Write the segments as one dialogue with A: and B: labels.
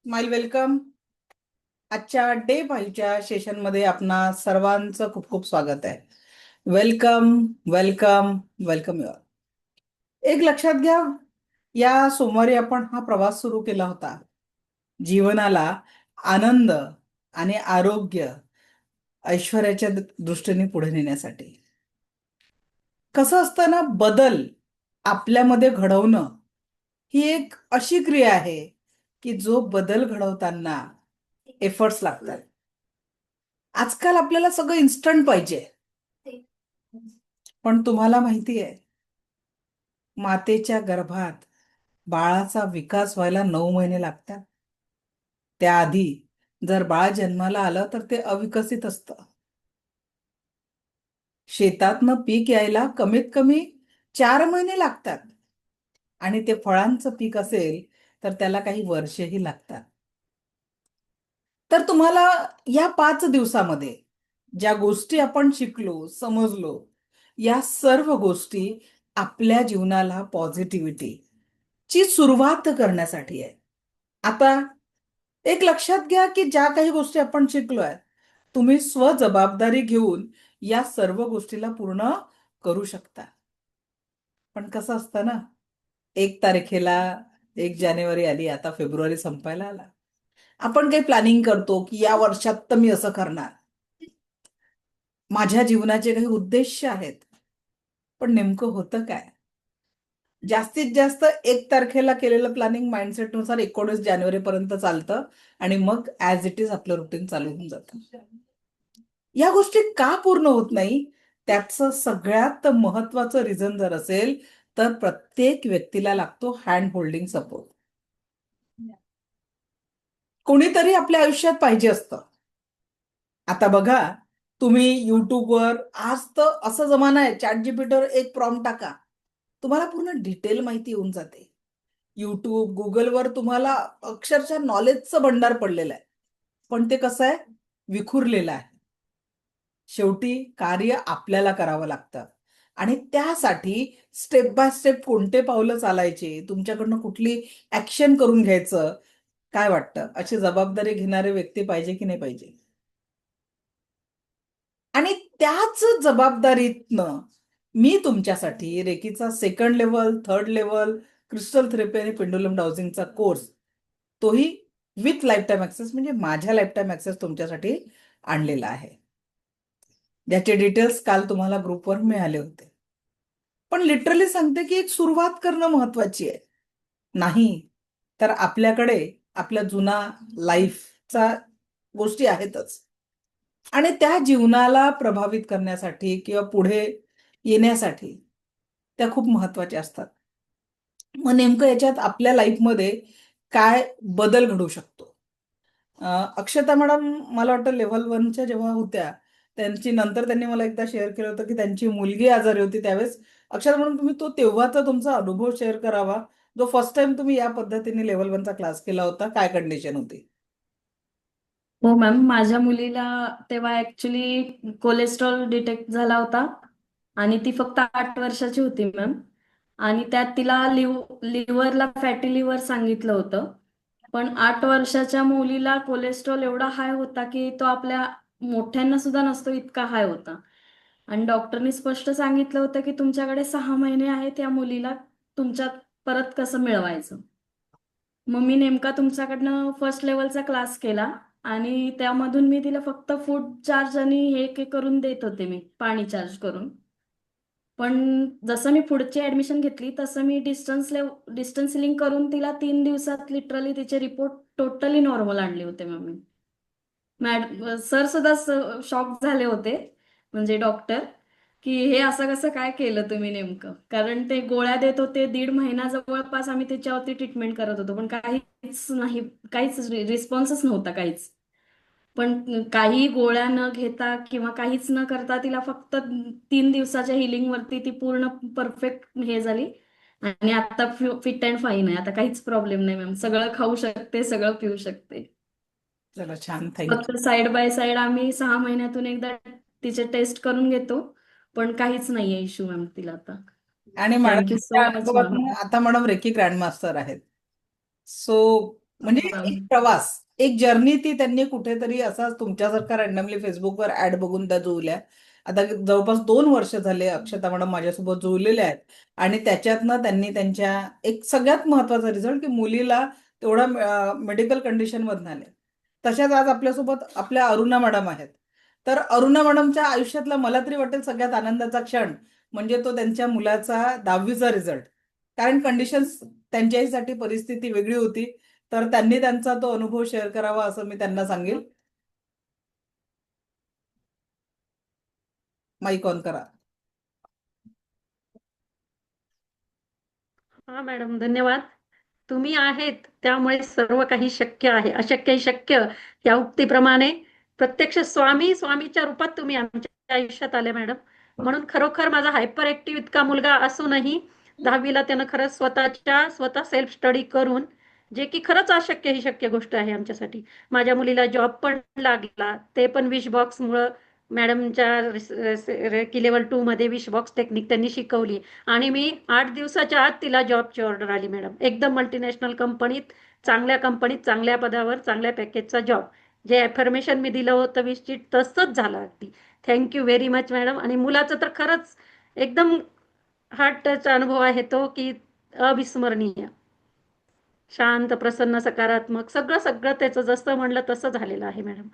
A: Smile welcome. आजच्या day 5च्या सेशनमध्ये आपणा सर्वांचं खूप खूप स्वागत आहे. Welcome, welcome, welcome you. एक लक्षात घ्या, या सोमवारी आपण हा प्रवास सुरू केला होता जीवनाला आनंद आणि आरोग्य, ऐश्वर्याच्या दृष्टीने पुढे नेण्यासाठी. कसं असतं ना, बदल आपल्यामध्ये घडवणं ही एक अशी क्रिया आहे की जो बदल घडवताना एफर्ट्स लागतात. आजकाल आपल्याला सगळं इन्स्टंट पाहिजे. पण तुम्हाला माहिती आहे, मातेच्या गर्भात बाळाचा विकास व्हायला 9 महिने लागतात. त्याआधी जर बाळ जन्माला आलं तर ते अविकसित असतं. शेतातनं पीक यायला कमीत कमी 4 महिने लागतात. आणि ते फळांचं पीक असेल तर त्याला काही वर्षेही लागतात. तर तुम्हाला या 5 दिवसामध्ये ज्या गोष्टी आपण शिकलो, समजलो, या सर्व गोष्टी आपल्या जीवनाला पॉझिटिव्हिटी ची सुरुवात करण्यासाठी आहे. आता एक लक्षात घ्या की ज्या काही गोष्टी आपण शिकलोय, तुम्ही स्वजबाबदारी घेऊन या सर्व गोष्टीला पूर्ण करू शकता. पण कसं असतं ना, 1 तारखेला 1 जानेवारी आली, आता फेब्रुवारी संपायला आला. आपण काही प्लॅनिंग करतो की या वर्षात तर मी असं करणार, माझ्या जीवनाचे काही उद्देश आहेत. पण नेमकं होतं काय? जास्तीत जास्त 1 तारखेला केलेलं प्लॅनिंग माइंडसेटनुसार 19 जानेवारी पर्यंत चालतं आणि मग ऍज इट इज आपलं रुटीन चालू होऊन जातं. या गोष्टी का पूर्ण होत नाही, त्याचं सगळ्यात महत्वाचं रिझन जर असेल तर प्रत्येक व्यक्तीला लागतो हँड होल्डिंग सपोर्ट. कोणीतरी आपल्या आयुष्यात पाहिजे असतं. आता बघा, तुम्ही युट्यूबवर, आज तर असा जमाना आहे, चॅट जीपीटीवर एक प्रॉम्प्ट टाका, तुम्हाला पूर्ण डिटेल माहिती येऊन जाते. युट्यूब, गुगलवर तुम्हाला अक्षरशः नॉलेजचं भंडार पडलेलं आहे. पण ते कसं आहे, विखुरलेलं आहे. शेवटी कार्य आपल्याला करावं लागतं. आणि त्यासाठी स्टेप बाय स्टेप कोणते पावलं चालायचे, तुमच्याकडनं कुठली ऍक्शन करून घ्यायचं, काय वाटतं? अशी जबाबदारी घेणारे व्यक्ती पाहिजे की नाही पाहिजे? आणि त्याच जबाबदारीतनं मी तुमच्यासाठी रेकीचा 2nd level, 3rd level, crystal therapy आणि पेंडुलम डाउजिंगचा कोर्स, तोही विथ लाईफ टाईम ऍक्सेस, म्हणजे माझ्या लाईफ टाईम ऍक्सेस तुमच्यासाठी आणलेला आहे. ज्याचे डिटेल्स काल तुम्हाला ग्रुपवर मिळाले होते. पण लिटरली सांगते की एक सुरुवात करणं महत्वाची आहे. नाही तर आपल्याकडे आपल्या जुना लाईफचा गोष्टी आहेतच. आणि त्या जीवनाला प्रभावित करण्यासाठी किंवा पुढे येण्यासाठी त्या खूप महत्वाच्या असतात. मग नेमकं याच्यात आपल्या लाईफमध्ये काय बदल घडू शकतो? अ, अक्षता मॅडम, मला वाटतं लेव्हल 1च्या जेव्हा होत्या, त्यांची नंतर त्यांनी मला एकदा शेअर केलं होतं की त्यांची मुलगी आजारी होती त्यावेळेस. अक्षता मॅडम, तुम्ही तो तेव्हाचा तुमचा अनुभव शेअर करावा, जो फर्स्ट टाइम तुम्ही या पद्धतीने लेव्हल 1चा क्लास केला होता. काय कंडिशन होती?
B: हो मॅम, माझ्या मुलीला तेव्हा ऍक्च्युली कोलेस्ट्रॉल डिटेक्ट झाला होता आणि ती फक्त 8 वर्षाची होती मॅम. आणि त्यात तिला लिव्हरला फॅटी लिव्हर सांगितलं होतं. पण 8 वर्षाच्या मुलीला कोलेस्ट्रॉल एवढा हाय होता की तो आपल्या मोठ्यांना सुद्धा नसतो इतका हाय होता. आणि डॉक्टरनी स्पष्ट सांगितलं होतं की तुमच्याकडे 6 महिने आहेत या मुलीला तुमच्यात परत कसं मिळवायचं. मग मी नेमका तुमच्याकडनं फर्स्ट लेवलचा क्लास केला आणि त्यामधून मी तिला फक्त फूड चार्ज आणि हे के करून देत होते, मी पाणी चार्ज करून. पण जसं मी पुढची ऍडमिशन घेतली तसं मी डिस्टन्स लिंक करून तिला 3 दिवसात लिटरली तिचे रिपोर्ट टोटली नॉर्मल आणले होते मग मी. सर सुद्धा शॉक झाले होते, म्हणजे डॉक्टर, की हे असं कसं काय केलं तुम्ही नेमकं. कारण ते गोळ्या देत होते, 1.5 महिना जवळपास आम्ही त्याच्यावरती ट्रीटमेंट करत होतो, पण काहीच नाही, काहीच रिस्पॉन्सच नव्हता काहीच. पण काही गोळ्या न घेता किंवा काहीच न करता तिला फक्त 3 दिवसाच्या हिलिंग वरती ती पूर्ण परफेक्ट हे झाली. आणि आता फिट अँड फाईन आहे, आता काहीच प्रॉब्लेम नाही मॅम, सगळं खाऊ शकते, सगळं पिऊ शकते.
A: चला, छान,
B: फक्त
A: थँक्यू.
B: साइड बाय साइड आम्ही 6 महिन्यातून एकदा तिचे टेस्ट करून घेतो. पण काहीच नाहीये इश्यू मॅम तिला आता.
A: आणि
B: थँक्यू
A: मॅडमच्या
B: सो मच मॅम.
A: अनुभवातून आता मॅडम रेकी ग्रँड मास्टर आहेत. सो म्हणजे
B: हो मॅम.
A: एक प्रवास, एक जर्नी ती त्यांनी कुठेतरी असाच तुमच्यासारखा रॅन्डमली फेसबुकवर ऍड बघून त्या जुळल्या. आता जवळपास 2 वर्ष झाले अक्षता मॅडम माझ्यासोबत जुळलेल्या आहेत. आणि त्याच्यातनं त्यांनी त्यांच्या एक सगळ्यात महत्वाचा रिझल्ट की मुलीला तेवढा मेडिकल कंडिशन मधून आले. तशाच आज आपल्यासोबत आपल्या अरुणा मॅडम आहेत. तर अरुणा मॅडमच्या आयुष्यातला मला तरी वाटेल सगळ्यात आनंदाचा क्षण म्हणजे तो त्यांच्या मुलाचा 10वीचा रिझल्ट. कारण कंडिशन्स त्यांच्याहीसाठी परिस्थिती वेगळी होती. तर त्यांनी त्यांचा तो अनुभव शेअर करावा असं मी त्यांना सांगेल. माईक ऑन करा.
C: हा मॅडम, धन्यवाद. तुम्ही आहेत त्यामुळे सर्व काही शक्य आहे. अशक्य ही शक्य या उक्तीप्रमाणे प्रत्यक्ष स्वामी स्वामीच्या रूपात तुम्ही आमच्या आयुष्यात आले मॅडम. म्हणून खरोखर माझा हायपर ऍक्टिव्ह इतका मुलगा असूनही 10वीला त्यानं खरंच स्वतः सेल्फ स्टडी करून, जे की खरंच अशक्य ही शक्य गोष्ट आहे आमच्यासाठी. माझ्या मुलीला जॉब पण लागला, ते पण विश बॉक्समुळं. मॅडमच्या की लेवल 2 मध्ये विश बॉक्स टेक्निक त्यांनी शिकवली आणि मी 8 दिवसाच्या आत तिला जॉबची ऑर्डर आली मॅडम. एकदम मल्टीनॅशनल कंपनीत चांगल्या पदावर चांगल्या पॅकेजचा जॉब. जे ॲफर्मेशन मी दिलं होतं विशची तसंच झालं अगदी. Thank you very much madam. आणि मुलाचं तर खरंच एकदम हार्ट टच अनुभव आहे तो, की अविस्मरणीय. शांत, प्रसन्न, सकारात्मक सगळं सगळं त्याचं जसं म्हणलं तसं झालेलं आहे मॅडम.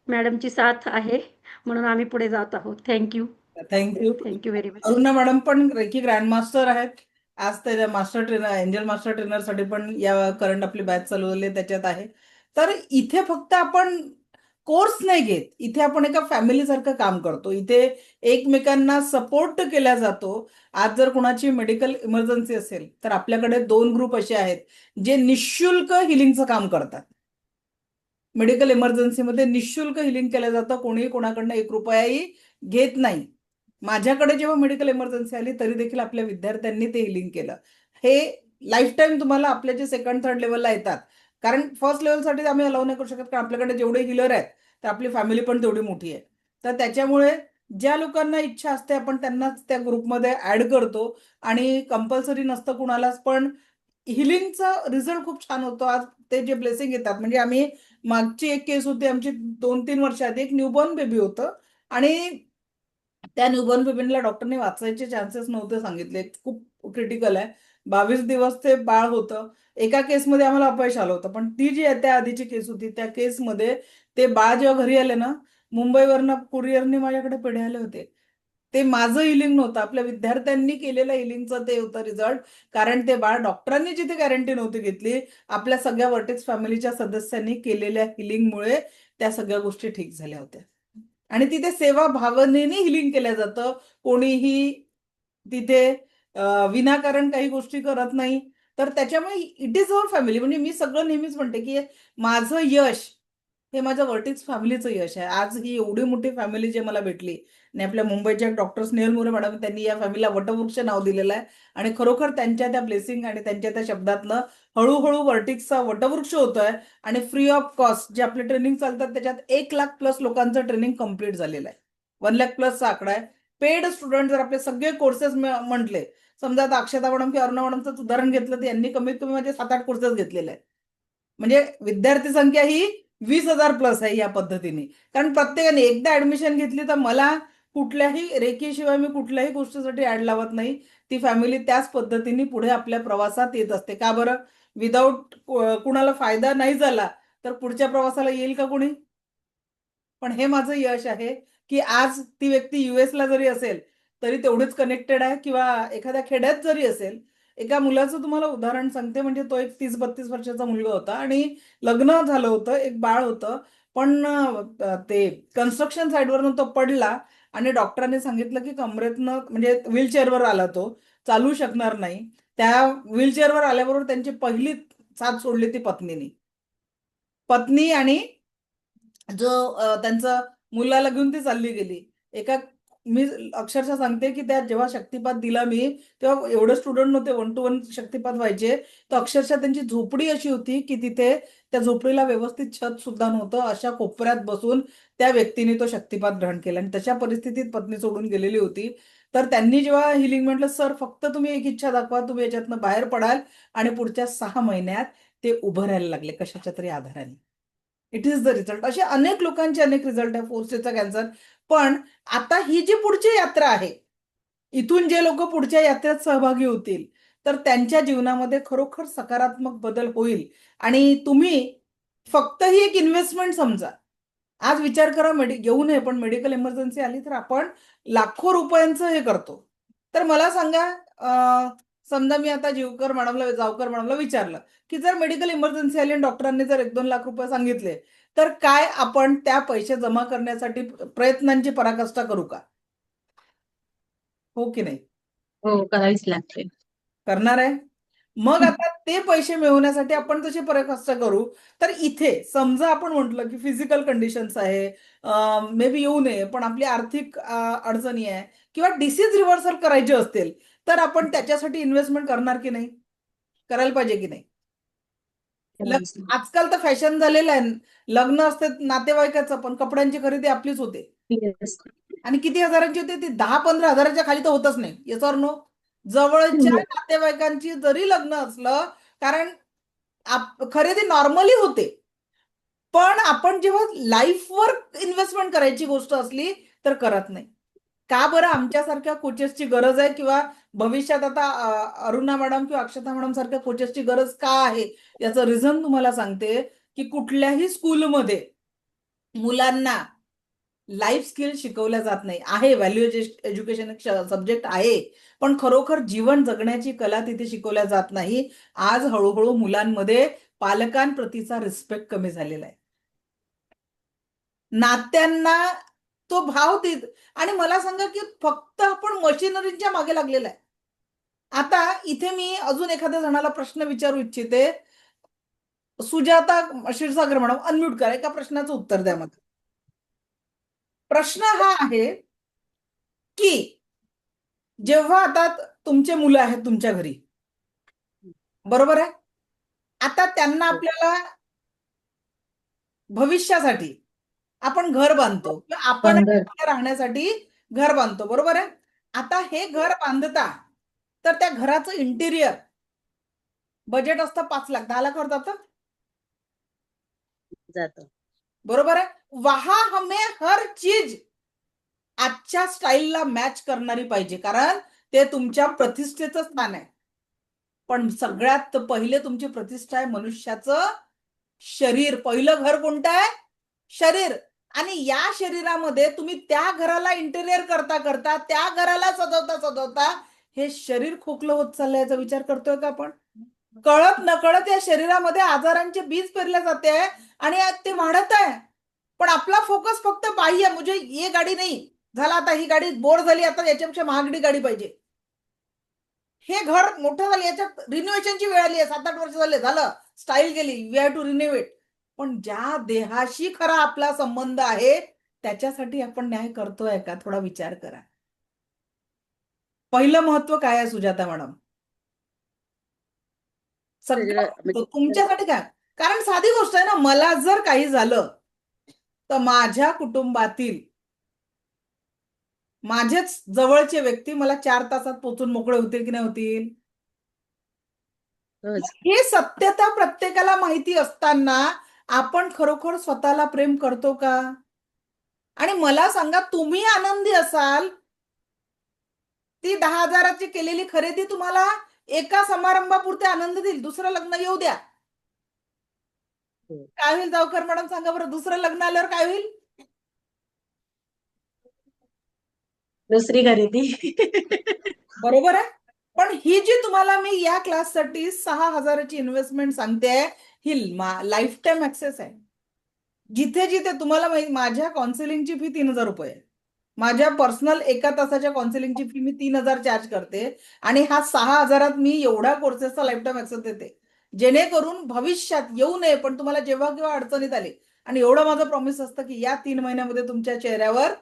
C: मॅडमची साथ आहे म्हणून आम्ही पुढे जात आहोत. Thank you.
A: Thank you.
C: Thank you very much.
A: Aruna madam पण रेकी ग्रँड मास्टर आहेत. आज त्या master trainer, angel master trainer साठी पण या करंट आपली बॅच चालवली त्याच्यात आहे. तर इथे फक्त आपण कोर्स नाही घेत, इथे आपण एका फॅमिली सारखं काम करतो. इथे एकमेकांना सपोर्ट केला जातो. आज जर कुणाची मेडिकल इमर्जन्सी असेल तर आपल्याकडे 2 ग्रुप असे आहेत जे निशुल्क हिलिंगचं काम करतात. मेडिकल इमर्जन्सीमध्ये निशुल्क हिलिंग केलं जातं. कोणी कोणाकडनं 1 रुपयाही घेत नाही. माझ्याकडे जेव्हा मेडिकल इमर्जन्सी आली तरी देखील आपल्या विद्यार्थ्यांनी ते हिलिंग केलं. हे लाईफ टाईम तुम्हाला आपल्या जे सेकंड थर्ड लेवलला येतात. कारण फर्स्ट लेवलसाठी आम्ही अलाव नाही करू शकत, कारण आपल्याकडे जेवढे हिलर आहेत तर आपली फॅमिली पण तेवढी मोठी आहे. तर त्याच्यामुळे ज्या लोकांना इच्छा असते आपण त्यांनाच त्या ग्रुपमध्ये ऍड करतो. आणि कंपल्सरी नसतं कुणालाच, पण हिलिंगचा रिझल्ट खूप छान होतो. आज ते जे ब्लेसिंग येतात, म्हणजे आम्ही मागची एक केस होती आमची 2-3 वर्ष आधी, एक न्यूबॉर्न बेबी होतं. आणि त्या न्यूबॉर्न बेबीला डॉक्टरने वाचायचे चान्सेस नव्हते सांगितले, खूप क्रिटिकल आहे. 22 दिवस ते बाळ होतं. एका केसमध्ये आम्हाला अपयश आलं होतं, पण ती जी आहे त्या आधीची केस होती त्या केसमध्ये ते बाळ जेव्हा घरी आले ना, मुंबईवरनं कुरिअरने माझ्याकडे पेढे आले होते. ते माझं हिलिंग नव्हतं, आपल्या विद्यार्थ्यांनी केलेलं हिलिंगचं ते होतं रिझल्ट. कारण ते बाळ डॉक्टरांनी जिथे गॅरंटी नव्हती घेतली, आपल्या सगळ्या वर्टेक्स फॅमिलीच्या सदस्यांनी केलेल्या हिलिंगमुळे त्या सगळ्या गोष्टी ठीक झाल्या होत्या. आणि तिथे सेवा भावनेने हिलिंग केलं जातं. कोणीही तिथे विनाकारण काही गोष्टी करत नाही. तर त्याच्यामुळे इट इज अवर फॅमिली. म्हणजे मी सगळं नेहमीच म्हणते की माझं यश हे माझ्या वर्टिक्स फॅमिलीचं यश आहे. आज ही एवढी मोठी फॅमिली जे मला भेटली. आणि आपल्या मुंबईच्या डॉक्टर स्नेहल मोरे मॅडम त्यांनी या फॅमिलीला वटवृक्ष नाव दिलेलं आहे. आणि खरोखर त्यांच्या त्या ब्लेसिंग आणि त्यांच्या त्या शब्दातनं हळूहळू वर्टिक्सचा वटवृक्ष होतोय. आणि फ्री ऑफ कॉस्ट जे आपले ट्रेनिंग चालतात त्याच्यात 1 लाख+ लोकांचं ट्रेनिंग कम्प्लीट झालेलं आहे. 1 लाख+ आकडा आहे. पेड स्टुडंट जर आपले सगळे कोर्सेस म्हटले, समजा आता अक्षता मॅडम किंवा अरुणा मॅडमचं उदाहरण घेतलं तर यांनी कमीत कमी म्हणजे 7-8 कोर्सेस घेतलेले आहेत. म्हणजे विद्यार्थी संख्या ही 20,000+ आहे या पद्धतीने. कारण प्रत्येकाने एकदा ऍडमिशन घेतली तर मला कुठल्याही रेकीशिवाय मी कुठल्याही गोष्टीसाठी ऍड लावत नाही. ती फॅमिली त्याच पद्धतीने पुढे आपल्या प्रवासात येत असते. का बरं? विदाऊट कुणाला फायदा नाही झाला तर पुढच्या प्रवासाला येईल का कोणी? पण हे माझं यश आहे की आज ती व्यक्ती US ला जरी असेल तरी तेवढीच कनेक्टेड आहे, किंवा एखाद्या खेड्यात जरी असेल. एका मुलाचं तुम्हाला उदाहरण सांगते. म्हणजे तो एक 30-32 वर्षाचा मुलगा होता आणि लग्न झालं होतं, एक बाळ होतं. पण ते कन्स्ट्रक्शन साईडवरनं तो पडला आणि डॉक्टरांनी सांगितलं की कमरेतनं, म्हणजे व्हीलचेअरवर आला तो, चालू शकणार नाही. त्या व्हीलचेअरवर आल्याबरोबर त्यांची पहिली साथ सोडली ती पत्नीने. पत्नी आणि जो त्यांचं मुलाला घेऊन ती चालली गेली. एका मी अक्षरशः सांगते की त्या जेव्हा शक्तिपात दिला मी, तेव्हा एवढे स्टुडंट नव्हते, 1-to-1 शक्तिपात व्हायचे. तर अक्षरशः त्यांची झोपडी अशी होती की तिथे त्या झोपडीला व्यवस्थित छत सुद्धा नव्हतं. अशा कोपऱ्यात बसून त्या व्यक्तीने तो शक्तिपात ग्रहण केला आणि तशा परिस्थितीत पत्नी सोडून गेलेली होती. तर त्यांनी जेव्हा हिलिंग म्हटलं, सर फक्त तुम्ही एक इच्छा दाखवा, तुम्ही याच्यातनं बाहेर पडाल आणि पुढच्या 6 महिन्यात ते उभं राहायला लागले कशाच्या तरी आधाराने. It is the result. असे अनेक लोकांचे अनेक रिझल्ट आहे फोर्सेसचा कॅन्सर. पण आता ही जी पुढची यात्रा आहे, इथून जे लोक पुढच्या यात्रेत सहभागी होतील तर त्यांच्या जीवनामध्ये खरोखर सकारात्मक बदल होईल. आणि तुम्ही फक्त ही एक इन्व्हेस्टमेंट समजा. आज विचार करा, घेऊ नये पण मेडिकल इमर्जन्सी आली तर आपण लाखो रुपयांचं हे करतो. तर मला सांगा, समजा मी आता जावकर मॅडमला विचारलं की जर मेडिकल इमर्जन्सी आली आणि डॉक्टरांनी जर 1-2 लाख रुपये सांगितले तर काय आपण त्या पैसे जमा करण्यासाठी प्रयत्नांची पराकाष्ठा करू का? हो की नाही?
B: हो, करावीच लागते.
A: करणार आहे. मग आता ते पैसे मिळवण्यासाठी आपण तशी पराकाष्ठा करू. तर इथे समजा आपण म्हटलं की फिजिकल कंडिशन्स आहे, मे बी येऊ नये पण आपली आर्थिक अडचणी आहे किंवा डिसीज रिव्हर्सल करायचे असतील तर आपण त्याच्यासाठी इन्व्हेस्टमेंट करणार की नाही? करायला पाहिजे की नाही?
B: करावीच लागते.
A: आजकाल तर फॅशन झालेलं आहे. लग्न असते नातेवाईकाचं पण कपड्यांची खरेदी आपलीच होते.
B: Yes.
A: आणि किती हजारांची होते ती? 10-15 हजाराच्या खाली तर होतच नाही. Yes or no? जवळच्या
B: हो.
A: नातेवाईकांची जरी लग्न असलं, कारण खरेदी नॉर्मली होते. पण आपण जेव्हा लाईफवर इन्व्हेस्टमेंट करायची गोष्ट असली तर करत नाही. का बरं? आमच्यासारख्या कोचेसची गरज आहे किंवा भविष्यात आता अरुणा मॅडम किंवा अक्षता मॅडम सारख्या कोचेसची गरज का आहे? याचं रिझन तुम्हाला सांगते की कुठल्याही स्कूलमध्ये मुलांना लाईफ स्किल शिकवल्या जात नाही. आहे, व्हॅल्यू एज्युकेशन एक सब्जेक्ट आहे, पण खरोखर जीवन जगण्याची कला तिथे शिकवल्या जात नाही. आज हळूहळू मुलांमध्ये पालकांप्रतीचा रिस्पेक्ट कमी झालेला आहे. नात्यांना तो भाव देत. आणि मला सांगा की फक्त आपण मशिनरीच्या मागे लागलेला आहे. आता इथे मी अजून एखाद्या जणाला प्रश्न विचारू इच्छिते. सुजाता क्षीरसागर मॅडम, अनम्यूट करा, एका प्रश्नाचं उत्तर द्या मला. प्रश्न हा आहे की जेव्हा आता तुमचे मुलं आहेत तुमच्या घरी, बरोबर आहे, आता त्यांना
B: हो.
A: आपल्याला भविष्यासाठी आपण घर बांधतो किंवा आपण
B: बंदर.
A: राहण्यासाठी घर बांधतो, बरोबर आहे. आता हे घर बांधता तर त्या घराचं इंटिरियर बजेट असतं 5 लाख, 10 लाख वर जातं,
B: जातं.
A: बरोबर आहे. वहा हमें हर चीज आजच्या स्टाईलला मॅच करणारी पाहिजे, कारण ते तुमच्या प्रतिष्ठेचं स्थान आहे. पण सगळ्यात पहिले तुमची प्रतिष्ठा आहे मनुष्याचं शरीर. पहिलं घर कोणतं आहे? शरीर. आणि या शरीरामध्ये तुम्ही त्या घराला इंटेरियर करता करता, त्या घराला सजवता सजवता हे शरीर खोकलं होत चाललंय, याचा विचार करतोय का आपण? कळत नकळत या शरीरामध्ये आजारांचे बीज पेरले जाते आणि ते वाढत आहे. पण आपला फोकस फक्त बाह्य, मुझे ये गाडी नाही झाला, आता ही गाडी बोर झाली, आता याच्यापेक्षा महागडी गाडी पाहिजे. हे घर मोठं झालं, याच्यात रिनोव्हेशनची वेळ आली आहे, 7-8 वर्ष झाले, झालं, स्टाईल गेली, वी हॅव टू रिनोव्हेट. पण ज्या देहाशी खरा आपला संबंध आहे त्याच्यासाठी आपण न्याय करतोय का? थोडा विचार करा. पहिलं महत्व काय आहे सुजाता मॅडम? सगळं
B: म्हणजे
A: तुमच्यासाठी काय? कारण साधी गोष्ट आहे ना, मला जर काही झालं तर माझ्या कुटुंबातील माझेच जवळचे व्यक्ती मला 4 तासात पोहोचून मोकळे होतील की नाही होतील?
B: खरंच.
A: हे सत्यता प्रत्येकाला माहिती असताना आपण खरोखर स्वतःला प्रेम करतो का? आणि मला सांगा, तुम्ही आनंदी असाल, ती 10,000ची केलेली खरेदी तुम्हाला एका समारंभापुरते आनंद देईल. दुसरं लग्न येऊ द्या,
B: हो.
A: काय होईल जावकर मॅडम? सांगा बरं, दुसरं लग्न आल्यावर काय होईल?
B: दुसरी खरेदी.
A: बरोबर आहे. पण ही जी तुम्हाला मी या क्लाससाठी 6,000ची इन्व्हेस्टमेंट सांगते, ही लाईफ टाईम ऍक्सेस आहे. जिथे जिथे तुम्हाला माझ्या काउन्सिलिंगची फी 3,000 रुपये आहे. माझ्या पर्सनल एका तासाच्या काउन्सिलिंगची फी मी 3,000 चार्ज करते आणि हा 6,000त मी एवढ्या कोर्सेसचा लाईफ टाईम ऍक्सेस देते, जेणेकरून भविष्यात येऊ नये पण तुम्हाला जेव्हा केव्हा अडचणीत आले, आणि एवढं माझं प्रॉमिस असतं की या 3 महिन्यामध्ये तुमच्या चेहऱ्यावर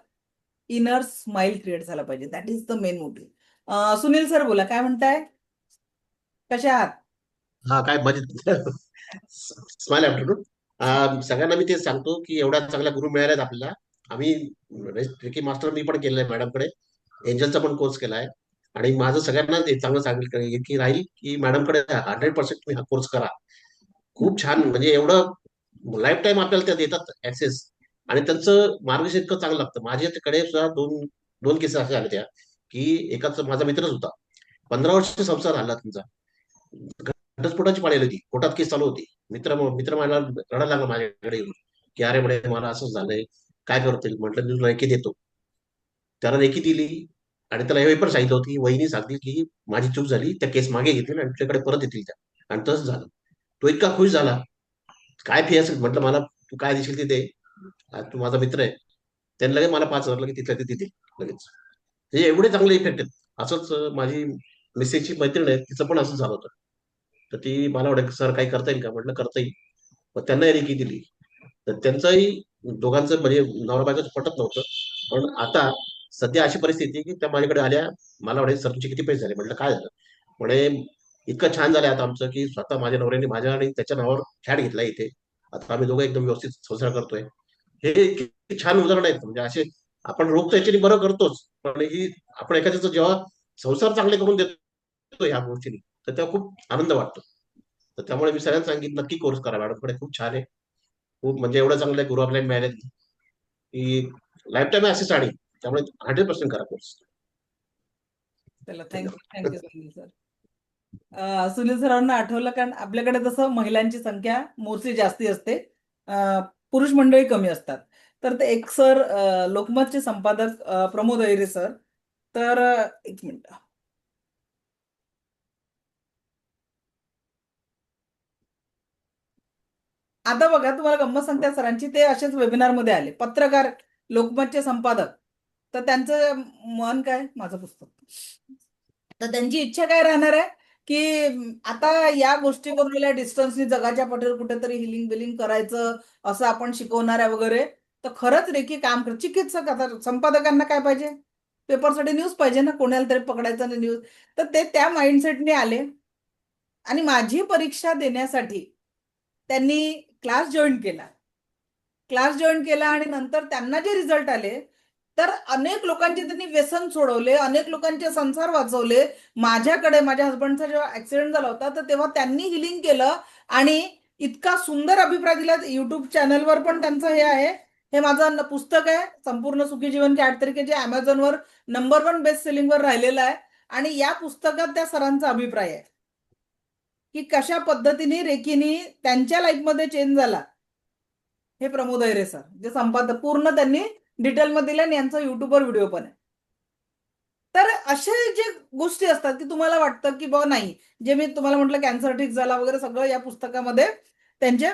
A: इनर स्माइल क्रिएट झाला पाहिजे. That is the main motive. Sunil sir बोला, काय म्हणताय? कशा आहात?
D: हा, काय मजेत. Smile afternoon. सगळ्यांना मी तेच सांगतो की एवढ्या चांगल्या गुरु मिळाल्यात आपल्याला. आम्ही रेकी मास्टर मी पण केलेलं आहे मॅडमकडे. एंजलचा पण कोर्स केलाय. आणि माझं सगळ्यांना ते चांगलं सांगितलं की राहील की मॅडमकडे 100% तुम्ही हा कोर्स करा. खूप छान, म्हणजे एवढं लाईफ टाईम आपल्याला त्या देतात ऍक्सेस. आणि त्यांचं मार्गदर्शन इतकं चांगलं लागतं. माझ्याकडे सुद्धा दोन दोन केसेस अशा आल्या त्या, की एकाच माझा मित्रच होता, 15 वर्ष संसार झाला त्यांचा, घटस्फोटाची पाळी आली होती, कोर्टात केस चालू होती. मित्र मित्र मला रडायला लागला माझ्याकडे येऊन, की अरे म्हणे मला असं झालंय, काय करतो. म्हटलं मी तुला रेकी देतो. त्याला रेकी दिली. आणि त्याला हे पण सांगितलं होतं की वहिनी सांगतील की माझी चूक झाली, त्या केस मागे घेतील आणि तुझ्याकडे परत येतील त्या. आणि तसंच झालं. तो इतका खुश झाला. काय फी असेल म्हटलं, मला तू काय देशील ते दे, तू माझा मित्र आहे. त्यांनी लगेच मला 5,000 लगेच तिथल्या तिथे दिले लगेच. हे एवढे चांगले इफेक्ट आहेत. असंच माझी मिसेसची मैत्रीण आहे, तिचं पण असं झालं होतं. तर ती मला वाटत सर काही करता येईल का, म्हटलं करता येईल. मग त्यांना रेकी दिली. तर त्यांचंही, दोघांचं म्हणजे नवरा बायकोचं पटत नव्हतं. पण आता सध्या अशी परिस्थिती आहे की त्या माझ्याकडे आल्या. मला म्हणे सर तुमचे किती पैसे झाले, म्हटलं काय झालं. म्हणे इतकं छान झालं आता आमचं की स्वतः माझ्या नवऱ्याने माझ्या आणि त्याच्या नावावर फ्लॅट घेतला इथे. आता आम्ही दोघं एकदम व्यवस्थित संसार करतोय. हे किती छान उदाहरण आहेत. म्हणजे असे आपण रोग याच्याने बरं करतोच, पण ही आपण एखाद्याचं जेव्हा संसार चांगले करून देतो ह्या गोष्टीने, तर तेव्हा खूप आनंद वाटतो. तर त्यामुळे मी सगळ्यांना सांगितलं नक्की कोर्स करा, मॅडमकडे खूप छान आहे. खूप म्हणजे एवढं चांगलं गुरु आपल्याला मिळाले की लाईफ टाईम असेच. आणि त्यामुळे 100% करा कोर्स.
A: चला,
D: धन्यवाद.
A: Thank you Sunil sir. सुनील सरांना आठवलं, कारण आपल्याकडे तसं महिलांची संख्या मोस्टली जास्ती असते, पुरुष मंडळी कमी असतात. तर ते एक सर, लोकमतचे संपादक प्रमोद अहिरे सर. तर एक मिनिट. आता बघा, तुम्हाला गंमत सांगते सरांची, ते असेच वेबिनारमध्ये आले, पत्रकार, लोकमतचे संपादक. तर त्यांचं मन काय, माझं पुस्तक. तर त्यांची इच्छा काय राहणार आहे की आता या गोष्टी बनवलेल्या डिस्टन्सनी जगाच्या पाठीवर कुठेतरी हिलिंग बिलिंग करायचं, असं आपण शिकवणार आहे वगैरे. तर खरंच रेकी काम कर. चिकित्सक, आता संपादकांना काय पाहिजे, पेपरसाठी न्यूज पाहिजे ना, कोणाला तरी पकडायचं ना न्यूज. तर ते त्या माइंडसेटने आले. आणि माझी परीक्षा देण्यासाठी त्यांनी क्लास जॉईन केला. आणि नंतर त्यांना जे रिझल्ट आले, तर अनेक लोकांचे त्यांनी व्यसन सोडवले, अनेक लोकांचे संसार वाचवले. माझ्याकडे माझ्या हसबंडचा जेव्हा ऍक्सिडेंट झाला होता, तर तेव्हा त्यांनी हिलिंग केलं. आणि इतका सुंदर अभिप्राय दिला. युट्यूब चॅनलवर पण त्यांचं हे आहे. हे माझं पुस्तक आहे, संपूर्ण सुखी जीवन के 8 तरीके, जे अमेझॉनवर नंबर 1 बेस्ट सेलिंगवर राहिलेलं आहे. आणि या पुस्तकात त्या सरांचा अभिप्राय आहे की कशा पद्धतीने रेकीनी त्यांच्या लाईफमध्ये चेंज झाला. हे प्रमोद अहिरे सर, जे संपादक, पूर्ण त्यांनी डिटेलमध्ये दिले आणि यांचा युट्यूबवर व्हिडिओ पण आहे. तर असे जे गोष्टी असतात की तुम्हाला वाटतं की बा नाही, जे मी तुम्हाला म्हटलं कॅन्सर ठीक झाला वगैरे, सगळं या पुस्तकामध्ये त्यांचे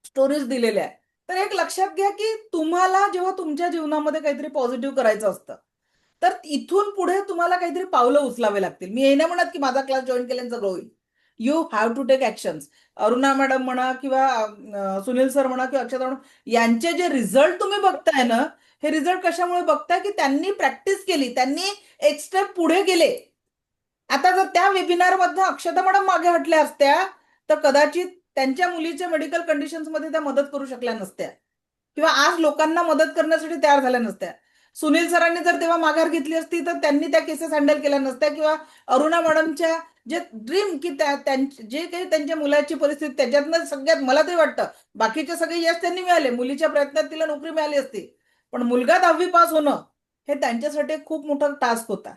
A: स्टोरीज दिलेल्या आहे. तर एक लक्षात घ्या की तुम्हाला जेव्हा तुमच्या जीवनामध्ये काहीतरी पॉझिटिव्ह करायचं असतं, तर इथून पुढे तुम्हाला काहीतरी पावलं उचलावे लागतील. मी हे नाही म्हणत की माझा क्लास जॉईन केल्यानं सगळं होईल. You have to take actions. Aruna madam म्हणा किंवा सुनील सर म्हणा किंवा अक्षता मॅडम, यांचे जे रिझल्ट तुम्ही बघताय ना, हे रिझल्ट कशामुळे बघताय की त्यांनी प्रॅक्टिस केली, त्यांनी एक स्टेप पुढे गेले. आता जर त्या वेबिनार मध्ये अक्षता मॅडम मागे हटल्या असत्या, तर कदाचित त्यांच्या मुलीच्या मेडिकल कंडिशन्स मध्ये त्या मदत करू शकल्या नसत्या, किंवा आज लोकांना मदत करण्यासाठी तयार झाल्या नसत्या. सुनील सरांनी जर तेव्हा माघार घेतली असती, तर त्यांनी त्या केसेस हँडल केल्या नसत्या. किंवा अरुणा मॅडमच्या जे ड्रीम की जे काही त्यांच्या मुलाची परिस्थिती, त्याच्यातनं सगळ्यात मला तरी वाटतं बाकीचे सगळे यश त्यांनी मिळाले, मुलीच्या प्रयत्नात तिला नोकरी मिळाली असती. पण मुलगा 10वी पास होणं हे त्यांच्यासाठी खूप मोठा टास्क होता.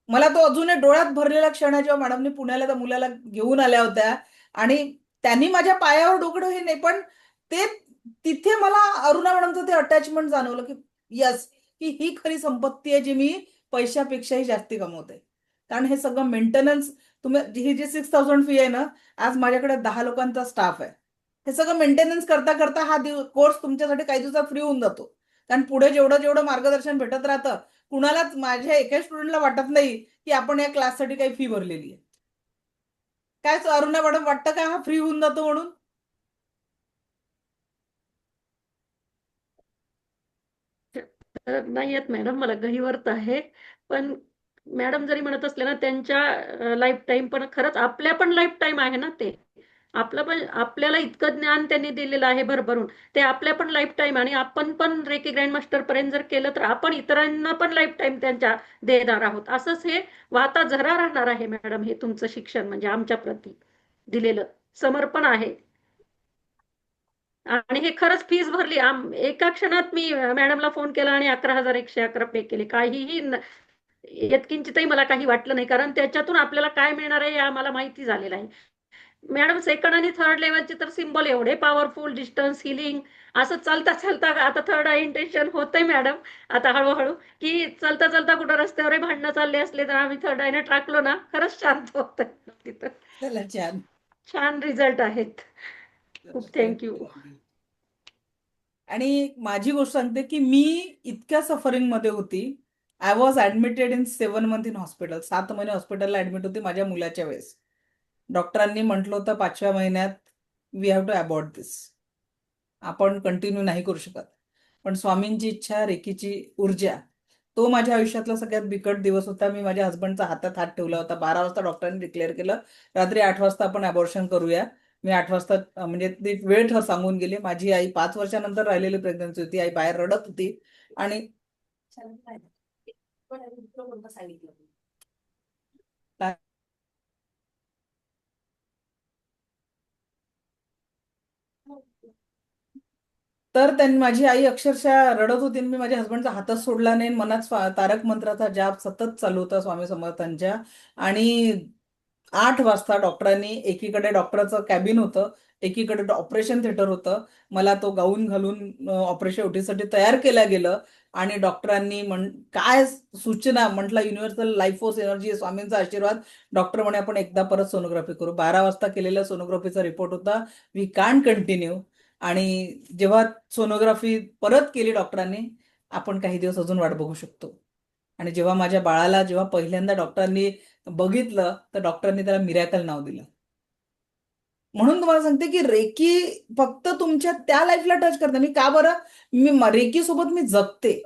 A: मला तो अजूनही डोळ्यात भरलेला क्षण आहे, जेव्हा मॅडमनी पुण्याला त्या मुलाला घेऊन आल्या होत्या. आणि त्यांनी माझ्या पायावर डोकं हे नाही, पण ते तिथे मला अरुणा मॅडमचं ते अटॅचमेंट जाणवलं की यस, की ही खरी संपत्ती आहे, जी मी पैशापेक्षाही जास्ती कमवते. कारण हे सगळं मेंटेनन्स, तुम्ही ही जी 6,000 फी आहे ना, आज माझ्याकडे 10 लोकांचा स्टाफ आहे. हे सगळं मेंटेनन्स करता करता हा कोर्स तुमच्यासाठी काही दिवसात फ्री होऊन जातो. कारण पुढे जेवढं जेवढं मार्गदर्शन भेटत राहतं, कुणालाच, माझ्या एका स्टुडंटला वाटत नाही की आपण या क्लाससाठी काही फी भरलेली आहे. काय अरुणा मॅडम, वाटतं का हा फ्री होऊन जातो म्हणून?
C: नाही येत मॅडम, मला गहिवरत आहे. पण मॅडम जरी म्हणत असले ना, त्यांच्या लाईफ टाईम पण खरंच आपल्या पण लाईफ टाईम आहे ना ते. आपलं पण आपल्याला इतकं ज्ञान त्यांनी दिलेलं आहे भरभरून, ते आपल्या पण लाईफ टाईम, आणि आपण पण रेकी ग्रँड मास्टर पर्यंत जर केलं तर आपण इतरांना पण लाईफ टाईम त्यांच्या देणार आहोत. असंच हे वाहता झरा राहणार आहे मॅडम. हे तुमचं शिक्षण म्हणजे आमच्या प्रती दिलेलं समर्पण आहे. आणि हे खरंच फीस भरली. एका क्षणात मी मॅडमला फोन केला आणि 11,111 पे केले. काहीही यत्किंचितही मला काही वाटलं नाही, कारण त्याच्यातून आपल्याला काय मिळणार आहे हे आम्हाला माहिती झालेलं आहे. मॅडम, सेकंड आणि थर्ड लेवलचे तर सिम्बॉल एवढे पॉवरफुल, डिस्टन्स हिलिंग, असं चालता चालता आता थर्ड आय इंटेन्शन होतंय मॅडम, आता हळूहळू, की चालता चालता कुठं रस्त्यावर भांडणं चालले असले तर आम्ही थर्ड आयने टाकलो ना, खरंच शांत होतंय तिथं.
A: चला छान.
C: छान रिझल्ट आहेत. खूप थँक्यू.
A: आणि माझी गोष्ट सांगते की मी इतक्या सफरिंग मध्ये होती. I was admitted in 7 month in hospital. 7 महिने हॉस्पिटलला ऍडमिट होती माझ्या मुलाच्या वेळेस. डॉक्टरांनी म्हटलं होतं 5व्या महिन्यात वी हॅव टू अबॉर्ट दिस, आपण कंटिन्यू नाही करू शकत. पण स्वामींची इच्छा, रेकीची ऊर्जा, तो माझ्या आयुष्यातला सगळ्यात बिकट दिवस होता. मी माझ्या हस्बंडचा हातात हात ठेवला होता. 12 वाजता डॉक्टरांनी डिक्लेअर केलं रात्री 8 वाजता आपण अबॉर्शन करूया. मी 8 वाजता म्हणजे ती वेळ सांगून गेली. माझी आई 5 वर्षानंतर राहिलेली प्रेग्नन्सी होती. आई बाहेर रडत होती आणि तर त्यांनी, माझी आई अक्षरशः रडत होती. मी माझ्या हस्बंडचा हातच सोडला नाही. मनात तारक मंत्राचा जाप सतत चालू होता स्वामी समर्थांच्या. आणि 8 वाजता डॉक्टरांनी, एकीकडे डॉक्टरचं कॅबिन होतं, एकीकडे ऑपरेशन थिएटर होतं. मला तो गाऊन घालून ऑपरेशन ओटीसाठी तयार केलं गेलं. आणि डॉक्टरांनी काय सूचना म्हटलं, युनिव्हर्सल लाईफ फोर्स एनर्जी, स्वामींचा आशीर्वाद. डॉक्टर म्हणे आपण एकदा परत सोनोग्राफी करू. 12 वाजता केलेल्या सोनोग्राफीचा रिपोर्ट होता वी कांट कंटिन्यू. आणि जेव्हा सोनोग्राफी परत केली डॉक्टरांनी, आपण काही दिवस अजून वाट बघू शकतो. आणि जेव्हा माझ्या बाळाला जेव्हा पहिल्यांदा डॉक्टरांनी बघितलं तर डॉक्टरांनी त्याला मिरॅकल नाव दिलं. म्हणून तुम्हाला सांगते की रेकी फक्त तुमच्या त्या लाईफला टच करते. मी का बरं, मी रेकी सोबत मी जगते.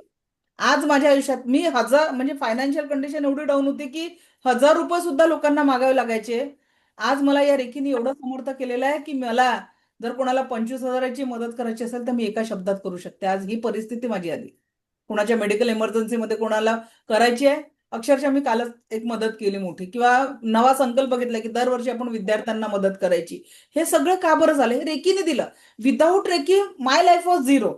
A: आज माझ्या आयुष्यात मी म्हणजे फायनान्शियल कंडिशन एवढी डाऊन होती की 1,000 रुपये सुद्धा लोकांना मागावे लागायचे. आज मला या रेकीने एवढं समर्थ केलेलं आहे की मला जर कोणाला 25,000ची मदत करायची असेल तर मी एका शब्दात करू शकते. आज ही परिस्थिती माझी आली. कोणाच्या मेडिकल इमर्जन्सीमध्ये कोणाला करायची आहे, अक्षरशः मी कालच एक मदत केली मोठी. किंवा नवा संकल्प घेतला की दरवर्षी आपण विद्यार्थ्यांना मदत करायची. हे सगळं का बरं झालं, हे रेकीने दिलं. Without Reiki my life was zero.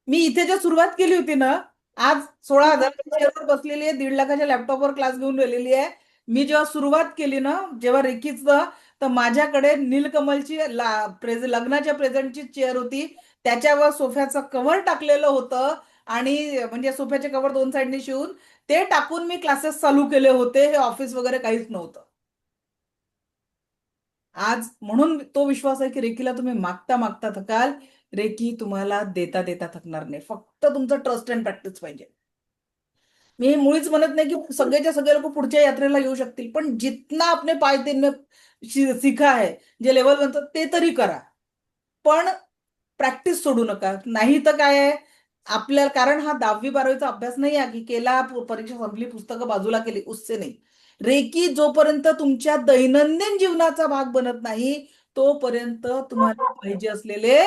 A: मी इथे ज्या सुरुवात केली होती ना, आज 16,000 चेअरवर बसलेली आहे, 1,50,000च्या लॅपटॉपवर क्लास घेऊन राहिलेली आहे. मी जेव्हा सुरुवात केली ना, जेव्हा रेकीचं, तर माझ्याकडे नीलकमलची लग्नाच्या प्रेझेंटची चेअर होती. त्याच्यावर सोफ्याचं कव्हर टाकलेलं होतं. आणि म्हणजे सोफ्याचे कव्हर 2 साईडनी शिवून ते टाकून मी क्लासेस चालू केले होते. हे ऑफिस वगैरे काहीच नव्हतं. आज म्हणून तो विश्वास आहे की रेकीला तुम्ही मागता मागता थकाल, रेकी तुम्हाला देता देता थकणार नाही. फक्त तुमचं ट्रस्ट अँड प्रॅक्टिस पाहिजे. मी मुळीच म्हणत नाही की सगळेच्या सगळे लोक पुढच्या यात्रेला येऊ शकतील, पण जितना आपने पाय दिन सीखा है, जे लेवल म्हणतात ते तरी करा. पण प्रॅक्टिस सोडू नका. नाही तर काय आहे आपल्याला, कारण हा 10वी-12वीचा अभ्यास नाही आहे की केला, परीक्षा संपली, पुस्तकं बाजूला केली, उससे नाही. रेकी जोपर्यंत तुमच्या दैनंदिन जीवनाचा भाग बनत नाही तोपर्यंत तुम्हाला पाहिजे असलेले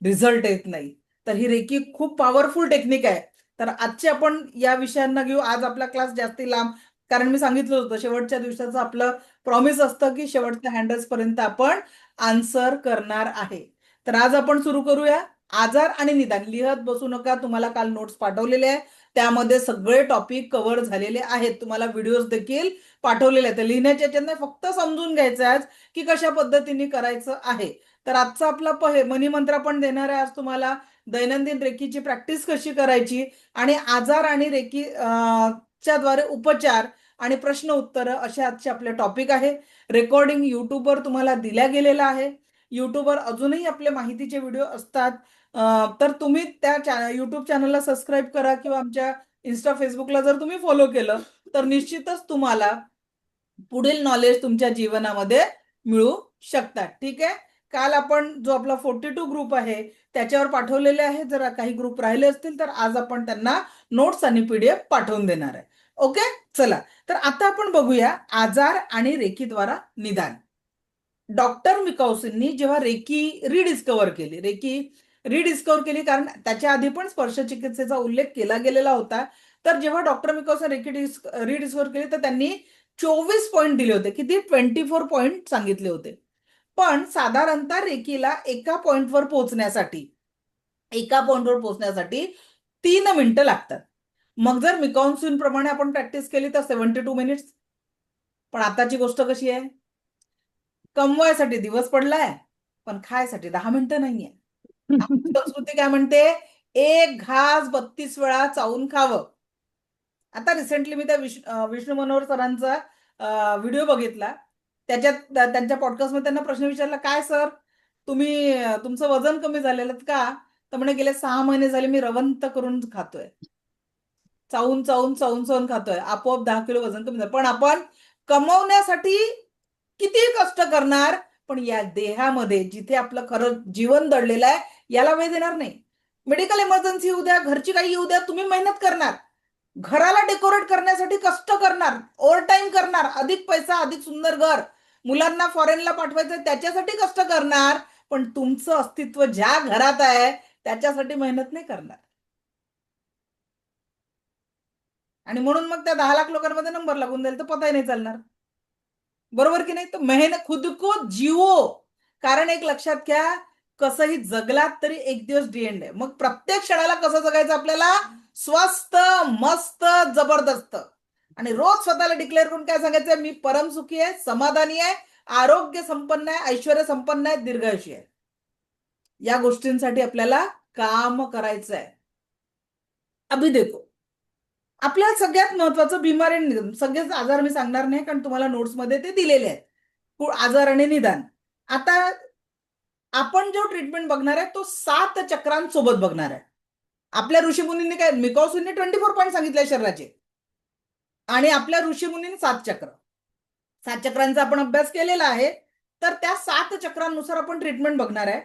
A: रिझल्ट येत नाही. तर ही रेकी खूप पॉवरफुल टेक्निक आहे. तर आजचे आपण या विषयांना घेऊ. आज आपला क्लास जास्ती लांब, कारण मी सांगितलं होतं शेवटच्या दिवसाचं आपलं प्रॉमिस असतं की शेवटच्या हँडल्स पर्यंत आपण आन्सर करणार आहे. तर आज आपण सुरू करूया. आजार आणि निदान. लिहत बसू नका, तुम्हाला काल नोट्स पाठवलेले आहे, त्यामध्ये सगळे टॉपिक कव्हर झालेले आहेत. तुम्हाला व्हिडिओज देखील पाठवलेले आहेत. लिहिण्याच्या याच्यात नाही, फक्त समजून घ्यायचं आहे की कशा पद्धतीने करायचं आहे. तर आजचा आपला मनी मंत्र पण देणार आहे आज तुम्हाला. दैनंदिन रेकीची प्रॅक्टिस कशी करायची, आणि आजार आणि रेकी च्या द्वारे उपचार आणि प्रश्न उत्तर, असे आजचे आपले टॉपिक आहे. रेकॉर्डिंग युट्यूबवर तुम्हाला दिल्या गेलेला आहे. युट्यूबवर अजूनही आपले माहितीचे व्हिडिओ असतात. तर तुम्ही त्या युट्यूब चॅनलला सबस्क्राईब करा, किंवा आमच्या इन्स्टा, फेसबुकला जर तुम्ही फॉलो केलं तर निश्चितच तुम्हाला पुढील नॉलेज तुमच्या जीवनामध्ये मिळू शकतात. ठीक आहे. काल आपण जो आपला 42 ग्रुप आहे त्याच्यावर पाठवलेले आहे. जर काही ग्रुप राहिले असतील तर आज आपण त्यांना नोट्स आणि PDF पाठवून देणार आहे. ओके, चला तर आता आपण बघूया आजार आणि रेकीद्वारा निदान. डॉक्टर मिकाउसींनी जेव्हा रेकी रिडिस्कवर केली, कारण त्याच्या आधी पण स्पर्श चिकित्सेचा उल्लेख केला गेलेला होता. तर जेव्हा डॉक्टर मिकाउसन रेकी रिडिस्कवर केली तर त्यांनी 24 पॉईंट दिले होते. किती? 24 पॉईंट सांगितले होते. पण साधारणतः रेकीला एका पॉइंटवर पोहोचण्यासाठी 3 मिनिटं लागतात. मग जर मिकाउन्सिन प्रमाणे आपण प्रॅक्टिस केली तर 72 मिनिट्स. पण आताची गोष्ट कशी आहे? कमवायसाठी दिवस पडलाय, पण खायसाठी 10 मिनिटं नाहीये. आपली संस्कृती काय म्हणते? एक घास 32 वेळा चावून खावं. आता रिसेंटली मी त्या विष्णू मनोहर सरांचा व्हिडिओ बघितला. त्याच्यात त्यांच्या पॉडकास्टमध्ये त्यांना प्रश्न विचारला, काय सर तुमचं वजन कमी झालेलं का? तर म्हणे गेले 6 महिने झाले मी रवंत करून खातोय, चावून चावून चावून चावून खातोय, आपोआप 10 किलो वजन कमी झालं. पण आपण कमवण्यासाठी किती कष्ट करणार, पण या देहामध्ये जिथे आपलं खरं जीवन दडलेलं आहे याला वेळ देणार नाही. मेडिकल इमर्जन्सी येऊ द्या, घरची काही येऊ द्या, तुम्ही मेहनत करणार, घराला डेकोरेट करण्यासाठी कष्ट करणार, ओव्हर टाइम करणार, अधिक पैसा, अधिक सुंदर घर, मुलांना फॉरेनला पाठवायचं त्याच्यासाठी कष्ट करणार, पण तुमचं अस्तित्व ज्या घरात आहे त्याच्यासाठी मेहनत नाही करणार. आणि म्हणून मग त्या 10 लाख लोकांमध्ये नंबर लागून जाईल तर पताही नाही चालणार. बरोबर की नाही? तर मेहनत खुद को जिवो. कारण एक लक्षात घ्या, कसंही जगलात तरी एक दिवस डी एंड आहे. मग प्रत्येक क्षणाला कसं जगायचं आपल्याला? स्वस्त, मस्त, जबरदस्त. आणि रोज स्वतःला डिक्लेअर करून काय सांगायचं? मी परम सुखी आहे, समाधानी आहे, आरोग्य संपन्न आहे, ऐश्वर्य संपन्न आहे, दीर्घायुषी आहे. या गोष्टींसाठी आपल्याला काम करायचं आहे. अभि देखो, आपल्या सगळ्यात महत्वाचं बिमारी आणि निदान. सगळेच आजार मी सांगणार नाही कारण तुम्हाला नोट्समध्ये ते दिलेले आहेत, आजार आणि निदान. आता आपण जो ट्रीटमेंट बघणार आहे तो 7 चक्रांसोबत बघणार आहे. आपल्या ऋषीमुनींनी काय, मिकाउसींनी 24 पॉईंट सांगितले शरीराचे, आणि आपल्या ऋषीमुनींनी 7 चक्रांचा आपण अभ्यास केलेला आहे. तर त्या 7 चक्रांनुसार आपण ट्रीटमेंट बघणार आहे.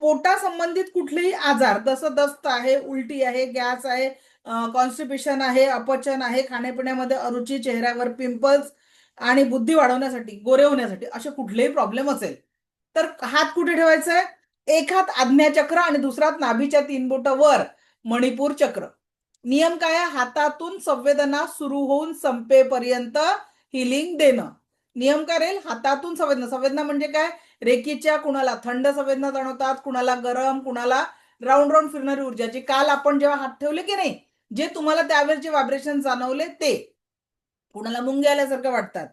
A: पोटा संबंधित कुठलेही आजार, जसं दस्त आहे, उलटी आहे, गॅस आहे, कॉन्स्टिपेशन आहे, अपचन आहे, खाण्यापिण्यामध्ये अरुची, चेहऱ्यावर पिंपल्स आणि बुद्धी वाढवण्यासाठी, गोरे होण्यासाठी असे कुठलेही प्रॉब्लेम असेल तर हात कुठे ठेवायचा आहे? एक हात आज्ञाचक्र आणि दुसरा हात नाभीच्या 3 बोटं वर, मणिपूर चक्र. नियम काय आहे? हातातून संवेदना सुरू होऊन संपेपर्यंत हिलिंग देणं. नियम काय राहील? हातातून संवेदना म्हणजे काय? रेकीच्या कुणाला थंड संवेदना जाणवतात, कुणाला गरम, कुणाला राऊंड राऊंड फिरणारी ऊर्जाची. काल आपण जेव्हा हात ठेवले की नाही, जे तुम्हाला त्यावेळेस जे व्हायब्रेशन जाणवले ते, कुणाला मुंग्या आल्यासारखं वाटतात,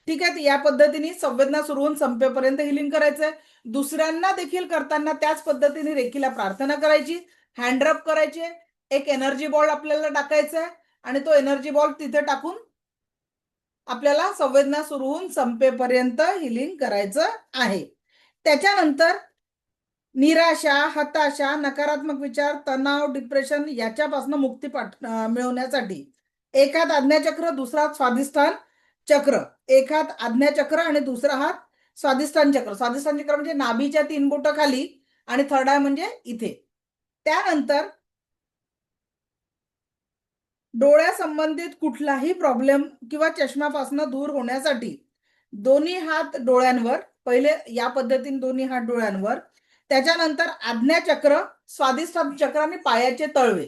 A: ठीक आहे. या पद्धतीने संवेदना सुरू होऊन संपेपर्यंत हिलिंग करायचंय. दुसऱ्यांना देखील करताना त्याच पद्धतीने रेकीला प्रार्थना करायची, हँडरब करायचे, एक एनर्जी बॉल आपल्याला टाकायचा आहे आणि तो एनर्जी बॉल तिथे टाकून आपल्याला संवेदना सुरू होऊन संपेपर्यंत हिलिंग करायचं आहे. त्याच्यानंतर निराशा, हताशा, नकारात्मक विचार, तणाव, डिप्रेशन याच्यापासून मुक्ती मिळवण्यासाठी एक हात आज्ञाचक्र, दुसरा हात स्वाधिष्ठान चक्र. एक हात आज्ञाचक्र आणि दुसरा हात स्वाधिष्ठान चक्र. स्वाधिष्ठान चक्र म्हणजे नाभीच्या 3 बोटं खाली आणि थर्ड आय म्हणजे इथे. त्यानंतर डोळ्यासंबंधित कुठलाही प्रॉब्लेम किंवा चष्म्यापासून दूर होण्यासाठी दोन्ही हात डोळ्यांवर, पहिले या पद्धतीने दोन्ही हात डोळ्यांवर, त्याच्यानंतर आज्ञाचक्र, स्वाधिष्ठान चक्र आणि पायाचे तळवे.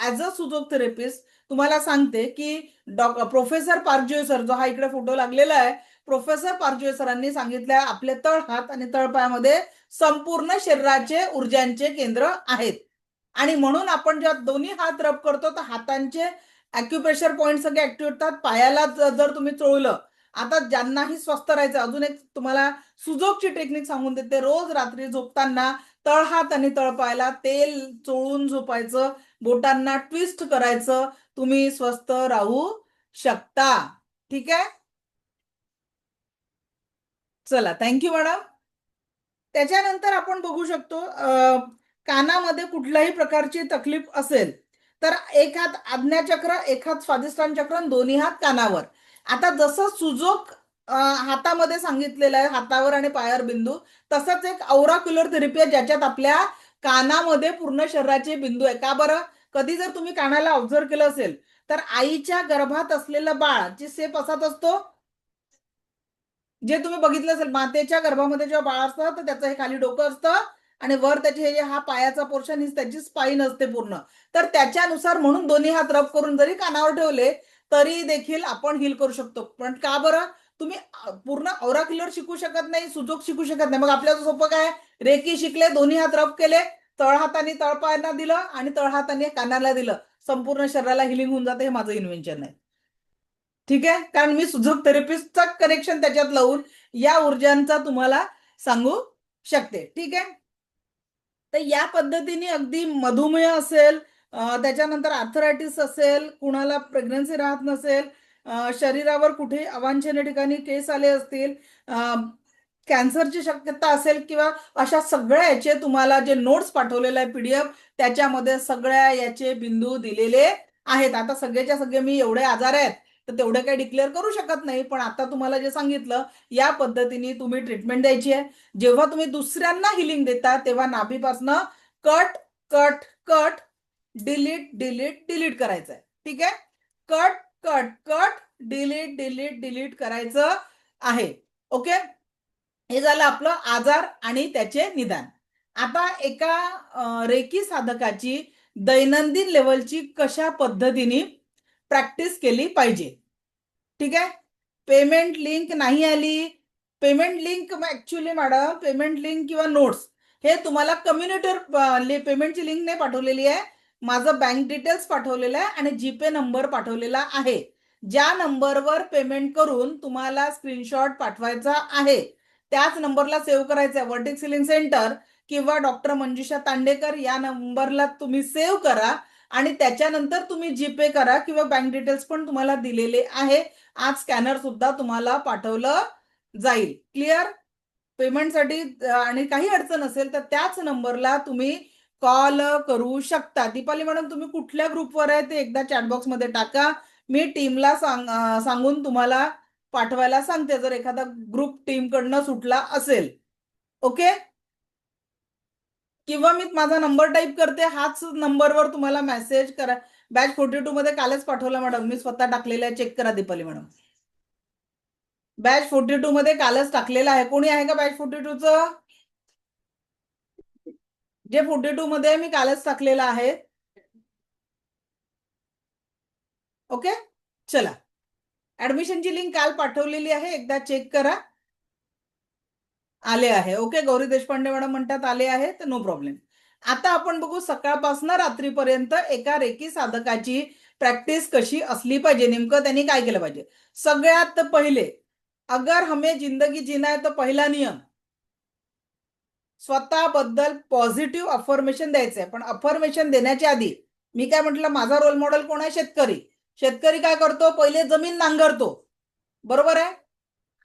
A: ऍज अ सुजोग थेरपिस्ट तुम्हाला सांगते की प्रोफेसर पारजोय सर, जो हा इकडे फोटो लागलेला आहे, प्रोफेसर पारजोय सरांनी सांगितलं आपले तळ हात आणि तळपायामध्ये संपूर्ण शरीराचे ऊर्जांचे केंद्र आहेत. आणि म्हणून आपण जेव्हा दोन्ही हात रब करतो तर हातांचे अॅक्युप्रेशर पॉइंट सगळे ऍक्टिव्ह होतात. पायाला जर तुम्ही चोळलं, आता ज्यांनाही स्वस्थ राहायचं, अजून एक तुम्हाला सुजोगची टेक्निक सांगून देते. रोज रात्री झोपताना तळहात आणि तळपायाला तेल चोळून झोपायचं, बोटांना ट्विस्ट करायचं, तुम्ही स्वस्थ राहू शकता. ठीक आहे, चला थँक्यू मॅडम. त्याच्यानंतर आपण बघू शकतो, कानामध्ये कुठल्याही प्रकारची तकलीफ असेल तर एक हात आज्ञाचक्र, एक हात स्वाधिष्ठान चक्र, दोन्ही हात कानावर. आता जसं सुजोग हातामध्ये सांगितलेलं आहे, हातावर आणि पायावर बिंदू, तसंच एक ऑराक्युलर थेरपी आहे ज्याच्यात आपल्या कानामध्ये पूर्ण शरीराचे बिंदू आहे. का बरं? कधी जर तुम्ही कानाला ऑब्झर्व केलं असेल तर आईच्या गर्भात असलेलं बाळ जे सेप असाच असतो, जे तुम्ही बघितलं असेल, मातेच्या गर्भामध्ये जेव्हा बाळ असतं तर त्याचं हे खाली डोकं असतं आणि वर त्याचे हे हा पायाचा पोर्शन, ही त्याची स्पाईन असते पूर्ण. तर त्याच्यानुसार म्हणून दोन्ही हात रब करून जरी कानावर ठेवले तरी देखील आपण हील करू शकतो. पण का बरं? तुम्ही पूर्ण औराकिलर शिकू शकत नाही, सुजोग शिकू शकत नाही. मग आपल्याला सोपं काय? रेकी शिकले, दोन्ही हात रब केले, तळहाताने तळपायांना दिलं आणि तळहाताने कानाला दिलं, संपूर्ण शरीराला हिलिंग होऊन जाते. हे माझं इन्व्हेन्शन आहे. ठीक आहे, कारण मी सुजोग थेरपिस्टचा कनेक्शन त्याच्यात लावून या ऊर्जांचा तुम्हाला सांगू शकते. ठीक आहे, तर या पद्धतीने अगदी मधुमेह असेल, त्याच्यानंतर आर्थरायटिस असेल, कुणाला प्रेग्नन्सी राहत नसेल, शरीरावर कुठे अवांछनीय ठिकाणी केस आले असतील, कॅन्सरची शक्यता असेल, किंवा अशा सगळ्या याचे तुम्हाला जे नोट्स पाठवलेले आहे PDF, त्याच्यामध्ये सगळ्या याचे बिंदू दिलेले आहेत. आता सगळेच्या सगळे मी एवढे आजार आहेत तर तेवढे काही डिक्लेअर करू शकत नाही, पण आता तुम्हाला जे सांगितलं या पद्धतीने तुम्ही ट्रीटमेंट द्यायची आहे. जेव्हा तुम्ही दुसऱ्यांना हिलिंग देता तेव्हा नाभीपासनं cut cut cut, delete delete delete करायचं आहे. ठीक आहे, cut cut cut, delete delete delete करायचं आहे. ओके, हे झालं आपलं आजार आणि त्याचे निदान. आता एका रेकी साधकाची दैनंदिन लेवलची कशा पद्धतीने प्रॅक्टिस केली पाहिजे. ठीक आहे, पेमेंट लिंक नाही आली. Payment link actually madam, payment link किंवा नोट्स हे तुम्हाला कम्युनिटीवर पेमेंटची लिंक नाही पाठवलेली आहे. माझं बँक डिटेल्स पाठवलेलं आहे आणि जीपे नंबर पाठवलेला आहे. ज्या नंबरवर पेमेंट करून तुम्हाला स्क्रीनशॉट पाठवायचा आहे त्याच नंबरला सेव्ह करायचं आहे. वर्टेक्स हिलिंग सेंटर किंवा डॉक्टर मंजुषा तांडेकर या नंबरला तुम्ही सेव्ह करा आणि त्याच्यानंतर तुम्ही जीपे करा, किंवा बँक डिटेल्स पण तुम्हाला दिलेले आहे. आज स्कॅनर सुद्धा तुम्हाला पाठवलं जाईल. क्लिअर? पेमेंटसाठी आणि काही अडचण असेल तर त्याच नंबरला तुम्ही कॉल करू शकता. दीपाली मॅडम, तुम्ही कुठल्या ग्रुपवर आहे ते एकदा चॅटबॉक्स मध्ये टाका. मी टीमला सांगून तुम्हाला पाठवायला सांगते जर एखादा ग्रुप टीम कडनं सुटला असेल. ओके, किंवा मी माझा नंबर टाईप करते, हाच नंबरवर तुम्हाला मेसेज करा. बॅच 42 मध्ये कालच पाठवला मॅडम, मी स्वतः टाकलेला आहे, चेक करा दीपाली मॅडम. बॅच 42 मध्ये कालच टाकलेला आहे. कोणी आहे का बॅच 42चं? जे 42 मध्ये मी कालच टाकलेला आहे. ओके, चला, ऍडमिशनची लिंक काल पाठवलेली आहे, एकदा चेक करा. आले आहे. ओके, गौरी देशपांडे मॅडम म्हणतात आले आहे, तर नो प्रॉब्लेम. आता आपण बघू सकाळपासून रात्रीपर्यंत एका रेकी साधकाची प्रॅक्टिस कशी असली पाहिजे, नेमकं त्यांनी काय केलं पाहिजे. सगळ्यात पहिले, अगर हमें जिंदगी जीना है तो पहिला नियम स्वतःबद्दल पॉझिटिव्ह अफर्मेशन द्यायचं आहे. पण अफर्मेशन देण्याच्या आधी मी काय म्हटलं, माझा रोल मॉडेल कोण आहे? शेतकरी. शेतकरी काय करतो? पहिले जमीन नांगरतो, बरोबर आहे.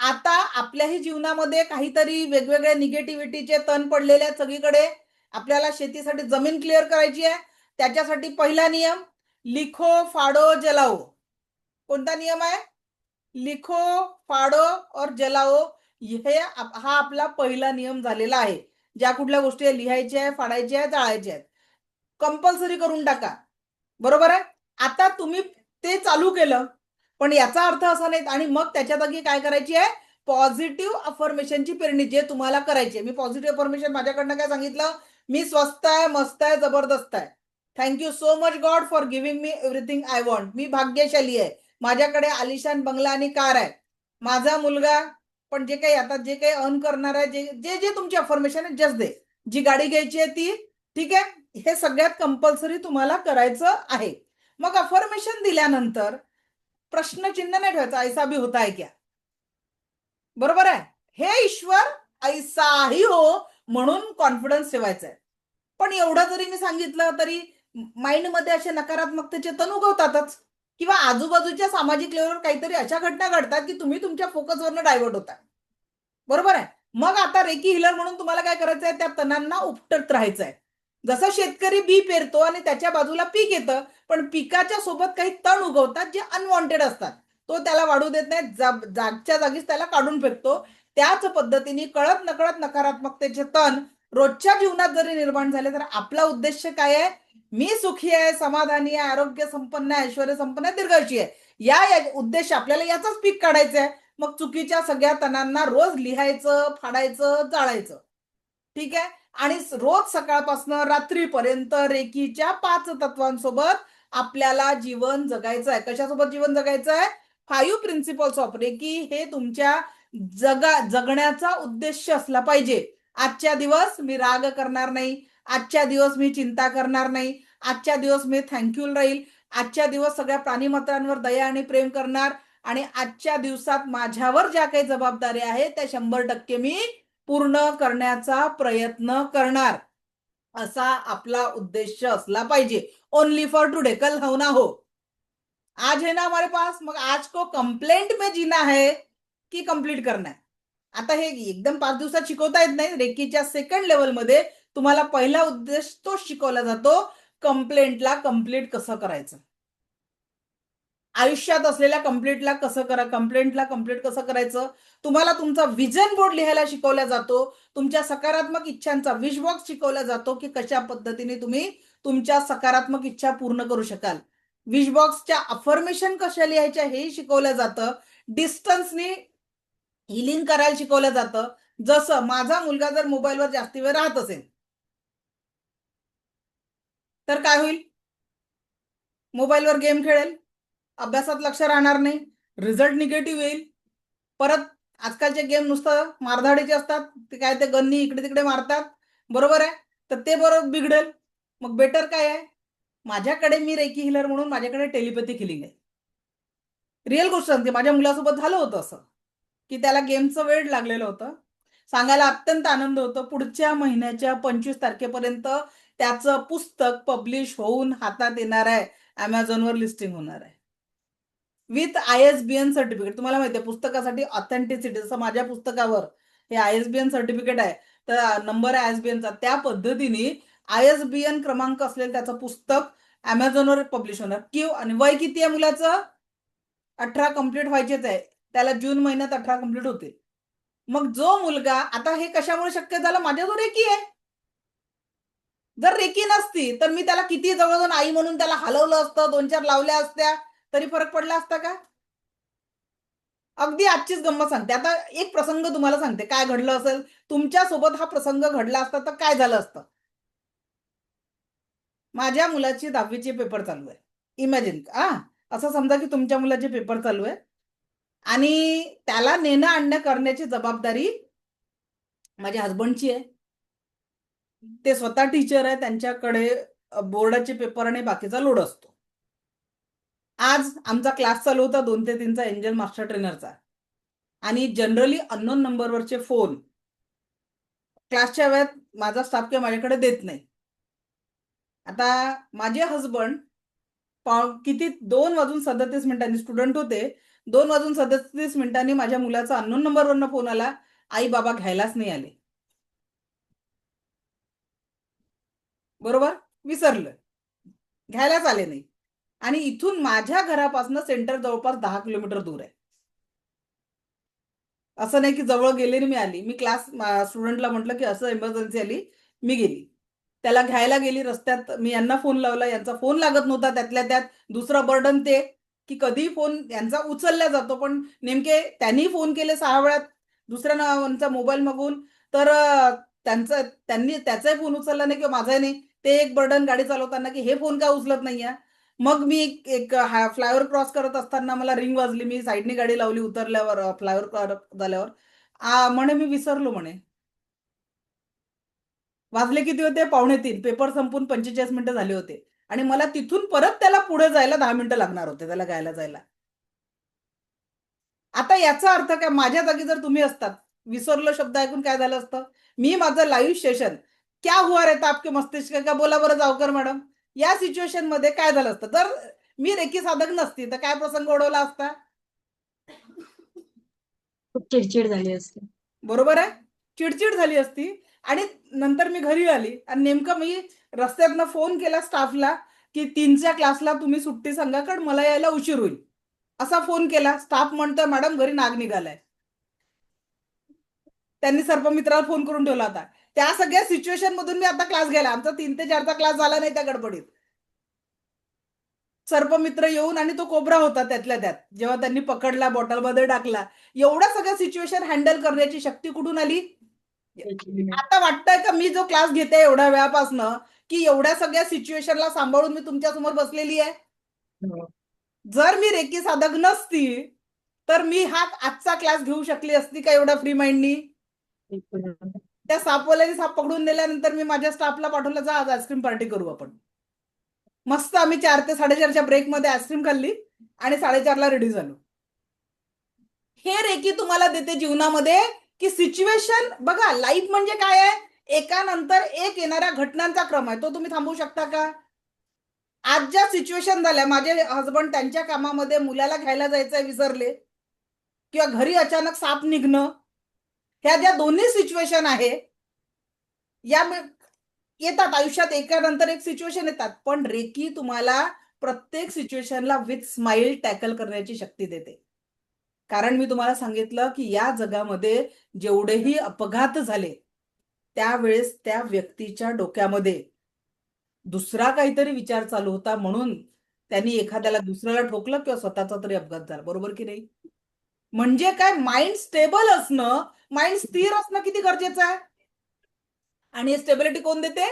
A: आता आपल्याही जीवनामध्ये काहीतरी वेगवेगळ्या निगेटिव्हिटीचे तण पडलेले आहेत सगळीकडे. आपल्याला शेतीसाठी जमीन क्लिअर करायची आहे. त्याच्यासाठी पहिला नियम, लिखो फाडो जलाओ. कोणता नियम आहे? लिखो फाडो और जलाओ. हा आपला पहिला नियम झालेला आहे. ज्या कुठल्या गोष्टी लिहायच्या आहे, फाडायच्या आहे, जाळायच्या आहेत, कंपल्सरी करून टाका, बरोबर आहे. आता तुम्ही ते चालू केलं, पण याचा अर्थ असा नाही. आणि मग त्याच्या जागी काय करायची आहे? पॉझिटिव्ह अफर्मेशनची पेरणी जे तुम्हाला करायची आहे. मी पॉझिटिव्ह अफर्मेशन माझ्याकडनं काय सांगितलं? मी स्वस्त आहे, मस्त आहे, जबरदस्त आहे. Thank you so much God for giving me everything I want. मी भाग्यशाली आहे, माझ्याकडे आलिशान बंगला आणि कार आहे. माझा मुलगा पण जे काही आता जे काही अर्न करणार आहे, जे जे तुमची अफर्मेशन आहे जस्ट दे. जी गाडी घ्यायची आहे ती, ठीक आहे, हे सगळ्यात कंपल्सरी तुम्हाला करायचं आहे. मग अफर्मेशन दिल्यानंतर प्रश्नचिन्ह नाही ठेवायचं, ऐसा भी होता है क्या, बरोबर आहे. हे ईश्वर ऐसाही हो म्हणून कॉन्फिडन्स ठेवायचा आहे. पण एवढं जरी मी सांगितलं तरी माइंडमध्ये असे नकारात्मकतेचे तण उगवतातच, किंवा आजूबाजूच्या सामाजिक लेवलवर काहीतरी अशा घटना घडतात की तुम्ही तुमच्या फोकसवरनं डायव्हर्ट होता, बरोबर आहे. मग आता रेकी हिलर म्हणून तुम्हाला काय करायचं आहे? त्या तणांना उपटत राहायचं आहे. जसं शेतकरी बी पेरतो आणि त्याच्या बाजूला पीक येतं, पण पिकाच्या सोबत काही तण उगवतात जे अनवॉन्टेड असतात, तो त्याला वाढू देत नाही, जागच्या जागीच त्याला काढून फेकतो. त्याच पद्धतीने कळत नकळत नकारात्मकतेचे तण रोजच्या जीवनात जरी निर्माण झाले तर आपला उद्देश काय आहे? मी सुखी आहे, समाधानी आहे, आरोग्य संपन्न आहे, ऐश्वर्य संपन्न आहे, दीर्घायुषी आहे. या उद्देश आपल्याला याचाच पीक काढायचं आहे. मग चुकीच्या सगळ्या तणांना रोज लिहायचं, फाडायचं, जाळायचं. ठीक आहे. आणि रोज सकाळपासून रात्रीपर्यंत रेकीच्या 5 तत्वांसोबत आपल्याला जीवन जगायचं आहे. कशासोबत जीवन जगायचं आहे? 5 प्रिन्सिपल्स ऑफ रेकी हे तुमच्या जगण्याचा उद्देश असला पाहिजे. आजच्या दिवस मी राग करणार नाही, आजच्या दिवस मी चिंता करणार नाही, आजच्या दिवस मी थँक्यू राहील, आजच्या दिवस सगळ्या प्राणीमात्रांवर दया आणि प्रेम करणार, आणि आजच्या दिवसात माझ्यावर ज्या काही जबाबदारी आहे त्या 100% मी पूर्ण करण्याचा प्रयत्न करणार, असा आपला उद्देश असला पाहिजे. ओनली फॉर टुडे, कल हो ना हो. आज है ना हमारे पास, मग आज को कंप्लेंट में जीना है की कंप्लीट करना है. आता हे एकदम 5 दिवसात शिकवता येत नाही. रेकीच्या सेकंड लेवलमध्ये तुम्हाला पहिला उद्देश तो शिकवला जातो, कंप्लेंटला कंप्लीट कसं करायचं. आयुष्यात असलेल्या कंप्लेंटला कंप्लीट कसं करायचं. तुम्हाला तुमचा विजन बोर्ड लिहायला शिकवला जातो, तुमच्या सकारात्मक इच्छांचा विश बॉक्स शिकवला जातो की कशा पद्धतीने तुम्ही तुमच्या सकारात्मक इच्छा पूर्ण करू शकाल. विश बॉक्सच्या अफर्मेशन कशा लिहायच्या हेही शिकवलं जातं. डिस्टन्सनी हिलिंग करायला शिकवलं जातं. जसं माझा मुलगा जर मोबाईलवर जास्ती वेळ राहत असेल तर काय होईल? मोबाईलवर गेम खेळेल, अभ्यासात लक्ष राहणार नाही, रिझल्ट निगेटिव्ह येईल. परत आजकालचे गेम नुसतं मारधाडीचे असतात, ते काय ते गन्नी इकडे तिकडे मारतात, बरोबर आहे. तर ते बरोबर बिघडेल. मग बेटर काय आहे? माझ्याकडे, मी रेकी हिलर म्हणून माझ्याकडे टेलिपॅथिक हिलिंग आहे. रिअल गोष्ट सांगते, माझ्या मुलासोबत झालं होतं असं की त्याला गेमचं वेड लागलेलं होतं. सांगायला अत्यंत आनंद होतो, पुढच्या महिन्याच्या 25 तारखेपर्यंत त्याचं पुस्तक पब्लिश होऊन हातात येणार आहे, अमेझॉनवर लिस्टिंग होणार आहे विथ ISBN सर्टिफिकेट. तुम्हाला माहिती आहे पुस्तकासाठी ऑथेंटिसिटी, जसं माझ्या पुस्तकावर हे ISBN सर्टिफिकेट आहे, तर नंबर आहे ISBNचा, त्या पद्धतीने ISBN क्रमांक असलेलं त्याचं पुस्तक अमेझॉनवर पब्लिश होणार. आणि वय किती आहे मुलाचं? 18 कंप्लीट व्हायचेच आहे. त्याला जून महिन्यात 18 कंप्लीट होते. मग जो मुलगा, आता हे कशामुळे शक्य झालं? माझ्या जो रेकी आहे. जर रेकी नसती तर मी त्याला किती जवळ जाऊन आई म्हणून त्याला हलवलं असतं, 2-4 लावल्या असत्या तरी फरक पडला असता का? अगदी आजचीच गंमत सांगते. आता एक प्रसंग तुम्हाला सांगते, काय घडलं असेल तुमच्यासोबत. हा प्रसंग घडला असता तर काय झालं असतं? माझ्या मुलाची 10वीचे पेपर चालू आहे. इमॅजिन, असं समजा की तुमच्या मुलाचे पेपर चालू आहे आणि त्याला नेणं आणणं करण्याची जबाबदारी माझ्या हसबंडची आहे. ते स्वतः टीचर आहे, त्यांच्याकडे बोर्डाचे पेपर आणि बाकीचा लोड असतो. आज आमचा क्लास चालू होता 2 ते 3चा एंजल मास्टर ट्रेनरचा, आणि जनरली अननोन नंबरवरचे फोन क्लासच्या वेळात माझा स्टाफ किंवा माझ्याकडे देत नाही. आता माझे हसबंड किती 2:37 स्टुडंट होते, 2:37 माझ्या मुलाचा अननोन नंबरवरनं फोन आला, आई बाबा घ्यायलाच नाही आले. बरोबर, विसरलं, घ्यायलाच आले नाही. आणि इथून माझ्या घरापासून सेंटर जवळपास 10 किलोमीटर दूर आहे. असं नाही की जवळ गेले मी आली. मी क्लास स्टुडंटला म्हटलं की असं इमर्जन्सी आली, मी गेली. त्याला घ्यायला गेली, रस्त्यात मी यांना फोन लावला, यांचा फोन लागत नव्हता. त्यातल्या त्यात दुसरं बर्डन ते की कधी फोन यांचा उचलला जातो, पण नेमके त्यांनी फोन केले 6 वेळात दुसऱ्या नावांचा मोबाईल मागून, तर त्यांनी त्याचाही फोन उचलला नाही किंवा माझाही नाही. ते एक बर्डन गाडी चालवताना की हे फोन का उचलत नाहीये. मग मी एक फ्लायओव्हर क्रॉस करत असताना मला रिंग वाजली. मी साईडने गाडी लावली, उतरल्यावर फ्लायओव्हर झाल्यावर म्हणे मी विसरलो म्हणे. वाजले किती होते? 2:45. पेपर संपून 45 मिनिटं झाले होते आणि मला तिथून परत त्याला पुढे जायला 10 मिनिटं लागणार होते, त्याला घ्यायला जायला. आता याचा अर्थ काय? माझ्या जागी जर तुम्ही असतात, विसरलो शब्द ऐकून काय झालं असतं? मी माझं लाईव्ह सेशन, क्या हुआ रहता आपके मस्तिष्क का, बोला बरं जावकर मॅडम, या सिच्युएशन मध्ये काय झालं असतं? जर मी रेकी साधक नसती तर काय प्रसंग ओढवला असता?
B: खूप चिडचिड झाली असते.
A: बरोबर आहे, चिडचिड झाली असती. आणि नंतर मी घरी आली आणि नेमकं मी रस्त्यातनं फोन केला स्टाफला की 3च्या क्लासला तुम्ही सुट्टी सांगा, कारण मला यायला उशीर होईल. असा फोन केला. स्टाफ म्हणतोय मॅडम घरी नाग निघालाय. त्यांनी सर्पमित्राला फोन करून ठेवला होता. त्या सगळ्या सिच्युएशन मधून मी आता क्लास घ्यायला, आमचा 3 ते 4चा क्लास झाला नाही त्या गडबडीत. सर्पमित्र येऊन आणि तो कोबरा होता त्यातल्या त्यात, जेव्हा त्यांनी पकडला बॉटलमध्ये टाकला. एवढ्या सगळ्या सिच्युएशन हँडल करण्याची शक्ती कुठून आली? आता वाटतंय का मी जो क्लास घेते एवढ्या वेळापासनं की एवढ्या सगळ्या सिच्युएशनला सांभाळून मी तुमच्या समोर बसलेली आहे? जर मी रेकी साधक नसती तर मी हा आजचा क्लास घेऊ शकली असती का एवढा फ्री माइंडनी? त्या सापवाल्याने साप पकडून दिल्यानंतर मी माझ्या स्टाफला पाठवलं, जा आज आईस्क्रीम पार्टी करू आपण. मस्त आम्ही 4 ते 4:30च्या ब्रेकमध्ये आईस्क्रीम खाल्ली आणि 4:30ला रेडी झालो. हे रेकी तुम्हाला देते जीवनामध्ये की सिच्युएशन बघा, लाईफ म्हणजे काय आहे? एकानंतर एक येणाऱ्या घटनांचा क्रम आहे. तो तुम्ही थांबवू शकता का? आज ज्या सिच्युएशन झाल्या, माझे हसबंड त्यांच्या कामामध्ये मुलाला घ्यायला जायचंय विसरले किंवा घरी अचानक साप निघणं, ह्या ज्या दोन्ही सिच्युएशन आहे या येतात आयुष्यात, एकानंतर एक सिच्युएशन येतात. पण रेकी तुम्हाला प्रत्येक सिच्युएशनला विथ स्माइल टॅकल करण्याची शक्ती देते. कारण मी तुम्हाला सांगितलं की या जगामध्ये जेवढेही अपघात झाले त्यावेळेस त्या व्यक्तीच्या डोक्यामध्ये दुसरा काहीतरी विचार चालू होता, म्हणून त्यांनी एखाद्याला दुसऱ्याला ठोकलं किंवा स्वतःचा तरी अपघात झाला. बरोबर की नाही? म्हणजे काय, माइंड स्टेबल असणं, माइंड स्थिर असणं किती गरजेचं आहे. आणि हे स्टेबिलिटी कोण देते?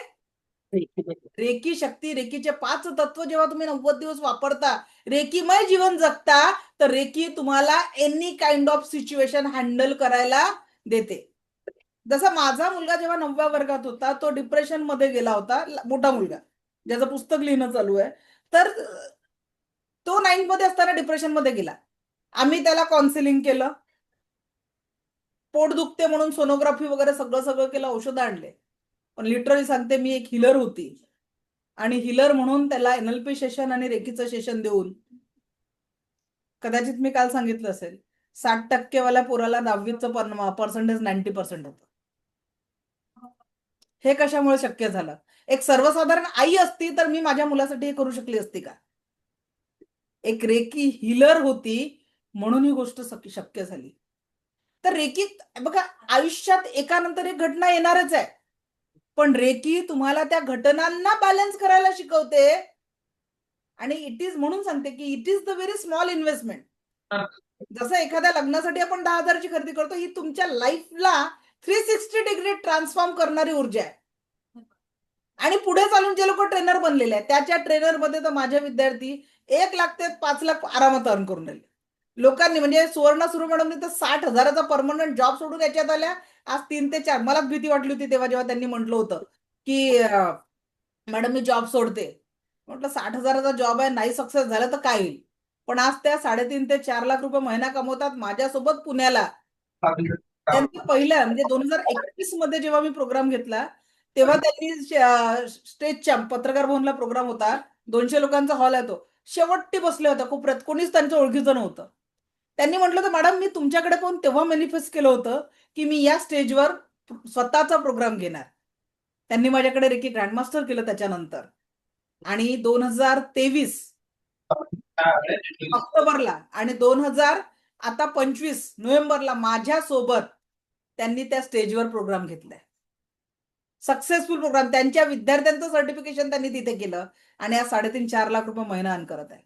A: रेकी शक्ती. रेकीचे 5 तत्व जेव्हा तुम्ही 90 दिवस वापरता, रेकीमय जीवन जगता, तर रेकी तुम्हाला any kind of situation handle करायला देते. जसा माझा मुलगा जेव्हा 9व्या वर्गात होता, तो डिप्रेशन मध्ये गेला होता, मोठा मुलगा ज्याचं पुस्तक लिहिणं चालू आहे, तर तो 9th मध्ये असताना डिप्रेशन मध्ये गेला. आम्ही त्याला काउन्सिलिंग केलं, पोट दुखते म्हणून सोनोग्राफी वगैरे सगळं केलं, औषधं आणले. पण लिटरली सांगते, मी एक हिलर होती आणि हिलर म्हणून त्याला NLP सेशन आणि रेकीचं सेशन देऊन, कदाचित मी काल सांगितलं असेल, 60% वाल्या पोराला 10वीचं पर्सेंटेज 90% होतं. हे कशामुळे शक्य झालं? एक सर्वसाधारण आई असती तर मी माझ्या मुलासाठी हे करू शकली असती का? एक रेकी हिलर होती म्हणून ही गोष्ट शक्य झाली. तर रेकी बघा, आयुष्यात एकानंतर एक घटना येणारच आहे, पण रेकी तुम्हाला त्या घटनांना बॅलन्स करायला शिकवते. आणि इट इज, म्हणून सांगते की it is the very small investment. जसं एखाद्या लग्नासाठी आपण 10,000ची खरेदी करतो, ही तुमच्या लाईफला 360 डिग्री ट्रान्सफॉर्म करणारी ऊर्जा आहे. आणि पुढे चालून जे लोक ट्रेनर बनलेले आहेत, त्याच्या ट्रेनर मध्ये तर माझे विद्यार्थी 1 लाख ते 5 लाख आरामात अर्न करून राहिले. लोकांनी म्हणजे सुवर्णा सुरू मॅडमनी तर 60,000चा परमनंट जॉब सोडून याच्यात आल्या. आज 3 ते 4. मलाच भीती वाटली होती तेव्हा जेव्हा त्यांनी म्हटलं होतं की मॅडम मी जॉब सोडते. म्हटलं 60,000चा जॉब आहे, नाही सक्सेस झालं तर काय होईल? पण आज त्या 3.5 ते 4 लाख रुपये महिना कमवतात. माझ्यासोबत पुण्याला त्यांनी पहिल्या म्हणजे 2021 मध्ये जेव्हा मी प्रोग्राम घेतला तेव्हा त्यांनी स्टेजच्या पत्रकार भवनला प्रोग्राम होता, 200 लोकांचा हॉल आहे तो, शेवटी बसले होते कोपऱ्यात, कोणीच त्यांच्या ओळखीचं नव्हतं. त्यांनी म्हटलं तर मॅडम मी तुमच्याकडे पाहून तेव्हा मॅनिफेस्ट केलं होतं की मी या स्टेजवर स्वतःचा प्रोग्राम घेणार. त्यांनी माझ्याकडे रेकी ग्रँडमास्टर केलं त्याच्यानंतर. आणि 2023 ऑक्टोबरला आणि 2025 नोव्हेंबरला माझ्यासोबत त्यांनी त्या स्टेजवर प्रोग्राम घेतलाय. Successful programme. त्यांच्या विद्यार्थ्यांचं सर्टिफिकेशन त्यांनी तिथे केलं आणि आज 3.5-4 लाख रुपये महिना अर्न करत आहे.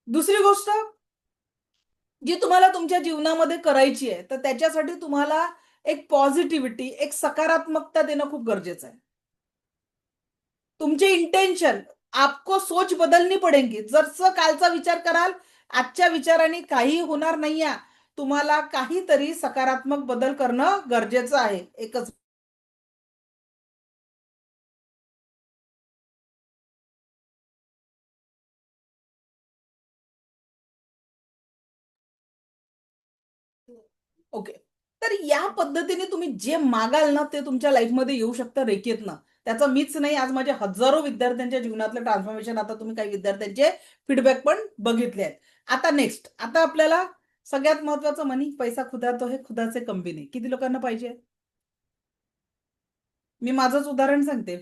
A: दुसरी गोष्ट जी तुम्हाला तुमच्या जीवनामध्ये करायची आहे, तर त्याच्यासाठी तुम्हाला एक पॉझिटिव्हिटी, एक सकारात्मकता देणं खूप गरजेचं आहे. तुमचे इंटेन्शन, आपको सोच बदलनी पडेगी. जर कालचा विचार कराल, आजच्या विचारांनी काही होणार नाहीये. तुम्हाला काहीतरी सकारात्मक बदल करणं गरजेचं आहे. एकच ओके. तर या पद्धतीने तुम्ही जे मागाल ना ते तुमच्या लाईफमध्ये येऊ शकतं रेकीतनं. त्याचं मीच नाही, आज माझे हजारो विद्यार्थ्यांच्या जीवनातलं ट्रान्सफॉर्मेशन, आता तुम्ही काही विद्यार्थ्यांचे फीडबॅक पण बघितले आहेत. आता नेक्स्ट, आता आपल्याला सगळ्यात महत्वाचं मनी, पैसा खुदा तो है, खुदाचे कमी नाही. किती लोकांना पाहिजे? मी माझंच उदाहरण सांगते.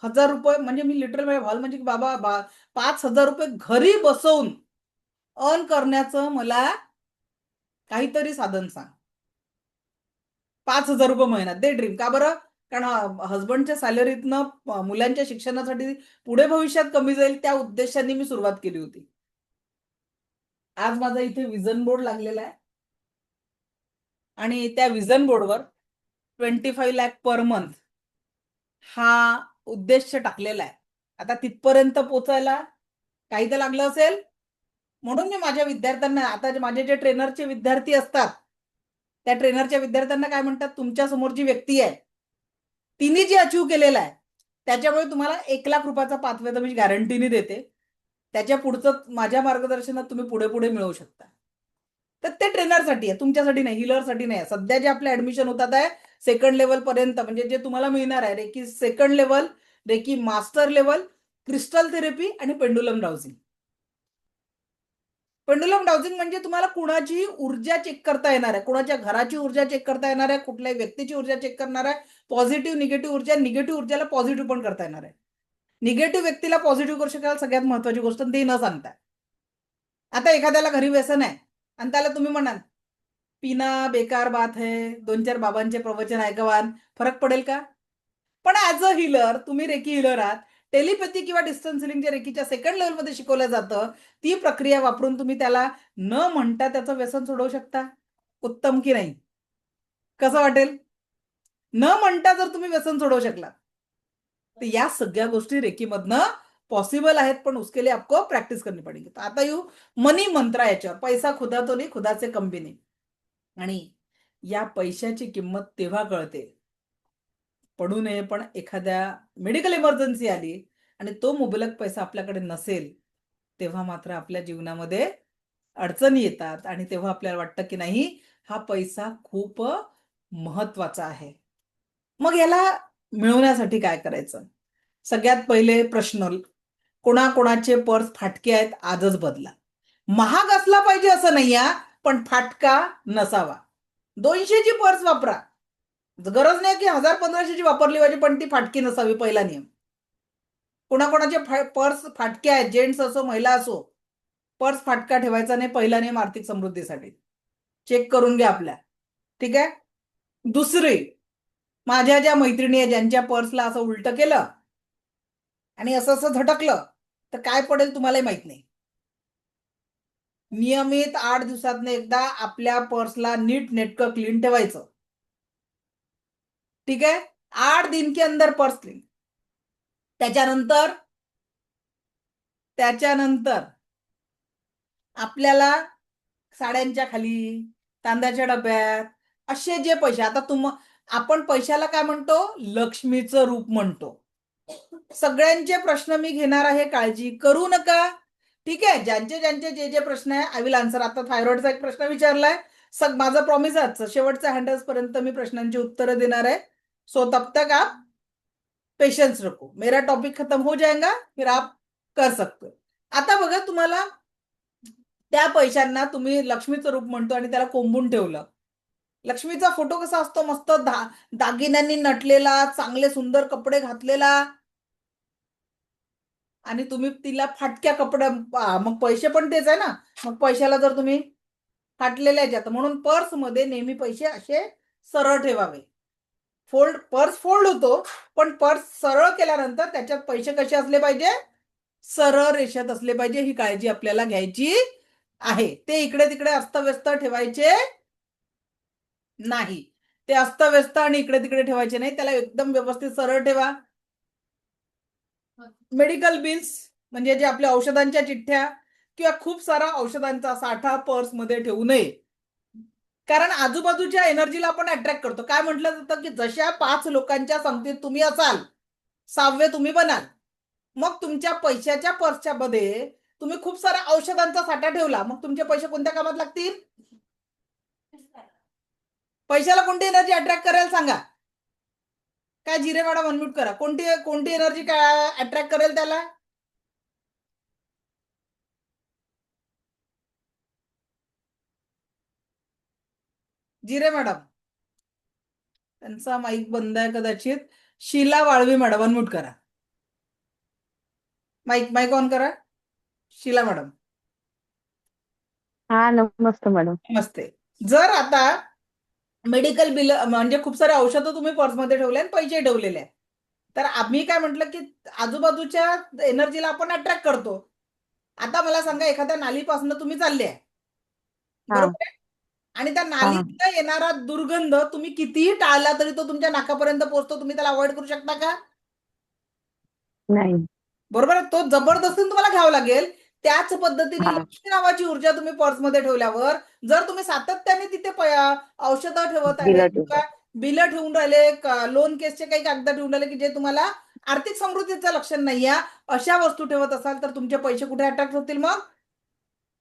A: 1000 रुपये म्हणजे मी लिटरल हॉल म्हणजे बाबा 5,000 रुपये घरी बसवून अर्न करण्याचं मला काहीतरी साधन सांग. 5,000 रुपये महिन्यात, दे ड्रीम. का बरं? कारण हस्बंडच्या सॅलरीतनं मुलांच्या शिक्षणासाठी पुढे भविष्यात कमी जाईल त्या उद्देशाने मी सुरुवात केली होती. आज माझा इथे विजन बोर्ड लागलेला आहे आणि त्या विजन बोर्डवर 25 लाख पर मंथ हा उद्देश टाकलेला आहे. आता तिथपर्यंत पोचायला काही तर लागलं असेल, म्हणून मी माझ्या विद्यार्थ्यांना, आता माझे जे ट्रेनरचे विद्यार्थी असतात त्या ट्रेनरच्या विद्यार्थ्यांना काय म्हणतात, तुमच्या समोर जी व्यक्ती आहे तिने जे अचीव केलेलं आहे त्याच्यामुळे तुम्हाला 1 लाख रुपयाचा पाथवे तर मी गॅरंटीने देते. त्याच्या पुढचं माझ्या मार्गदर्शनात तुम्ही पुढे पुढे मिळवू शकता. तर ते ट्रेनरसाठी आहे, तुमच्यासाठी नाही, हिलरसाठी नाही. सध्या जे आपले ऍडमिशन होतात आहे सेकंड लेवल पर्यंत, म्हणजे जे तुम्हाला मिळणार आहे reiki second level, reiki master level, crystal therapy आणि पेंडुलम डाउजिंग. पेंडुलम डाउजिंग म्हणजे तुम्हाला कुणाची ऊर्जा चेक करता येणार आहे, कुणाच्या घराची ऊर्जा चेक करता येणार आहे, कुठल्याही व्यक्तीची ऊर्जा चेक करणार आहे, पॉझिटिव्ह निगेटिव्ह ऊर्जा, निगेटिव्ह ऊर्जाला पॉझिटिव्ह पण करता येणार आहे. निगेटिव्ह व्यक्तीला पॉझिटिव्ह करू शकाल सगळ्यात महत्वाची गोष्ट ते न सांगता. आता एखाद्याला घरी व्यसन आहे आणि त्याला तुम्ही म्हणाल पिना बेकार बात है, 2-4 बाबांचे प्रवचन ऐकवान, फरक पडेल का? पण ऍज अ हिलर, तुम्ही रेकी हिलर आहात, टेलिपॅथी किंवा डिस्टन्स हिलिंग जे रेकीच्या सेकंड लेवलमध्ये शिकवलं जातं ती प्रक्रिया वापरून तुम्ही त्याला न म्हणता त्याचं व्यसन सोडवू शकता. उत्तम की नाही? कसं वाटेल? न म्हणता जर तुम्ही व्यसन सोडवू शकला तर या सगळ्या गोष्टी रेकीमधनं पॉसिबल आहेत, पण उसके लिए आपको प्रॅक्टिस करनी पडेगी. तर आता येऊ मनी मंत्रा याच्यावर, पैसा खुदा तो नाही खुदा से कम भी नहीं. आणि या पैशाची किंमत तेव्हा कळते, पडू नये पण एखाद्या मेडिकल इमर्जन्सी आली आणि तो मुबलक पैसा आपल्याकडे नसेल तेव्हा मात्र आपल्या जीवनामध्ये अडचणी येतात आणि तेव्हा आपल्याला वाटतं की नाही हा पैसा खूप महत्वाचा आहे. मग याला मिळवण्यासाठी काय करायचं? सगळ्यात पहिले प्रश्न, कोणाकोणाचे पर्स फाटके आहेत आजच बदला. महाग असला पाहिजे असं नाही हा, पण फाटका नसावा. 200ची पर्स वापरा, गरज नाही की 1000-1500ची वापरली पाहिजे, पण ती फाटकी नसावी, पहिला नियम. कोणाकोणाचे पर्स फाटके आहेत, जेंट्स असो महिला असो, पर्स फाटका ठेवायचा नाही, पहिला नियम आर्थिक समृद्धीसाठी. चेक करून घ्या आपल्या, ठीक आहे. दुसरी, माझ्या ज्या मैत्रिणी आहे ज्यांच्या पर्सला असं उलट केलं आणि असं असं झटकलं तर काय पडेल तुम्हालाही माहित नाही. नियमित 8 दिवसातनं एकदा आपल्या पर्सला नीट नेटकं क्लीन ठेवायचं, ठीक आहे. 8 दिन के अंदर पर्स क्लीन. त्याच्यानंतर आपल्याला साड्यांच्या खाली, तांदळाच्या डब्यात असे जे पैसे, आता आपण पैशाला काय म्हणतो? लक्ष्मीचं रूप म्हणतो. सगळ्यांचे प्रश्न मी घेणार आहे, काळजी करू नका, ठीक आहे. ज्यांचे ज्यांचे जे जे प्रश्न आहे आय विल आन्सर. आता थायरॉइडचा एक प्रश्न विचारलाय, माझा प्रॉमिस आहे शेवटच्या हँडल्स पर्यंत मी प्रश्नांची उत्तरं देणार आहे. सो तब तक आप पेशेंस रखो, मेरा टॉपिक खत्म हो जाएगा फिर आप कर सकते. आता बघा, तुम्हाला त्या पैशांना तुम्ही लक्ष्मीचं रूप म्हणतो आणि त्याला कोंबून ठेवलं. लक्ष्मीचा फोटो कसा असतो? मस्त दागिन्यांनी नटलेला, चांगले सुंदर कपडे घातलेला, आणि तुम्ही तिला फाटक्या कपड्या, मग पैसे पण तेच आहे ना. मग पैशाला जर तुम्ही फाटलेल्या ह्याच्यात, म्हणून पर्स मध्ये नेहमी पैसे असे सरळ ठेवावे. पर्स फोल्ड होतो, पण पर्स सरळ केल्यानंतर त्याच्यात पैसे कसे असले पाहिजे? सरळ रेषेत असले पाहिजे. ही काळजी आपल्याला घ्यायची आहे. ते इकडे तिकडे अस्तव्यस्त ठेवायचे नाही. ते अस्तव्यस्त आणि इकडे तिकडे ठेवायचे नाही, त्याला एकदम व्यवस्थित सरळ ठेवा. मेडिकल बिल्स म्हणजे जे आपल्या औषधांच्या चिठ्ठ्या किंवा खूप सारा औषधांचा साठा पर्स मध्ये ठेवू नये, कारण आजूबाजूच्या एनर्जीला आपण अट्रॅक्ट करतो. काय म्हटलं जातं की जशा 5 लोकांच्या संगतीत तुम्ही असाल, 6वे तुम्ही बनाल. मग तुमच्या पैशाच्या पर्सच्या मध्ये तुम्ही खूप सारा औषधांचा साठा ठेवला, मग तुमचे पैसे कोणत्या कामात लागतील? पैशाला कोणती एनर्जी अट्रॅक्ट करेल सांगा? काय जिरे मॅडम अनम्यूट करा. कोणती एनर्जी काय अट्रॅक्ट करेल त्याला? जिरे मॅडम, त्यांचा माईक बंद आहे कदाचित. शीला वाळवी मॅडम अनम्यूट करा, माईक ऑन करा. शीला मॅडम,
E: हा, नमस्ते मॅडम.
A: नमस्ते. जर आता मेडिकल बिल म्हणजे खूप सारे औषधं तुम्ही पर्समध्ये ठेवले आणि पैसे ठेवलेले आहे. तर आम्ही काय म्हटलं की आजूबाजूच्या एनर्जीला आपण अट्रॅक्ट करतो. आता मला सांगा, एखाद्या नालीपासून तुम्ही चालले आहे,
E: हा
A: बरोबर आहे, आणि त्या
E: हा
A: नालीतनं येणारा दुर्गंध तुम्ही कितीही टाळला तरी तो तुमच्या नाकापर्यंत पोहोचतो. तुम्ही त्याला अवॉइड करू शकता का?
E: नाही.
A: बरोबर आहे. तो जबरदस्तीने तुम्हाला घ्यावा लागेल. त्याच पद्धतीने
E: हा
A: लक्ष्मी नावाची ऊर्जा तुम्ही पर्समध्ये ठेवल्यावर जर तुम्ही सातत्याने तिथे औषधं ठेवत आहे
E: बिलं
A: किंवा बिलं ठेवून राहिले, लोन केसचे काही कागद ठेवून राहिले की जे तुम्हाला आर्थिक समृद्धीचं लक्षण नाहीये, अशा वस्तू ठेवत असाल तर तुमचे पैसे कुठे अट्रॅक्ट होतील? मग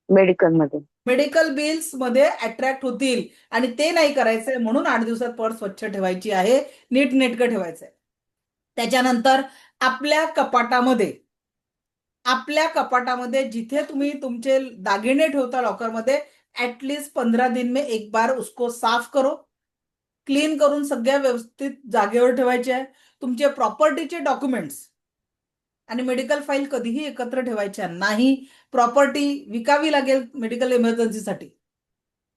E: मेडिकल मध्ये.
A: मेडिकल बिल्स मध्ये अट्रॅक्ट होतील. आणि ते नाही करायचंय, म्हणून 8 दिवसात पर्स स्वच्छ ठेवायची आहे, नीटनेटकं ठेवायचंय. त्याच्यानंतर आपल्या कपाटामध्ये जिथे तुम्ही तुमचे दागिने ठेवता लॉकरमध्ये, ऍटलीस्ट 15 दिन में एक बार उसको साफ करो. क्लीन करून सगळ्या व्यवस्थित जागेवर ठेवायचे आहे. तुमचे प्रॉपर्टीचे डॉक्युमेंट्स आणि मेडिकल फाईल कधीही एकत्र ठेवायच्या नाही. प्रॉपर्टी विकावी लागेल मेडिकल इमर्जन्सीसाठी,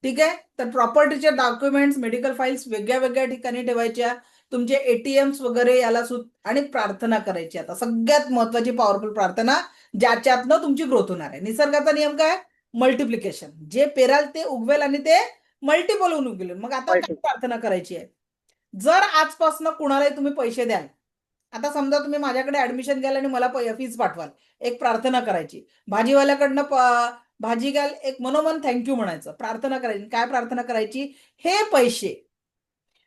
A: ठीक आहे. तर प्रॉपर्टीचे डॉक्युमेंट्स, मेडिकल फाईल्स वेगळ्या वेगळ्या ठिकाणी ठेवायच्या. तुमचे एटीएम्स वगैरे याला आणि प्रार्थना करायची. आता सगळ्यात महत्वाची पॉवरफुल प्रार्थना, ज्याच्यातनं तुमची ग्रोथ होणार आहे. निसर्गाचा नियम काय? मल्टिप्लिकेशन. जे पेराल ते उगवेल आणि ते मल्टिपल होऊन उगवेल. मग आता काय प्रार्थना करायची आहे? जर आजपासून कुणालाही तुम्ही पैसे द्याल, आता समजा तुम्ही माझ्याकडे ऍडमिशन घ्याल आणि मला फीस पाठवाल, एक प्रार्थना करायची. भाजीवाल्याकडनं भाजी घ्याल, एक मनोमन थँक्यू म्हणायचं, प्रार्थना करायची. काय प्रार्थना करायची? हे पैसे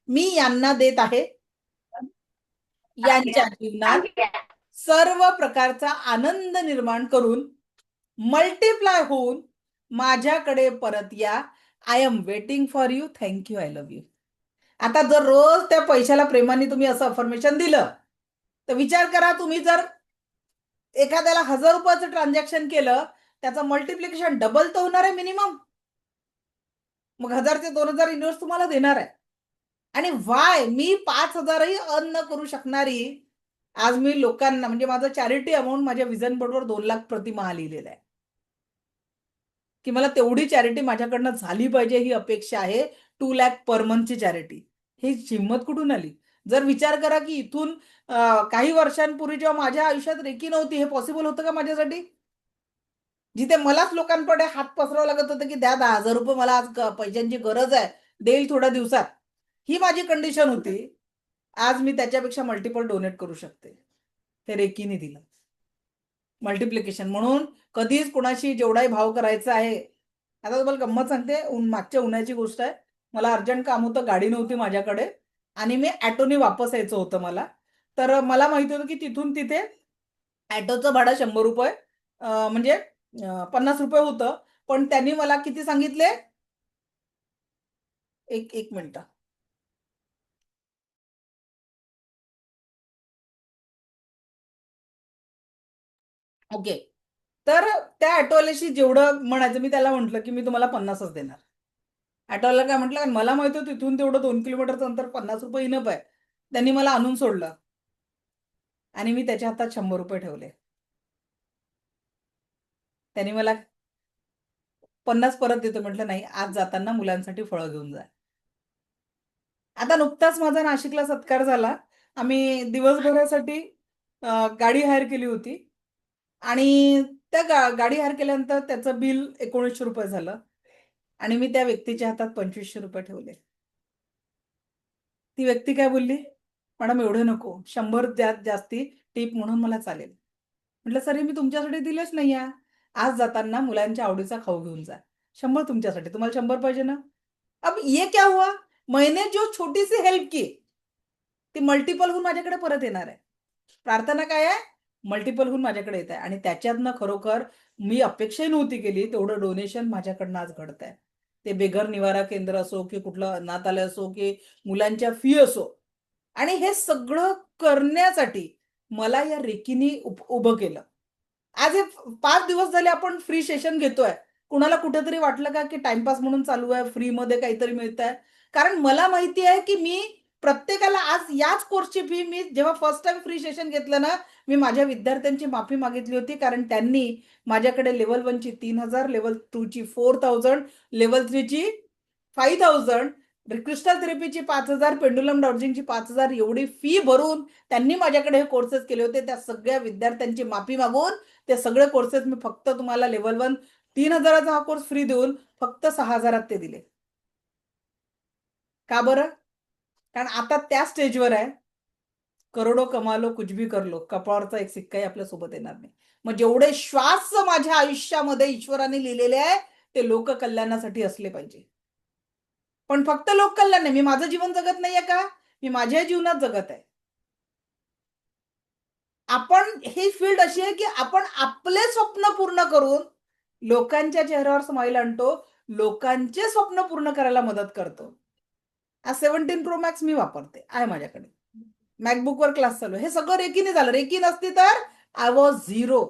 A: मी यांना देत आहे, यांच्या जीवनात सर्व प्रकारचा आनंद निर्माण करून मल्टिप्लाय होऊन माझ्याकडे परत या. I am waiting for you, thank you, I love you. आता जर रोज त्या पैशाला प्रेमाने तुम्ही असं अफर्मेशन दिलं, तर विचार करा, तुम्ही जर एखाद्याला 1000 रुपयाचं ट्रान्झॅक्शन केलं, त्याचं मल्टिप्लिकेशन डबल तर होणार आहे मिनिमम. मग 1000 ते 2000 युनिवर्स तुम्हाला देणार आहे. आणि मी 5000ही अर्न न करू शकणारी, आज मी लोकांना, म्हणजे माझं चॅरिटी अमाऊंट माझ्या विजन बोर्डवर 2 लाख प्रतिमाहा लिहिलेला आहे, की मला तेवढी चॅरिटी माझ्याकडनं झाली पाहिजे, ही अपेक्षा आहे. 2 लाख पर मंथची चॅरिटी. ही हिंमत कुठून आली? जर विचार करा की इथून काही वर्षांपूर्वी जेव्हा माझ्या आयुष्यात रेकी नव्हती, हे पॉसिबल होतं का माझ्यासाठी? जिथे मलाच लोकांकडे हात पसरावं लागत होतं की द्या 10,000 रुपये, मला आज पैशांची गरज आहे, देईल थोड्या दिवसात, ही माझी कंडिशन होती. आज मी त्याच्यापेक्षा मल्टिपल डोनेट करू शकते. हे रेकीने दिलं मल्टिप्लिकेशन. म्हणून कधीच कुणाशी जेवढाही भाव करायचा आहे. आता तुम्हाला गंमत सांगते, मागच्या उन्हाची गोष्ट आहे. मला अर्जंट काम होतं, गाडी नव्हती माझ्याकडे आणि मी ॲटोने वापस यायचं होतं मला. तर मला माहिती होतं की तिथून तिथे ॲटोचं भाडं 100 रुपये, म्हणजे 50 रुपये होतं. पण त्यांनी मला किती सांगितले? एक मिनिट. ओके. तर त्या ॲटोवाल्याशी जेवढं म्हणायचं, मी त्याला म्हटलं की मी तुम्हाला 50च देणार. ॲटोवाला काय म्हटलं, मला माहिती होतं तिथून तेवढं 2 किलोमीटरचं अंतर, 50 रुपये इनफ आहे. त्यांनी मला आणून सोडलं आणि मी त्याच्या हातात 100 रुपये ठेवले. त्यांनी मला 50 परत देतो म्हटलं, नाही, आज जाताना मुलांसाठी फळं घेऊन जा. आता नुकताच माझा नाशिकला सत्कार झाला. आम्ही दिवसभरासाठी गाडी हायर केली होती आणि त्या गाडी हायर केल्यानंतर त्याचं बिल 1900 रुपये झालं आणि मी त्या व्यक्तीच्या हातात 2500 रुपये ठेवले. ती व्यक्ती काय बोलली? मॅडम एवढे नको, 100 जास्ती टिप म्हणून मला चालेल. म्हटलं, सर, मी तुमच्यासाठी दिलेच नाही आहे. आज जाताना मुलांच्या आवडीचा खाऊ घेऊन जा. 100 तुमच्यासाठी, तुम्हाला 100 पाहिजे ना? अब ये क्या हुआ? मैंने जो छोटी सी हेल्प की, ती मल्टिपल होऊन माझ्याकडे परत येणार आहे. प्रार्थना काय आहे? मल्टिपल होऊन माझ्याकडे येत आहे. आणि त्याच्यातनं खरोखर मी अपेक्षाही नव्हती केली तेवढं डोनेशन माझ्याकडनं आज घडत आहे. ते बेघर निवारा केंद्र असो की कुठलं अनाथालय असो की मुलांच्या फी असो. आणि हे सगळं करण्यासाठी मला या रेकीनी उभं केलं. आज हे 5 दिवस झाले आपण फ्री सेशन घेतोय. कुणाला कुठेतरी वाटलं का की टाइमपास म्हणून चालू आहे, फ्रीमध्ये काहीतरी मिळतंय? कारण मला माहिती आहे की मी प्रत्येकाला, आज याच कोर्सची फी, मी जेव्हा फर्स्ट टाइम फ्री सेशन घेतलं ना, मी माझ्या विद्यार्थ्यांची माफी मागितली होती. कारण त्यांनी माझ्याकडे लेव्हल 1 ची 3000, लेव्हल 2 ची 4000, लेव्हल 3 ची 5000 क्रिस्टल थेरपीची 5,000, पेंडुलम डाउजिंगची 5,000 एवढी फी भरून त्यांनी माझ्याकडे हे कोर्सेस केले होते. त्या सगळ्या विद्यार्थ्यांची माफी मागून ते सगळे कोर्सेस मी फक्त तुम्हाला लेव्हल 1 3,000चा हा कोर्स फ्री देऊन फक्त 6,000 ते दिले. का बरं? कारण आता त्या स्टेजवर आहे, करोडो कमा लो कुछ भी कर लो, कपाळावरचा एक सिक्काही आपल्या सोबत येणार नाही. मग जेवढे श्वास माझ्या आयुष्यामध्ये ईश्वराने लिहिलेले आहे ते लोककल्याणासाठी असले पाहिजे. पण फक्त लोककल्याण नाही, मी माझं जीवन जगत नाहीये का? मी माझ्या जीवनात जगत आहे. आपण ही फील्ड अशी आहे की आपण आपले स्वप्न पूर्ण करून लोकांच्या चेहऱ्यावर स्माईल आणतो, लोकांचे स्वप्न पूर्ण करायला मदत करतो. आज 17 प्रो मॅक्स मी वापरते, आहे माझ्याकडे. मॅकबुकवर क्लास चालू आहे. हे सगळं रेकीने झालं. रेकी नसती तर आय वॉज झिरो.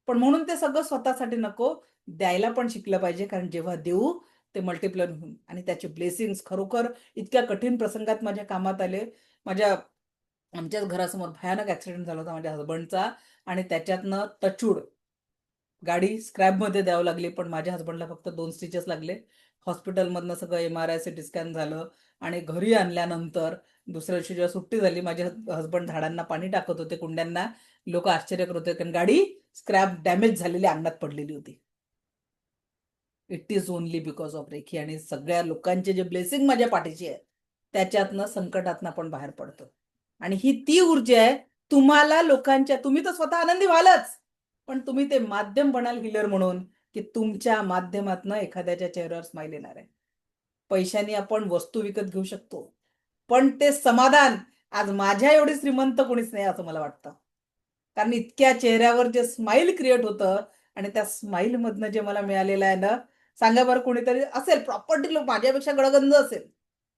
A: पण म्हणून ते सगळं स्वतःसाठी नको, द्यायला पण शिकलं पाहिजे. कारण जेव्हा देऊ ते मल्टिप्लाय होऊन आणि त्याचे ब्लेसिंग्स खरोखर इतक्या कठीण प्रसंगात माझ्या कामात आले. आमच्याच घरासमोर भयानक ऍक्सिडेंट झाला होता माझ्या हसबंडचा आणि त्याच्यातनं टचवूड गाडी स्क्रॅपमध्ये द्यावं लागली. पण माझ्या हसबंडला फक्त 2 स्टिचेस लागले. हॉस्पिटलमधनं सगळं MRI CT स्कॅन झालं आणि घरी आणल्यानंतर दुसऱ्या दिवशी जेव्हा सुट्टी झाली, माझे हसबंड झाडांना पाणी टाकत होते, कुंड्यांना. लोक आश्चर्य करत होते कारण गाडी स्क्रॅप डॅमेज झालेली अंगणात पडलेली होती. It is only because of रेखी आणि सगळ्या लोकांचे जे ब्लेसिंग माझ्या पाठीची आहे त्याच्यातनं संकटातनं आपण बाहेर पडतो. आणि ही ती ऊर्जा आहे तुम्हाला लोकांच्या, तुम्ही तर स्वतः आनंदी व्हालच, पण तुम्ही ते माध्यम बनाल हिलर म्हणून की तुमच्या माध्यमातनं एखाद्याच्या चेहऱ्यावर स्माईल येणार आहे. पैशाने आपण वस्तू विकत घेऊ शकतो, पण ते समाधान आज माझ्या एवढी श्रीमंत कोणीच नाही असं मला वाटतं. कारण इतक्या चेहऱ्यावर जे स्माईल क्रिएट होतं आणि त्या स्माईल मधनं जे मला मिळालेलं आहे ना, सांगा बरं. कोणीतरी असेल प्रॉपर्टी लोक माझ्यापेक्षा गडगंज असेल,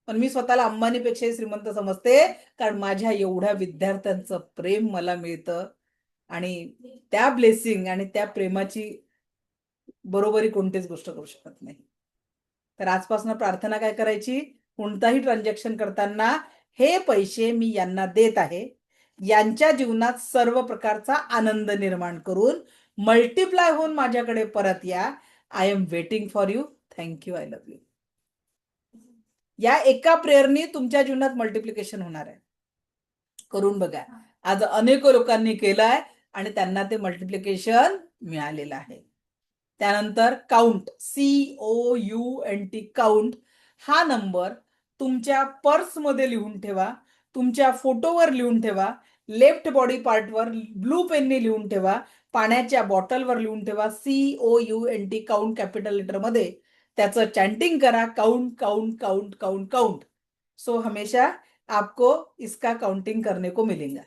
A: पण मी स्वतःला अंबानीपेक्षाही श्रीमंत समजते. कारण माझ्या एवढ्या विद्यार्थ्यांचं प्रेम मला मिळतं आणि त्या ब्लेसिंग आणि त्या प्रेमाची बरोबरी कोणतीच गोष्ट करू शकत नाही. तर आजपासून प्रार्थना काय करायची? कोणताही ट्रान्झॅक्शन करताना हे पैसे मी यांना देत आहे, यांच्या जीवनात सर्व प्रकारचा आनंद निर्माण करून मल्टिप्लाय होऊन माझ्याकडे परत या. I am waiting for you. Thank you. I love you. या एका प्रेयरनी तुमच्या जीवनात मल्टिप्लिकेशन होणार आहे. करून बघा. आज अनेक लोकांनी केलंय आणि त्यांना ते मल्टिप्लिकेशन मिळालेलं आहे. त्यानंतर काउंट, COUNT, काउंट हा नंबर तुमच्या पर्समध्ये लिहून ठेवा, तुमच्या फोटोवर लिहून ठेवा, लेफ्ट बॉडी पार्टवर ब्लू पेनने लिहून ठेवा, पाण्याच्या बॉटलवर लिहून ठेवा. COUNT, काउंट कॅपिटल लेटरमध्ये त्याचं चॅन्टिंग करा. Count count count count count. So हमेशा आपको इसका काउंटिंग करने को मिलेगा.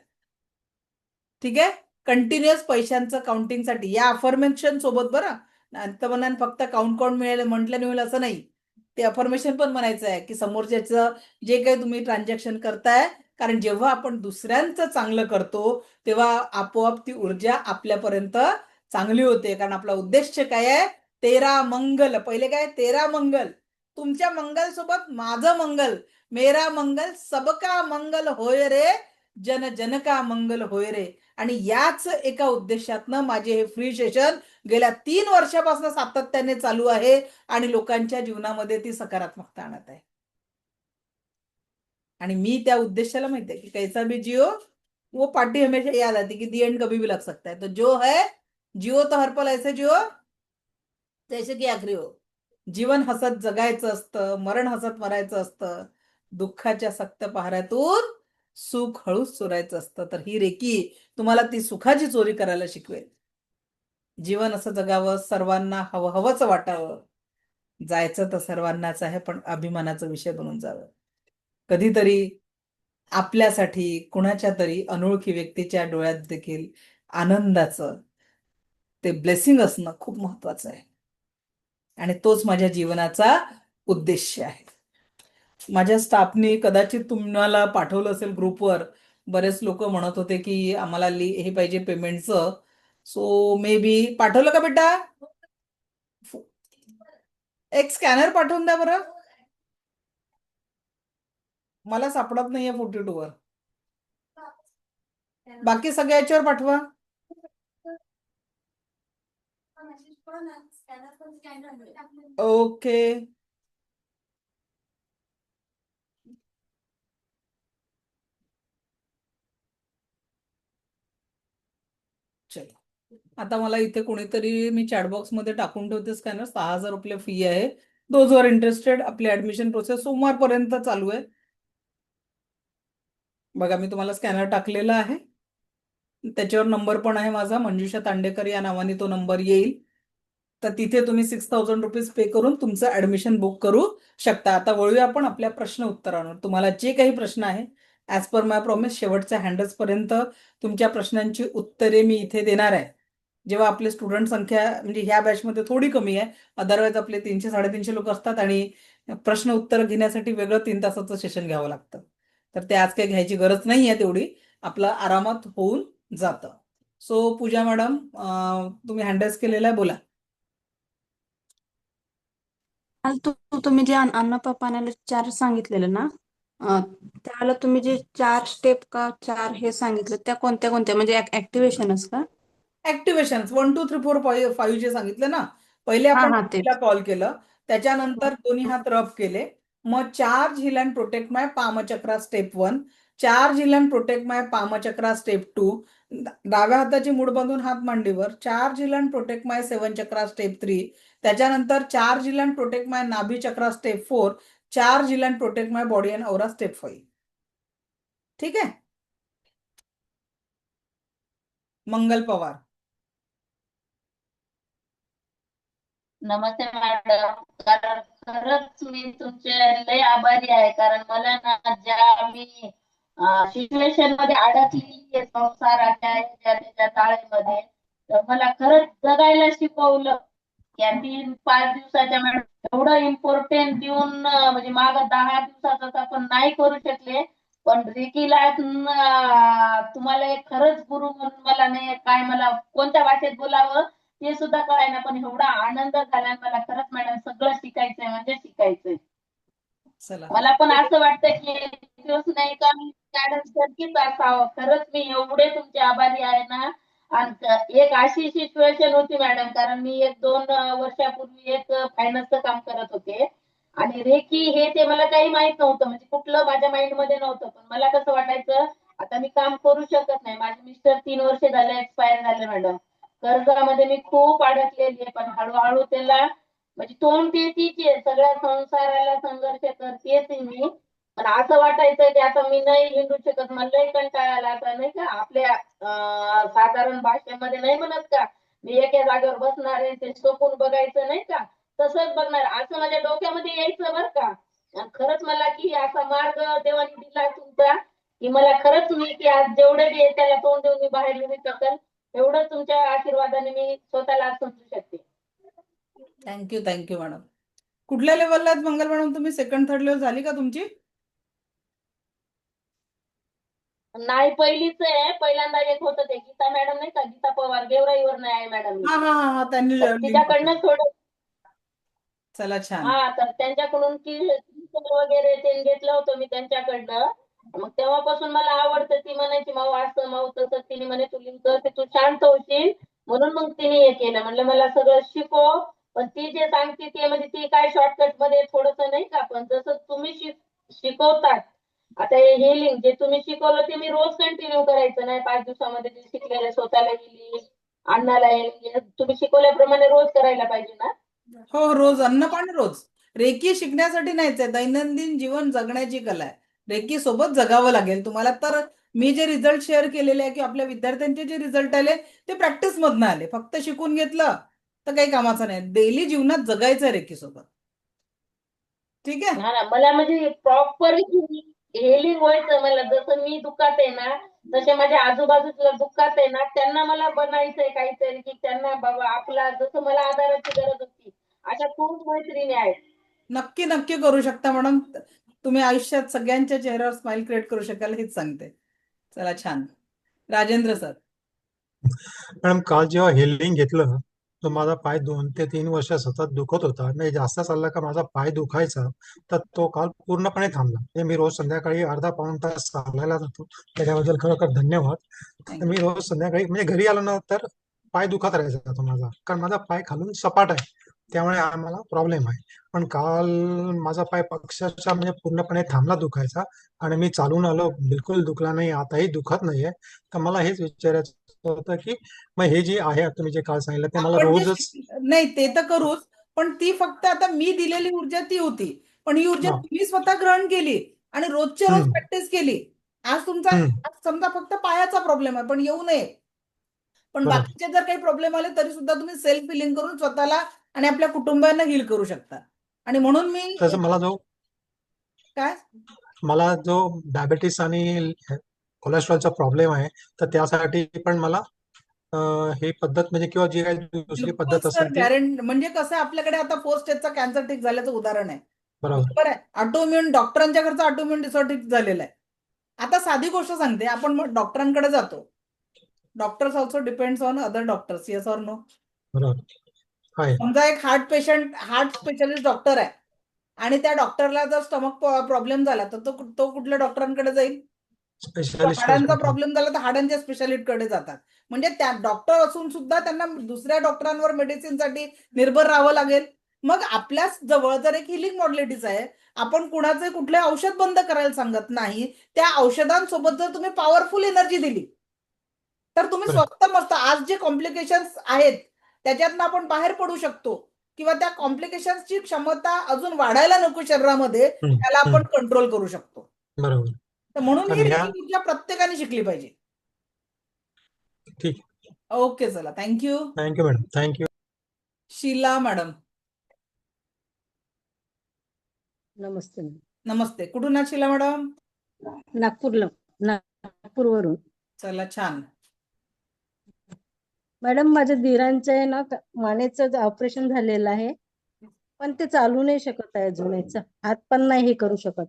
A: ठीक आहे. कंटिन्युअस पैशांचं काउंटिंगसाठी या अफर्मेशन सोबत बरं. अंतमनान फक्त काउंट मिळेल म्हटल्याने होईल असं नाही. ते अफर्मेशन पण म्हणायचं आहे की समोरच्याचं जे काही तुम्ही ट्रान्झॅक्शन करताय, कारण जेव्हा आपण दुसऱ्यांचं चांगलं करतो तेव्हा आपोआप ती ऊर्जा आपल्यापर्यंत चांगली होते. कारण आपला उद्देश काय आहे? तेरा मंगल. पहिले काय? तेरा मंगल. तुमच्या मंगल सोबत माझं मंगल. मेरा मंगल सबका मंगल होय रे, जन जन का मंगल होय रे. आणि याच एका उद्देशातनं माझे हे फ्री सेशन गेल्या 3 वर्षापासून सातत्याने चालू आहे आणि लोकांच्या जीवनामध्ये ती सकारात्मकता आणत आहे. आणि मी त्या उद्देशाला माहिती आहे की कैसा भी जियो वो पार्टी हमेशा याद आती कि दी एंड कभी भी लग सकता है. तो जो है जियो तो हर पल ऐसे जियो जैसे की आखरी हो. जीवन हसत जगायचं असतं, मरण हसत मरायचं असतं, दुःखाच्या सक्त पहाऱ्यातून सुख हळूच चोरायचं असतं. तर ही रेकी तुम्हाला ती सुखाची चोरी करायला शिकवेल. जीवन असं जगावं, सर्वांना हवं हवंच वाटावं. जायचं तर सर्वांनाच आहे, पण अभिमानाचा विषय बनून जावं. कधीतरी आपल्यासाठी कुणाच्या तरी अनोळखी व्यक्तीच्या डोळ्यात देखील आनंदाचं ते ब्लेसिंग असणं खूप महत्वाचं आहे. आणि तोच माझ्या जीवनाचा उद्देश आहे. माझ्या स्टाफनी कदाचित तुम्हाला पाठवलं असेल ग्रुपवर. बरेच लोक म्हणत होते की आम्हाला हे पाहिजे पेमेंटचं. सो मे बी पाठवलं का बेटा? एक स्कॅनर पाठवून द्या बरं. मला सापडत नाहीये 42 वर. बाकी सगळ्या याच्यावर पाठवा. ओके. चलो, आता मला इथे कोणीतरी, मी चॅटबॉक्स मध्ये टाकून ठेवते स्कॅनर, 6,000 रुपये फी आहे. दोज आर इंटरेस्टेड, आपली ऍडमिशन प्रोसेस सोमवारपर्यंत चालू आहे. बघा, मी तुम्हाला स्कॅनर टाकलेला आहे, त्याच्यावर नंबर पण आहे माझा, मंजुषा तांडेकर या नावाने तो नंबर येईल. तर तिथे तुम्ही 6,000 रुपीज पे करून तुमचं ऍडमिशन बुक करू शकता. आता वळूया आपण आपल्या प्रश्न उत्तरांवर. तुम्हाला जे काही प्रश्न आहे, ऍज पर माय प्रॉमिस, शेवटच्या हँडल्स पर्यंत तुमच्या प्रश्नांची उत्तरे मी इथे देणार आहे. जेव्हा आपली स्टुडंट संख्या म्हणजे ह्या बॅचमध्ये थोडी कमी आहे, अदरवाईज आपले 300-350 लोक असतात आणि प्रश्न उत्तर घेण्यासाठी वेगळं 3 तासाचं सेशन घ्यावं लागतं. तर ते आज काही घ्यायची गरज नाही आहे, तेवढी आपलं आरामात होऊन जातं. सो पूजा मॅडम, तुम्ही हँडल्स केलेला आहे, बोला.
F: काल तुम्ही जे अन्न पाण्याला 4 सांगितलेलं ना, अं, त्याला तुम्ही जे 4 स्टेप का 4 हे सांगितलं, त्या कोणत्या कोणत्या, म्हणजे ऍक्टिव्हेशनच का?
A: ऍक्टिव्हेशन 1 2 3 4 5 जे सांगितले ना, पहिले
F: हा
A: आपण
F: हा तेच.
A: कॉल केलं, त्याच्यानंतर दोन्ही हात रब केले, मग charge hill and protect my पामचक्रा step 1, charge hill and protect my पामचक्रा step 2, डाव्या हाताची मूठ बांधून हात मांडीवर, charge hill and protect my 7 chakra step 3, त्याच्यानंतर charge hill and protect my नाभी chakra step 4, charge hill and protect my body and aura step 5. ठीक आहे. मंगल पवार.
G: नमस्ते madam. कारण खरंच मी तुमचे लय आभारी आहे. कारण मला ना, ज्या मी सिच्युएशन मध्ये अडकलेली आहे संसाराच्या त्याच्या ताळेमध्ये, तर मला खरंच जगायला शिकवलं. या 3-5 दिवसाच्या मॅडम एवढं इम्पॉर्टंट देऊन म्हणजे मागं 10 दिवसाचं आपण नाही करू शकले, पण रेकीला तुम्हाला एक खरंच गुरु म्हणून मला नाही काय, मला कोणत्या भाषेत बोलावं ते सुद्धा कळायला, पण एवढा आनंद झाला मला. खरंच मॅडम सगळं शिकायचंय, म्हणजे शिकायचंय.
A: चला,
G: मला पण असं वाटतं की एक दिवस नाही का मी मॅडम सारखीच असावं. खरंच मी एवढे तुमचे आभारी आहे ना. आणि एक अशी सिच्युएशन होती मॅडम, कारण मी 1-2 वर्षापूर्वी एक फायनान्सचं काम करत होते आणि रेकी हे ते मला काही माहित नव्हतं, म्हणजे कुठलं माझ्या माइंड मध्ये नव्हतं. पण मला कसं वाटायचं, आता मी काम करू शकत नाही. माझे मिस्टर 3 वर्ष झाले एक्सपायर झाले मॅडम. कर्जामध्ये मी खूप अडकलेली आहे, पण हळूहळू त्याला म्हणजे तोंड देतीच आहे, सगळ्या संसाराला संघर्ष करतेच मी. पण असं वाटायचं की आता मी नाही हिंडू शकत, मला लई कंटाळा आला. आता नाही का आपल्या साधारण भाषेमध्ये नाही म्हणत का, मी एका जागेवर बसणार आहे, ते सोपून बघायचं नाही का, तसंच बघणार, असं माझ्या डोक्यामध्ये यायचं बरं का. आणि खरंच मला की असा मार्ग देवाने दिला तुमचा, की मला खरंच मी की आज जेवढे बी आहे त्याला तोंड देऊन मी बाहेर निघू शकेल, एवढं तुमच्या आशीर्वादाने मी स्वतःला समजू शकते.
A: Thank you madam. कुठल्या लेवलला आहेत मंगल मॅडम तुम्ही? 2nd-3rd लेवल झाली का तुमची?
G: नाही, पहिलीच आहे. पहिल्यांदा एक होतं ते गीता मॅडम नाही का, गीता पवार, गेवराईवर नाही आहे मॅडम मी.
A: हा हा हा हा, त्यांनी
G: तर
A: लिंक
G: तिच्याकडनं
A: पाठवली.
G: थोडं,
A: चला, छान.
G: तर त्यांच्याकडून की वगैरे ते घेतलं होतं मी त्यांच्याकडनं. मग तेव्हापासून मला आवडतं. ती म्हणायची माऊ असं माऊ तसं, तिने म्हणे तू लिंक कर, तू शांत होशील, म्हणून मग तिने हे केलं. म्हणलं मला सगळं शिकव, पण ती जे सांगते ते म्हणजे ती काय शॉर्टकट मध्ये थोडस नाही का, पण जसं तुम्ही शिकवतात आता हे लिंक जे तुम्ही शिकवलं ते मी रोज कंटिन्यू करायचं नाही. 5 दिवसामध्ये जे शिकलेलं स्वतःला येईल, अण्णाला येईल, तुम्ही शिकवल्याप्रमाणे रोज करायला पाहिजे ना.
A: हो, रोज अन्न पाणी रोज. रेकी शिकण्यासाठी नाहीच आहे, दैनंदिन जीवन जगण्याची कला आहे. रेकी सोबत जगावं लागेल तुम्हाला. तर मी जे रिझल्ट शेअर केलेले आहे किंवा आपल्या विद्यार्थ्यांचे जे रिझल्ट आले ते प्रॅक्टिस मधनं आले. फक्त शिकून घेतलं तर काही कामाचं नाही. डेली जीवनात जगायचं रेकी सोबत. ठीक आहे.
G: हा ना, मला म्हणजे प्रॉपर हेलिंग व्हायचं. मला जसं मी दुःखात आहे ना, तसे माझ्या आजूबाजूला दुःखात आहे ना, त्यांना मला बनायचंय काहीतरी, की त्यांना बाबा आपला जसं मला आधाराची गरज होती, अशा खूप मैत्रिणी आहेत.
A: नक्की नक्की करू शकता मॅडम. तुम्ही आयुष्यात सगळ्यांच्या चेहऱ्यावर स्माइल क्रिएट करू शकाल हेच सांगते. चला, छान. राजेंद्र सर.
H: मॅडम, काल जेव्हा हेलिंग घेतलं तर माझा पाय 2 ते 3 वर्ष सतत दुखत होता. नाही जास्त चालला का माझा पाय दुखायचा, तर तो काल पूर्णपणे थांबला. म्हणजे मी रोज संध्याकाळी अर्धा पाऊण तास चालायला जातो, त्याच्याबद्दल खरोखर धन्यवाद. तर मी रोज संध्याकाळी म्हणजे घरी आलो ना तर पाय दुखत राहायचा तो माझा, कारण माझा पाय खालून सपाट आहे, त्यामुळे आम्हाला प्रॉब्लेम आहे. पण काल माझा पाय अक्षरशः म्हणजे पूर्णपणे थांबला दुखायचा आणि मी चालून आलो, बिलकुल दुखला नाही, आताही दुखत नाहीये. तर मला हेच विचारायचं होतं की मग हे जे आहे तुम्ही जे काल सांगितलं ते मला
A: आपण जे
H: रोजच
A: नाही ते तर करूच, पण ती फक्त आता मी दिलेली ऊर्जा ती होती, पण ही ऊर्जा
H: हा.
A: तुम्ही स्वतः ग्रहण केली आणि रोजच्या रोज
H: हम्म,
A: प्रॅक्टिस केली. आज तुमचा
H: हम्म,
A: आज समजा फक्त पायाचा प्रॉब्लेम आहे, पण येऊ नये. पण
H: बरोबर.
A: बाकीचे जर काही प्रॉब्लेम आले तरी सुद्धा तुम्ही सेल्फ हिलिंग करून स्वतःला आणि आपल्या कुटुंबांना हील करू शकता. आणि म्हणून मी
H: तसं
A: काय
H: मला जो डायबेटीस आणि कोलेस्ट्रॉलचा प्रॉब्लेम आहे, तर त्यासाठी पण मला ही पद्धत म्हणजे किंवा जी काही दुसरी
A: बिलकुल
H: पद्धत
A: सर
H: असेल ती
A: गॅरंटी. म्हणजे कसं आहे, आपल्याकडे आता 4 स्टेजचा कॅन्सर ठीक झाल्याचं उदाहरण आहे.
H: बरोबर.
A: बरोबर आहे. ऑटोइम्युन डॉक्टरांच्या घरचा ऑटोइम्युन डिसऑर्डर ठीक झालेला आहे. आता साधी गोष्ट सांगते, आपण मग डॉक्टरांकडे जातो. Doctors also depends on other doctors, yes or no.
H: बरोबर आहे.
A: समजा एक हार्ट स्पेशलिस्ट डॉक्टर आहे आणि त्या डॉक्टरला जर स्टमक प्रॉब्लेम झाला तर तो कुठल्या डॉक्टरांकडे जाईल?
H: स्पेशालिस्ट
A: हाडांचा प्रॉब्लेम झाला तर हाडांच्या स्पेशालिस्टकडे जातात. म्हणजे त्या डॉक्टर असून सुद्धा त्यांना दुसऱ्या डॉक्टरांवर मेडिसिनसाठी निर्भर राहावं लागेल. मग आपल्या जवळ जर एक हिलिंग मॉडलिटीज आहे, आपण कुणाचे कुठले औषध बंद करायला सांगत नाही. त्या औषधांसोबत जर तुम्ही पॉवरफुल एनर्जी दिली तर तुम्ही
H: बरोबर.
A: स्वस्त मस्त आज जे कॉम्प्लिकेशन्स आहेत त्याच्यातनं आपण बाहेर पडू शकतो, किंवा त्या कॉम्प्लिकेशन्सची क्षमता अजून वाढायला नको शरीरामध्ये, त्याला आपण कंट्रोल करू शकतो.
H: बरोबर.
A: तर म्हणून ही
H: आणि ह्या
A: रेकी ऊर्जा प्रत्येकाने शिकली पाहिजे.
H: ठीक.
A: ओके, चला, thank you.
H: Thank you madam. Thank you.
A: Sheela madam,
I: नमस्ते.
A: नमस्ते. कुठून आहात शीला मॅडम?
I: नागपूरवरून.
A: चला, छान.
I: मॅडम, माझ्या दिरांचं आहे ना मानेचं ऑपरेशन झालेलं आहे, पण ते चालू नाही शकत आहे अजून. याचा हात पण नाही हे करू शकत.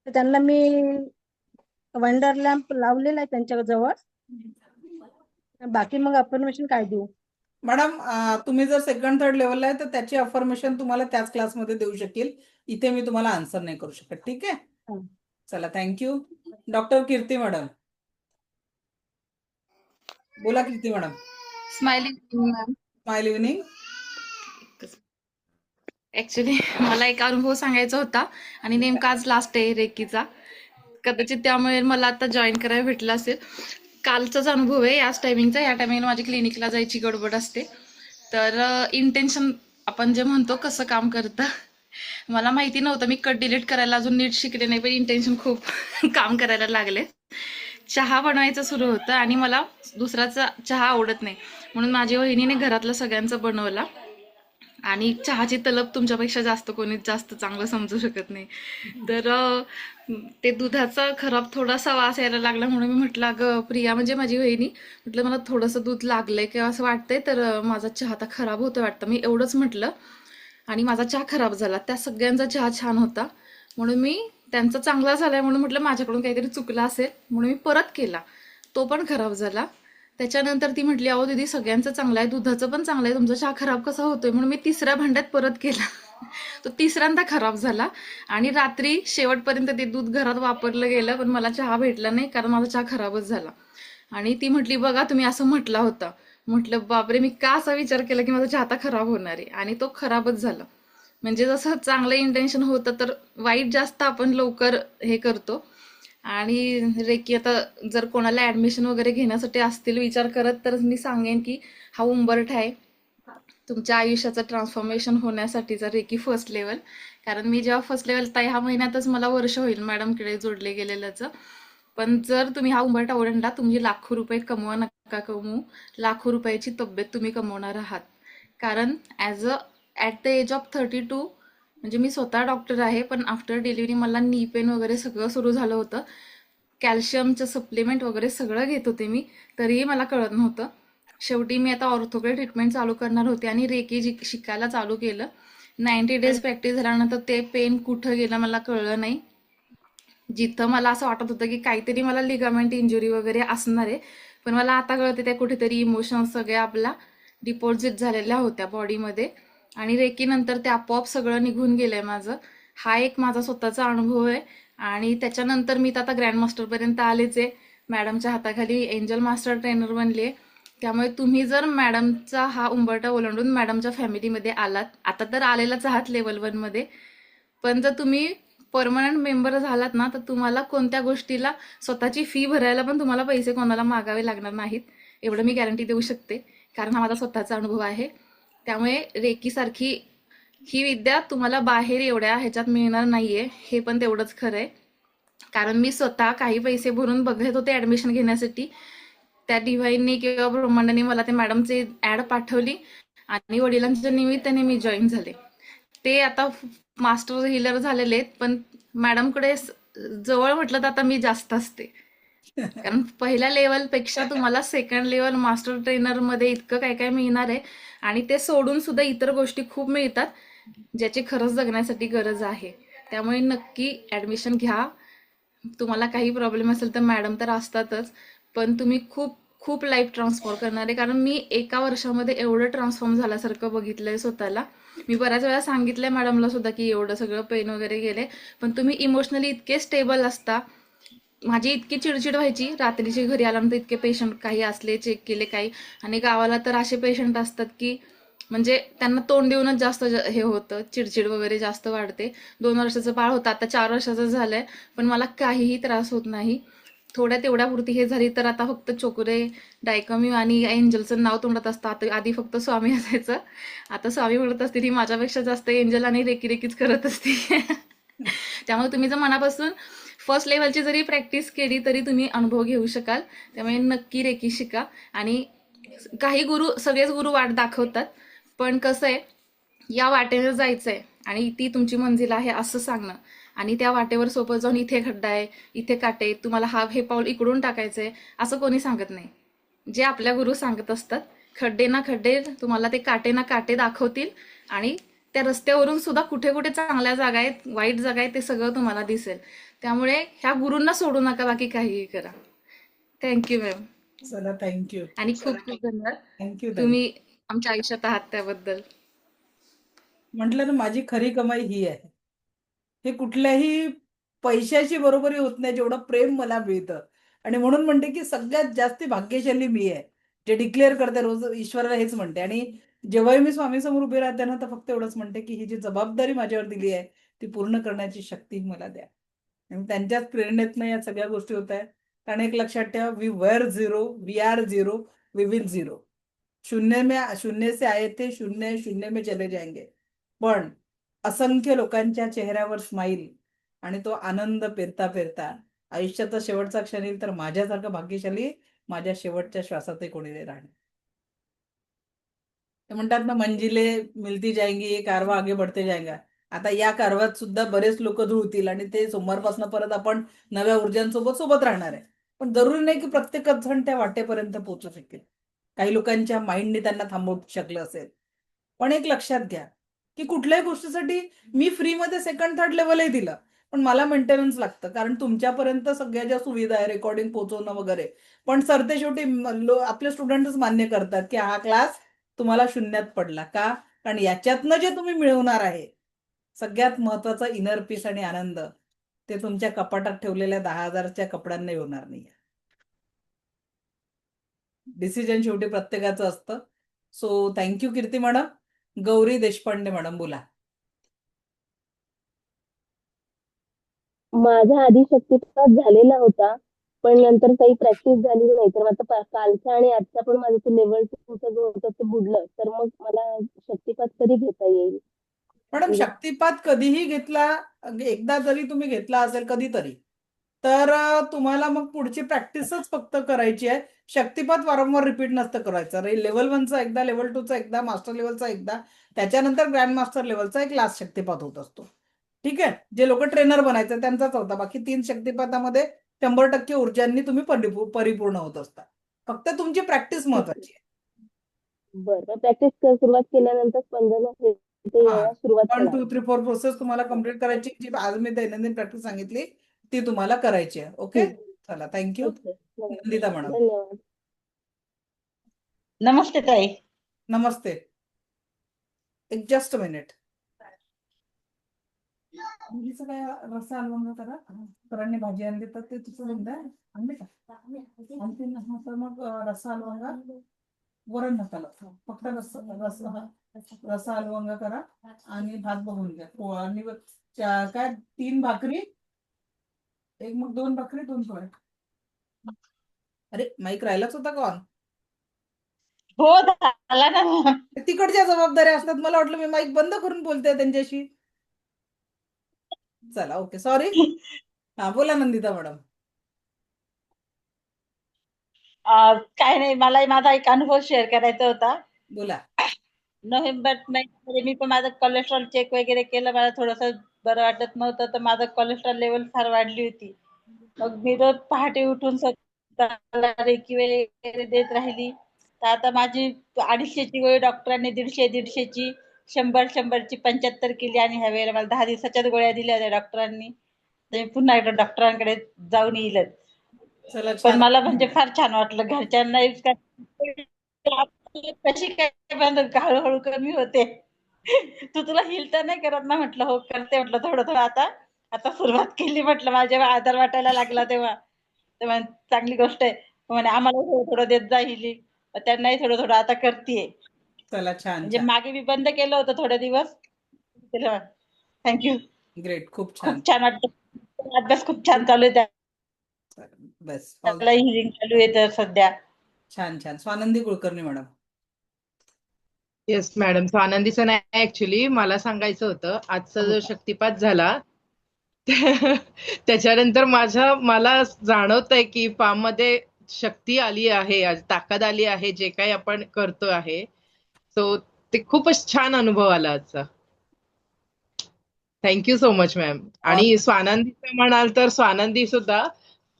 I: तर त्यांना मी वंडर लॅम्प लावलेला आहे त्यांच्या जवळ. बाकी मग अफर्मेशन काय देऊ?
A: मॅडम, तुम्ही जर सेकंड थर्ड लेवलला आहे तर त्याची अफर्मेशन तुम्हाला त्याच क्लासमध्ये देऊ शकेल. इथे मी तुम्हाला आन्सर नाही करू शकत. ठीक आहे,
I: हं.
A: चला, थँक्यू. डॉक्टर कीर्ती मॅडम, बोला. Kirti madam,
J: smiling ma'am.
A: Smile evening.
J: Actually मला एक अनुभव सांगायचा होता आणि नेमका आज लास्ट आहे रेकीचा. कदाचित त्यामुळे मला आता जॉईन करायला भेटलं असेल. कालचाच अनुभव आहे याच टायमिंगचा. या टायमिंगला माझी क्लिनिकला जायची गडबड असते. तर इंटेन्शन आपण जे म्हणतो कसं काम करतं मला माहिती नव्हतं. मी कट डिलीट करायला अजून नीट शिकले नाही, पण इंटेन्शन खूप काम करायला लागले. चहा बनवायचं सुरू होतं आणि मला दुसऱ्याचा चहा आवडत नाही, म्हणून माझ्या वहिनीने घरातलं सगळ्यांचं बनवला. आणि चहाची तलब तुमच्यापेक्षा जास्त कोणीच जास्त चांगलं समजू शकत नाही. तर ते दुधाचा खराब थोडासा वास यायला लागला, म्हणून मी म्हटलं, अगं प्रिया, म्हणजे माझी वहिनी, म्हटलं मला थोडंसं दूध लागलंय किंवा असं वाटतंय, तर माझा चहा आता खराब होतोय वाटतं. मी एवढंच म्हटलं आणि माझा चहा खराब झाला. त्या सगळ्यांचा चहा छान होता, म्हणून मी त्यांचा चांगला झालाय म्हणून म्हटलं माझ्याकडून काहीतरी चुकलं असेल, म्हणून मी परत केला. तो पण खराब झाला. त्याच्यानंतर ती म्हटली, अहो दीदी, सगळ्यांचं चांगलं आहे, दुधाचं पण चांगलं आहे, तुमचा चहा खराब कसा होतोय? म्हणून मी तिसऱ्या भांड्यात परत केला. तो तिसऱ्यांदा खराब झाला आणि रात्री शेवटपर्यंत ते दूध घरात वापरलं गेलं, पण मला चहा भेटला नाही, कारण माझा चहा खराबच झाला. आणि ती म्हटली, बघा तुम्ही असं म्हटला होता. म्हटलं, बापरे, मी का असा विचार केला की माझा चहा आता खराब होणार आहे, आणि तो खराबच झाला. म्हणजे जसं चांगलं इंटेन्शन होतं तर वाईट जास्त आपण लवकर हे करतो. आणि रेकी आता जर कोणाला ऍडमिशन वगैरे घेण्यासाठी असतील विचार करत, तर मी सांगेन की हा उंबरठ आहे तुमच्या आयुष्याचं ट्रान्सफॉर्मेशन होण्यासाठीचा रेकी फर्स्ट लेवल. कारण मी जेव्हा फर्स्ट लेवल, ह्या महिन्यातच मला वर्ष होईल मॅडमकडे जोडले गेलेल्याचं. पण जर तुम्ही हा उंबरठा ओलांडला, तुम्ही लाखो रुपये कमवा नका कमवू, लाखो रुपयाची तब्येत तुम्ही कमवणार आहात. कारण ॲट द एज ऑफ 32, म्हणजे मी स्वतः डॉक्टर आहे, पण आफ्टर डिलिव्हरी मला नी पेन वगैरे सगळं सुरू झालं होतं. कॅल्शियमचं सप्लिमेंट वगैरे सगळं घेत होते मी, तरीही मला कळत नव्हतं. शेवटी मी आता ऑर्थोकडे ट्रीटमेंट चालू करणार होते आणि रेकी शिकायला चालू केलं. 90 डेज प्रॅक्टिस झाल्यानंतर ते पेन कुठं गेलं मला कळलं नाही. जिथं मला असं वाटत होतं की काहीतरी मला लिगामेंट इंजुरी वगैरे असणार आहे, पण मला आता कळते त्या कुठेतरी इमोशन्स सगळ्या आपल्या डिपॉझिट झालेल्या होत्या बॉडीमध्ये, आणि रेकीनंतर ते आपोआप सगळं निघून गेलंय माझं. हा एक माझा स्वतःचा अनुभव आहे. आणि त्याच्यानंतर मी तर आता ग्रँडमास्टरपर्यंत आलेच आहे. मॅडमच्या हाताखाली एंजल मास्टर ट्रेनर बनले. त्यामुळे तुम्ही जर मॅडमचा हा उंबरठा ओलांडून मॅडमच्या फॅमिलीमध्ये आलात, आता तर आलेलाच आहात लेवल 1 मध्ये, पण जर तुम्ही परमनंट मेंबर झालात ना, तर तुम्हाला कोणत्या गोष्टीला स्वतःची फी भरायला पण तुम्हाला पैसे कोणाला मागावे लागणार नाहीत, एवढं मी गॅरंटी देऊ शकते, कारण हा माझा स्वतःचा अनुभव आहे. त्यामुळे रेकीसारखी ही विद्या तुम्हाला बाहेर एवढ्या ह्याच्यात मिळणार नाहीये, हे पण तेवढंच खरं आहे. कारण मी स्वतः काही पैसे भरून बघत होते ऍडमिशन घेण्यासाठी. त्या डिव्हाइनने किंवा ब्रह्मांडाने मला ते मॅडमचे ऍड पाठवली आणि वडिलांच्या निमित्ताने मी जॉईन झाले. ते आता मास्टर हिलर झालेले आहेत, पण मॅडमकडे जवळ म्हटलं तर आता मी जास्त असते. कारण पहिल्या लेवलपेक्षा तुम्हाला सेकंड लेवल मास्टर ट्रेनर मध्ये इतकं काय काय मिळणार आहे, आणि ते सोडून सुद्धा इतर गोष्टी खूप मिळतात ज्याची खरंच जगण्यासाठी गरज आहे. त्यामुळे नक्की ऍडमिशन घ्या. तुम्हाला काही प्रॉब्लेम असेल तर मॅडम तर असतातच, पण तुम्ही खूप खूप लाईफ ट्रान्सफॉर्म करणार आहे. कारण मी एका वर्षामध्ये एवढं ट्रान्सफॉर्म झाल्यासारखं बघितलंय स्वतःला. मी बऱ्याच वेळा सांगितलंय मॅडमला सुद्धा की एवढं सगळं पेन वगैरे गेले, पण तुम्ही इमोशनली इतके स्टेबल असता. माझी इतकी चिडचिड व्हायची रात्रीची घरी आल्यानंतर, इतके पेशंट काही असले, चेक केले काही, आणि गावाला तर असे पेशंट असतात की म्हणजे त्यांना तोंड देऊनच जास्त हे होतं, चिडचिड वगैरे जास्त वाढते. 2 वर्षाचं बाळ होतं, आता 4 वर्षाचं झालंय, पण मला काहीही त्रास होत नाही. थोड्या तेवढ्या पुरती हे झाली तर आता फक्त चोकुरे, डायकमी आणि एंजलचं नाव तोंडात असतं. आता आधी फक्त स्वामी असायचं, आता स्वामी म्हणत असते. ती माझ्यापेक्षा जास्त एंजल आणि रेकी रेकीच करत असते. त्यामुळे तुम्ही जर मनापासून फर्स्ट लेवलची जरी प्रॅक्टिस केली तरी तुम्ही अनुभव घेऊ शकाल. त्यामुळे नक्की रेकी शिका. आणि काही गुरु, सगळेच गुरु वाट दाखवतात, पण कसं आहे, या वाटेनं जायचंय आणि ती तुमची मंजिल आहे असं सांगणं, आणि त्या वाटेवर सोबत जाऊन इथे खड्डा आहे, इथे काटे, तुम्हाला हे पाऊल इकडून टाकायचंय असं कोणी सांगत नाही. जे आपल्या गुरु सांगत असतात, खड्डे ना खड्डे, तुम्हाला ते काटे ना काटे दाखवतील, आणि त्या रस्त्यावरून सुद्धा कुठे कुठे चांगल्या जागा आहेत, वाईट जागा आहेत, ते सगळं तुम्हाला दिसेल. त्यामुळे ह्या गुरूंना सोडू नका, बाकी काहीही करा. थँक्यू मॅम,
A: चला, थँक्यू.
J: आणि खूप खूप धन्यवाद
A: थँक्यू.
J: तुम्ही आमच्या आयुष्यात आहात त्याबद्दल.
A: म्हटलं ना, माझी खरी कमाई ही आहे. हे कुठल्याही पैशाची बरोबरी होत नाही जेवढं प्रेम मला मिळतं. आणि म्हणून म्हणते की सगळ्यात जास्ती भाग्यशाली मी आहे, जे डिक्लेअर करते रोज ईश्वराला हेच म्हणते. आणि जेव्हाही मी स्वामी समोर उभी राहते ना, तर फक्त एवढंच म्हणते की ही जी जबाबदारी माझ्यावर दिली आहे ती पूर्ण करण्याची शक्ती मला द्या. आणि त्यांच्याच प्रेरणेतनं या सगळ्या गोष्टी होत आहेत. कारण एक लक्षात ठेवा, we were zero, we are zero, we will zero. शून्य से आए थे, शून्य शून्य में चले जाएंगे. पण असंख्य लोकांच्या चेहऱ्यावर स्माईल आणि तो आनंद पेरता पेरता आयुष्याचा शेवटचा क्षण येईल, तर माझ्यासारखं भाग्यशाली माझ्या शेवटच्या श्वासातही कोणी नाही राहणार. ते म्हणतात ना, मंजिले मिलती जाएंगी, कारवा आगे बढ़ते जाएगा. आता या कारवात सुद्धा बरेच लोक जुळतील आणि ते सोमवारपासून परत आपण नव्या ऊर्जांसोबत सोबत राहणार आहे. पण जरुरी नाही की प्रत्येकच जण त्या वाटेपर्यंत पोहोचू शकेल. काही लोकांच्या माइंडने त्यांना थांबवू शकलं असेल. पण एक लक्षात घ्या की कुठल्याही गोष्टीसाठी मी फ्रीमध्ये सेकंड थर्ड लेवलही दिलं, पण मला मेंटेनन्स लागतं. कारण तुमच्यापर्यंत सगळ्या ज्या सुविधा आहे, रेकॉर्डिंग पोहोचवणं वगैरे, पण सरते शेवटी आपले स्टुडंटच मान्य करतात की हा क्लास तुम्हाला शून्यात पडला का, कारण याच्यातनं जे तुम्ही मिळवणार आहे सगळ्यात महत्वाचा इनर पीस आणि आनंद, ते तुमच्या कपाटात ठेवलेल्या 10,000च्या कपड्यांना होणार नाही. डिसिजन शेवटी प्रत्येकाचं असतं. सो थँक्यू कीर्ती मॅडम. गौरी देशपांडे मॅडम, बोला.
K: माझा आधी शक्तिपात झालेला होता, पण नंतर काही प्रॅक्टिस झाली नाही, तर आता कालचा आणि आजचा पण माझं ते लेवल 2 जो होतं ते बुडलं. तर मग मला शक्तिपात कधी घेता येईल?
A: मॅडम,
K: म्हणजे
A: शक्तिपात कधीही घेतला, एकदा जरी तुम्ही घेतला असेल कधीतरी, तर तुम्हाला मग पुढची प्रॅक्टिसच फक्त करायची आहे. शक्तिपात वारंवार रिपीट नसतं करायचं. लेवल 1चा एकदा, लेवल 2चा एकदा, मास्टर लेवलचा एकदा, त्याच्यानंतर ग्रँड मास्टर लेवलचा एक लास्ट शक्तिपात होत असतो. ठीक आहे. जे लोक ट्रेनर बनायचं त्यांचाच होता. बाकी 3 शक्तिपातामध्ये 100% ऊर्जांनी तुम्ही परिपूर्ण होत असता. फक्त तुमची प्रॅक्टिस महत्वाची आहे.
K: बरं, प्रॅक्टिस सुरुवात केल्यानंतर 15 ते
A: हा,
K: यायला सुरुवात
A: 1
K: होणार.
A: 2 3 4 प्रोसेस तुम्हाला कम्प्लीट करायची, जी आज मी दैनंदिन प्रॅक्टिस सांगितली ती तुम्हाला करायची आहे. ओके, चला, थँक्यू.
K: ओके,
A: नंदिता मॅडम,
K: धन्यवाद.
L: नमस्ते ताई.
A: नमस्ते. एक जस्ट मिनिट. मुलीचं काय रस्सा हलवून करा, सरांनी भाजी आणली तर ते तुझं लिहून द्या. आणली का? आणखी नसेल तर मग रस्सा हलवंगा, वरण नका, फक्त रस्सा हलवंगा करा आणि भात बघून घ्या. आणि काय 3 भाकरी, एक मग 2 भाकरी 2 पोळ्या. अरे माईक राहिलाच होता का on?
G: हो झाला ना.
A: तिकडच्या जबाबदाऱ्या असतात. मला वाटलं मी माईक बंद करून बोलते त्यांच्याशी. चला ओके सॉरी. हा बोला नंदिता मॅडम.
G: काय नाही, मला माझा एक अनुभव शेअर करायचा होता.
A: बोला.
G: नोव्हेंबर महिन्यामध्ये मी पण माझं कोलेस्ट्रॉल चेक वगैरे केलं. मला थोडंसं बरं वाटत नव्हतं, तर माझं कोलेस्ट्रॉल लेवल फार वाढली होती. मग मी रोज पहाटे उठून स्वतःला रेकी वगैरे देत राहिली. तर आता माझी 250ची गोळी डॉक्टरांनी 150ची 100ची 75 केली आणि ह्या वेळेला मला 10 दिवसाच्याच गोळ्या दिल्या होत्या डॉक्टरांनी. तर मी पुन्हा एकदा डॉक्टरांकडे जाऊन येईलच.
A: चला
G: पण
A: छान.
G: मला म्हणजे फार छान वाटलं. घरच्यांना कशी काय बंद हळूहळू कमी होते. तू तुला हिल तर नाही करत ना? म्हटलं हो करते. म्हटलं थोडं थोडं आता सुरुवात केली. म्हटलं मला जेव्हा आधार वाटायला लागला तेव्हा चांगली गोष्ट आहे. म्हणे आम्हाला थोडं थोडं देत जा हिलिंग. त्यांनाही थोडं थोडं आता करतेय.
A: चला छान
G: म्हणजे
A: छान.
G: मागे मी बंद केलं होतं थोडे दिवस. थँक्यू.
A: ग्रेट. खूप छान.
G: खूप छान वाटतं. अभ्यास खूप छान चालू आहे.
A: बेस्ट.
G: त्याला हिलिंग चालू आहे तर सध्या.
A: छान छान. Swanandi Kulkarni madam.
L: Yes madam. स्वानंदीचं नाही, ऍक्च्युली मला सांगायचं होतं. आजचा जो शक्तिपात झाला त्याच्यानंतर मला जाणवतंय की फार्म मध्ये शक्ती आली आहे, आज ताकद आली आहे, जे काही आपण करतो आहे. सो ते खूपच छान अनुभव आला आजचा. Thank you so much ma'am. आणि स्वानंदीचं म्हणाल तर स्वानंदी सुद्धा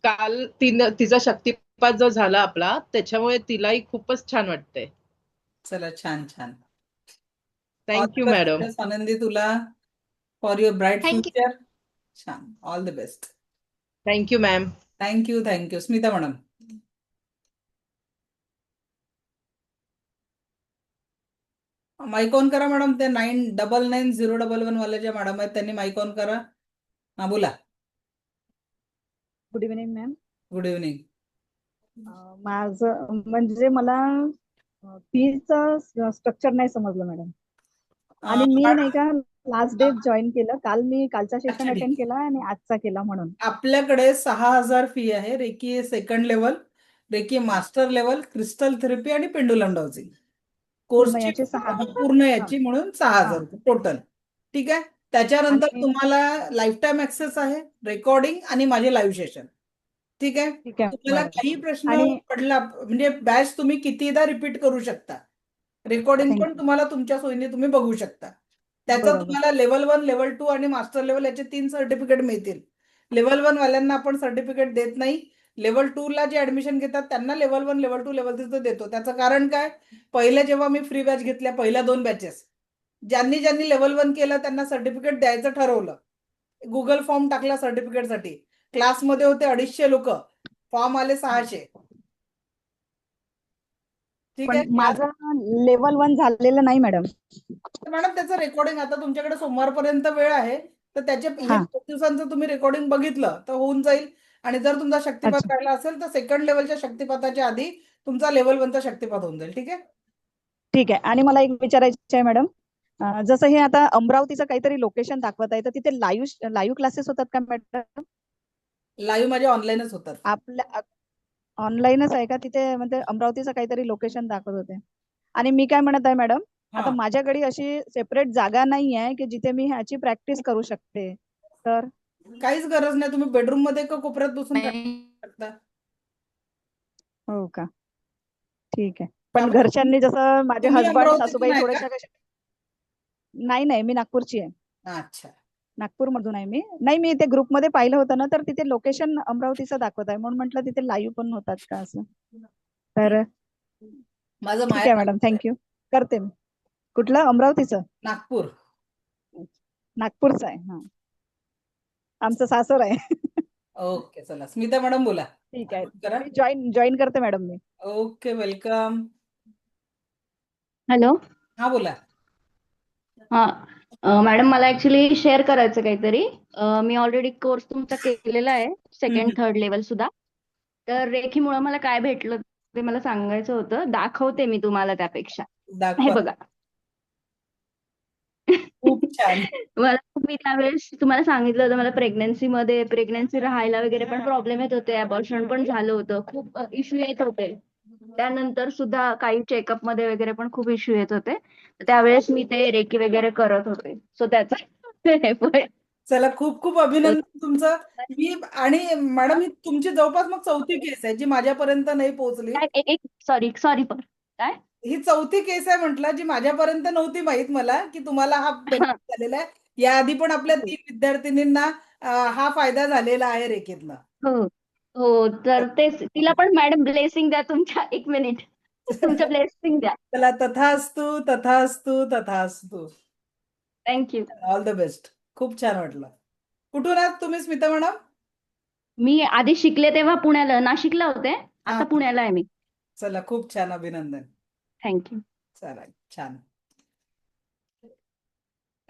L: काल तिचा शक्तिपात जो झाला आपला, त्याच्यामुळे तिलाही खूपच छान वाटतंय.
A: चला छान छान.
L: Thank you madam.
A: आनंदी तुला for your bright
J: thank you.
A: Future. छान. All the best.
L: Thank you ma'am.
A: Thank you. Smita madam. Mic on करा मॅडम. ते 999011 वाले जे मॅडम आहेत त्यांनी माईक ऑन करा. हा बोला.
M: Good evening ma'am.
A: Good evening.
M: माझं म्हणजे मला फीचं स्ट्रक्चर नाही समजलं मॅडम. आणि मी नाही का लास्ट डे जॉईन केलं. कालचा सेशन अटेंड केला आणि आजचा केला म्हणून.
A: आपल्याकडे 6000 फी आहे. Reiki second level, reiki master level, crystal therapy आणि पेंडुलम डाउजिंग कोर्सची
M: याचे 6
A: पूर्ण याची म्हणून 6000 रुपये टोटल. ठीक आहे. त्याच्यानंतर
M: आणि-
A: तुम्हाला लाईफ टाईम ऍक्सेस आहे, रेकॉर्डिंग आणि माझे लाईव्ह सेशन. ठीक आहे.
M: ठीक आहे
A: तुम्हाला
M: मॅडम.
A: काही प्रश्न
M: आणि-
A: पडला म्हणजे बॅच तुम्ही कितीदा रिपीट करू शकता. रेकॉर्डिंग
M: Thank
A: पण तुम्हाला तुमच्या सोयीने तुम्ही बघू शकता. त्याचा
M: बरोबर.
A: तुम्हाला लेवल 1, लेवल 2 आणि मास्टर लेवल याचे 3 सर्टिफिकेट मिळतील. लेवल 1 वाल्यांना आपण सर्टिफिकेट देत नाही. लेवल 2 ला जे ऍडमिशन घेतात त्यांना लेवल 1, लेवल 2, लेवल 3 देतो. त्याचं कारण काय? पहिले जेव्हा मी फ्री बॅच घेतल्या, पहिल्या 2 बॅचेस, ज्यांनी लेवल 1 केलं त्यांना सर्टिफिकेट द्यायचं ठरवलं. गुगल फॉर्म टाकला सर्टिफिकेटसाठी. क्लासमध्ये होते 250 लोक, फॉर्म आले 600. ठीक
M: पण
A: आहे.
M: माझं लेवल 1 झालेलं नाही मॅडम.
A: मॅडम त्याचं रेकॉर्डिंग आता तुमच्याकडे सोमवारपर्यंत वेळ आहे, तर त्याचे हे
M: हा.
A: 2 दिवसांचं तुम्ही रेकॉर्डिंग बघितलं तर होऊन जाईल. आणि जर तुमचा शक्तिपात
M: अच्छा.
A: काढला असेल तर सेकंड लेवलच्या शक्तिपाताच्या आधी तुमचा लेवल 1चा शक्तिपात होऊन जाईल. ठीक आहे.
M: ठीक आहे. आणि मला एक विचारायचं आहे मॅडम, जसं हे आता अमरावतीचं काहीतरी लोकेशन दाखवत आहे, तर तिथे लाईव्ह क्लासेस होतात का मॅडम?
A: लाईव्ह माझे ऑनलाईनच होतात.
M: आपल्या ऑनलाईनच आहे का तिथे? म्हणजे अमरावतीचं काहीतरी लोकेशन दाखवत होते. आणि मी काय म्हणत आहे मॅडम, आता
A: हा.
M: माझ्याकडे अशी सेपरेट जागा नाही आहे की जिथे मी ह्याची प्रॅक्टिस करू शकते. तर
A: काहीच गरज नाही. तुम्ही बेडरूम मध्ये का कोपऱ्यात बसून practice करू शकता.
M: हो का? ठीक आहे. पण
A: त्यामुळे
M: घरच्यांनी जसं माझे
A: तुम्ही
M: हसबंड
A: अमरावतीतून
M: सासूबाई
A: आहे का?
M: थोड्याशा नाही, मी नागपूरची आहे.
A: अच्छा.
M: नागपूरमधून आहे मी. नाही, मी ते ग्रुपमध्ये पाहिलं होतं ना, तर तिथे लोकेशन अमरावतीचं दाखवत आहे, म्हणून म्हटलं तिथे लाईव्ह पण होतात का असं. तर
A: माझं
M: ठीक
A: माहेर
M: आहे मॅडम, थँक्यू. करते मी. कुठलं? अमरावतीचं?
A: नागपूर.
M: नागपूरचं आहे. हा, आमचं सासर आहे.
A: ओके चला. स्मिता मॅडम बोला.
M: ठीक आहे.
A: करा.
M: मी जॉईन करते मॅडम मी.
A: Okay welcome.
B: हॅलो.
A: हा बोला.
B: हा मॅडम, मला ऍक्च्युली शेअर करायचं काहीतरी. मी ऑलरेडी कोर्स तुमचा केलेला आहे, सेकंड थर्ड लेवल सुद्धा. तर रेखीमुळे मला काय भेटलं ते मला सांगायचं होतं. दाखवते मी तुम्हाला त्यापेक्षा. हे
A: दाखवा.
B: बघा,
A: खूप छान.
N: मी त्यावेळेस तुम्हाला सांगितलं होतं मला प्रेग्नन्सी राहायला वगैरे पण प्रॉब्लेम येत होते, अबॉर्शन पण झालं होतं, खूप इश्यू येत होते. त्यानंतर सुद्धा काही चेकअप मध्ये वगैरे पण खूप इश्यू येत होते. त्यावेळेस मी ते रेकी वगैरे करत होते. सो त्याचा effort.
A: चला, खूप खूप अभिनंदन तुमचं. मी आणि मॅडम, ही तुमची जवळपास मग चौथी केस आहे जी माझ्यापर्यंत नाही पोहोचली.
N: एक सॉरी सॉरी पण काय
A: ही चौथी केस आहे म्हटलं, जी माझ्यापर्यंत नव्हती माहित मला की तुम्हाला हा बेनिफिट झालेला आहे. याआधी पण आपल्या 3 विद्यार्थिनींना हा फायदा झालेला आहे रेकीतनं.
N: हो हो, तर तेच तिला पण मॅडम ब्लेसिंग द्या तुमच्या, एक मिनिट तुमच्या ब्लेसिंग द्या.
A: चला, तथास्तु तथास्तु तथास्तु.
N: थँक्यू.
A: All the best. खूप छान वाटलं. कुठून आहात तुम्ही, स्मिता मॅडम?
N: मी आधी शिकले तेव्हा पुण्याला, नाशिकला होते,
A: हा,
N: आता पुण्याला आहे मी.
A: चला, खूप छान, अभिनंदन.
N: थँक्यू.
A: चला, छान.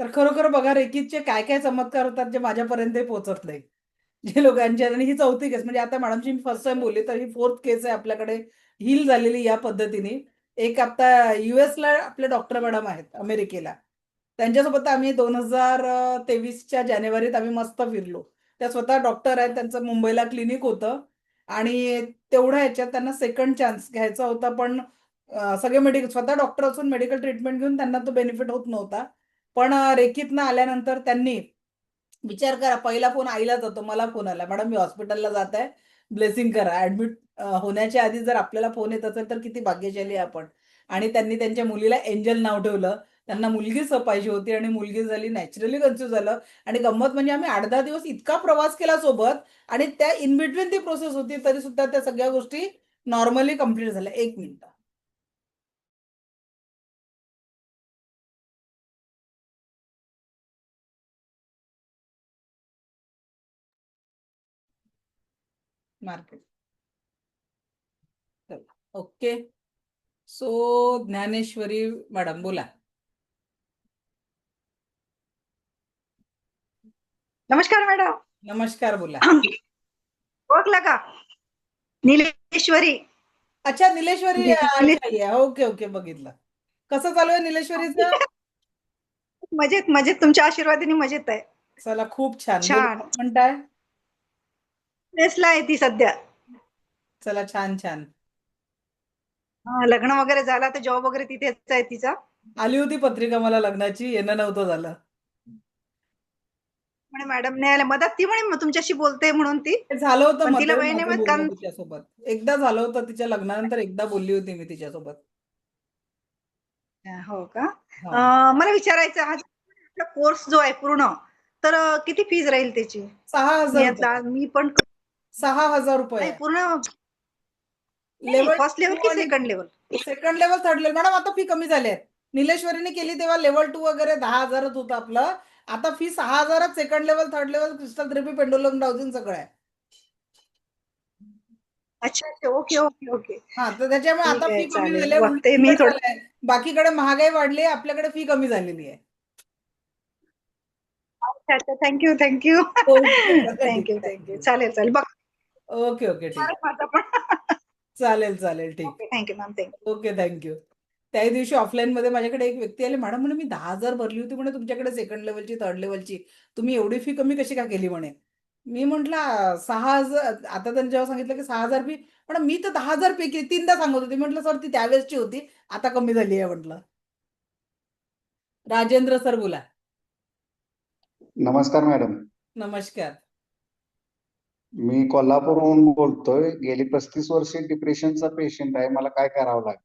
A: तर खरोखर बघा, रेकीचे काय काय चमत्कार होतात जे माझ्यापर्यंत पोहोचत नाही, जे लोकांच्या. आणि ही चौथी केस, म्हणजे आता मॅडमची मी फर्स्ट टाइम बोलली, तर ही 4th केस आहे आपल्याकडे हील झालेली या पद्धतीने. एक आता US ला आपले डॉक्टर मॅडम आहेत, अमेरिकेला. त्यांच्यासोबत आम्ही 2023च्या जानेवारीत आम्ही मस्त फिरलो. त्या स्वतः डॉक्टर आहेत, त्यांचं मुंबईला क्लिनिक होतं. आणि तेवढ्या ह्याच्यात त्यांना सेकंड चान्स घ्यायचा होता, पण सगळे स्वतः डॉक्टर असून मेडिकल ट्रीटमेंट घेऊन त्यांना तो बेनिफिट होत नव्हता. पण रेकीतनं आल्यानंतर त्यांनी, विचार करा, पहिला फोन आईला जातो, मला फोन आला, मॅडम मी हॉस्पिटलला जात आहे, ब्लेसिंग करा. ऍडमिट होण्याच्या आधी जर आपल्याला फोन येत असेल तर किती भाग्यशाली आहे आपण. आणि त्यांनी त्यांच्या मुलीला एंजल नाव ठेवलं. त्यांना मुलगीच पाहिजे होती आणि मुलगी झाली. नॅचरली कन्फ्यूज झालं. आणि गंमत म्हणजे आम्ही 8-10 दिवस इतका प्रवास केला सोबत, आणि त्या इन बिटवीन ती प्रोसेस होती, तरी सुद्धा त्या सगळ्या गोष्टी नॉर्मली कम्प्लीट झाल्या. 1 minute. Market. Okay. So Dnyaneshwari madam, बोला.
O: नमस्कार मॅडम.
A: नमस्कार, बोला.
O: ओळखला का? निलेश्वरी.
A: अच्छा, निलेश्वरी.
O: निले-
A: अच्छा, ओके ओके, बघितलं. कसं चालू आहे निलेश्वरीचं?
O: मजेत मजेत, तुमच्या आशीर्वादाने मजेत आहे.
A: चला, खूप छान. बोला,
O: छान.
A: काय म्हणताय?
O: प्लेसला आहे ती सध्या.
A: चला, छान छान.
O: लग्न वगैरे झालं तर जॉब वगैरे तिथेच आहे तिचा.
A: आली होती पत्रिका मला लग्नाची, येणं नव्हतं झालं.
O: म्हणे मॅडम नाही आल्या मदत, ती म्हणे मग तुमच्याशी बोलते म्हणून ती.
A: ते झालं होतं
O: पण तिला
A: मध्ये
O: वेळ नाही
A: माझं
O: मिळत
A: बोलणं
O: कारण
A: तिच्यासोबत. एकदा झालं होतं तिच्या लग्नानंतर, एकदा बोलली होती मी तिच्यासोबत.
O: हो का?
A: हा,
O: मला विचारायचं, हा कोर्स जो आहे पूर्ण, तर किती फीज राहील त्याची?
A: 6,000 रुपये.
O: मी पण
A: 6,000 रुपये
O: नाही
A: आहे.
O: पूर्ण.
A: लेवल
O: फर्स्ट लेवल
A: 2
O: की
A: आणि
O: second level?
A: Second level, third level. Madam, आता फी कमी झाली आहे. निलेश्वरीने केली तेव्हा लेवल 2 वगैरे 10,000च होतं आपलं. आता fee 6,000, second level, third level, crystal therapy, pendulum dowsing सगळं आहे.
O: अच्छा अच्छा, ओके ओके ओके.
A: हा, तर त्याच्यामुळे
O: ठीक
A: आता
O: आहे,
A: फी कमी
O: चालेल,
A: झाली आहे,
O: बघते मी
A: उलट
O: थोडं.
A: झालंय. बाकीकडे महागाई वाढली आहे, आपल्याकडे फी कमी झालेली आहे.
O: अच्छा अच्छा, थँक्यू थँक्यू.
A: ओके, चला, ठीक.
O: Thank you thank you,
A: thank you.
O: चालेल चालेल, बघ.
A: ओके ओके, ठीक.
O: माझा पण.
A: चालेल चालेल, ठीक.
O: Okay, thank you ma'am, thank you.
A: Okay, thank you. त्याही दिवशी ऑफलाईन मध्ये माझ्याकडे एक व्यक्ती आली, मॅडम म्हणे मी 10,000 भरली होती म्हणे तुमच्याकडे सेकंड लेवलची, थर्ड लेवलची, तुम्ही एवढी फी कमी कशी का केली म्हणे. मी म्हटलं 6,000. आता त्यांनी जेव्हा सांगितलं की 6,000 फी, पण मी तर 10,000 पे केली, 3दा सांगत होती. म्हटलं सर, ती त्यावेळेसची होती, आता कमी झाली आहे म्हटलं. राजेंद्र सर, बोला.
P: नमस्कार मॅडम.
A: नमस्कार.
P: मी कोल्हापूरहून बोलतोय. गेली 35 वर्षे डिप्रेशनचा पेशंट आहे. मला काय करावं लागेल?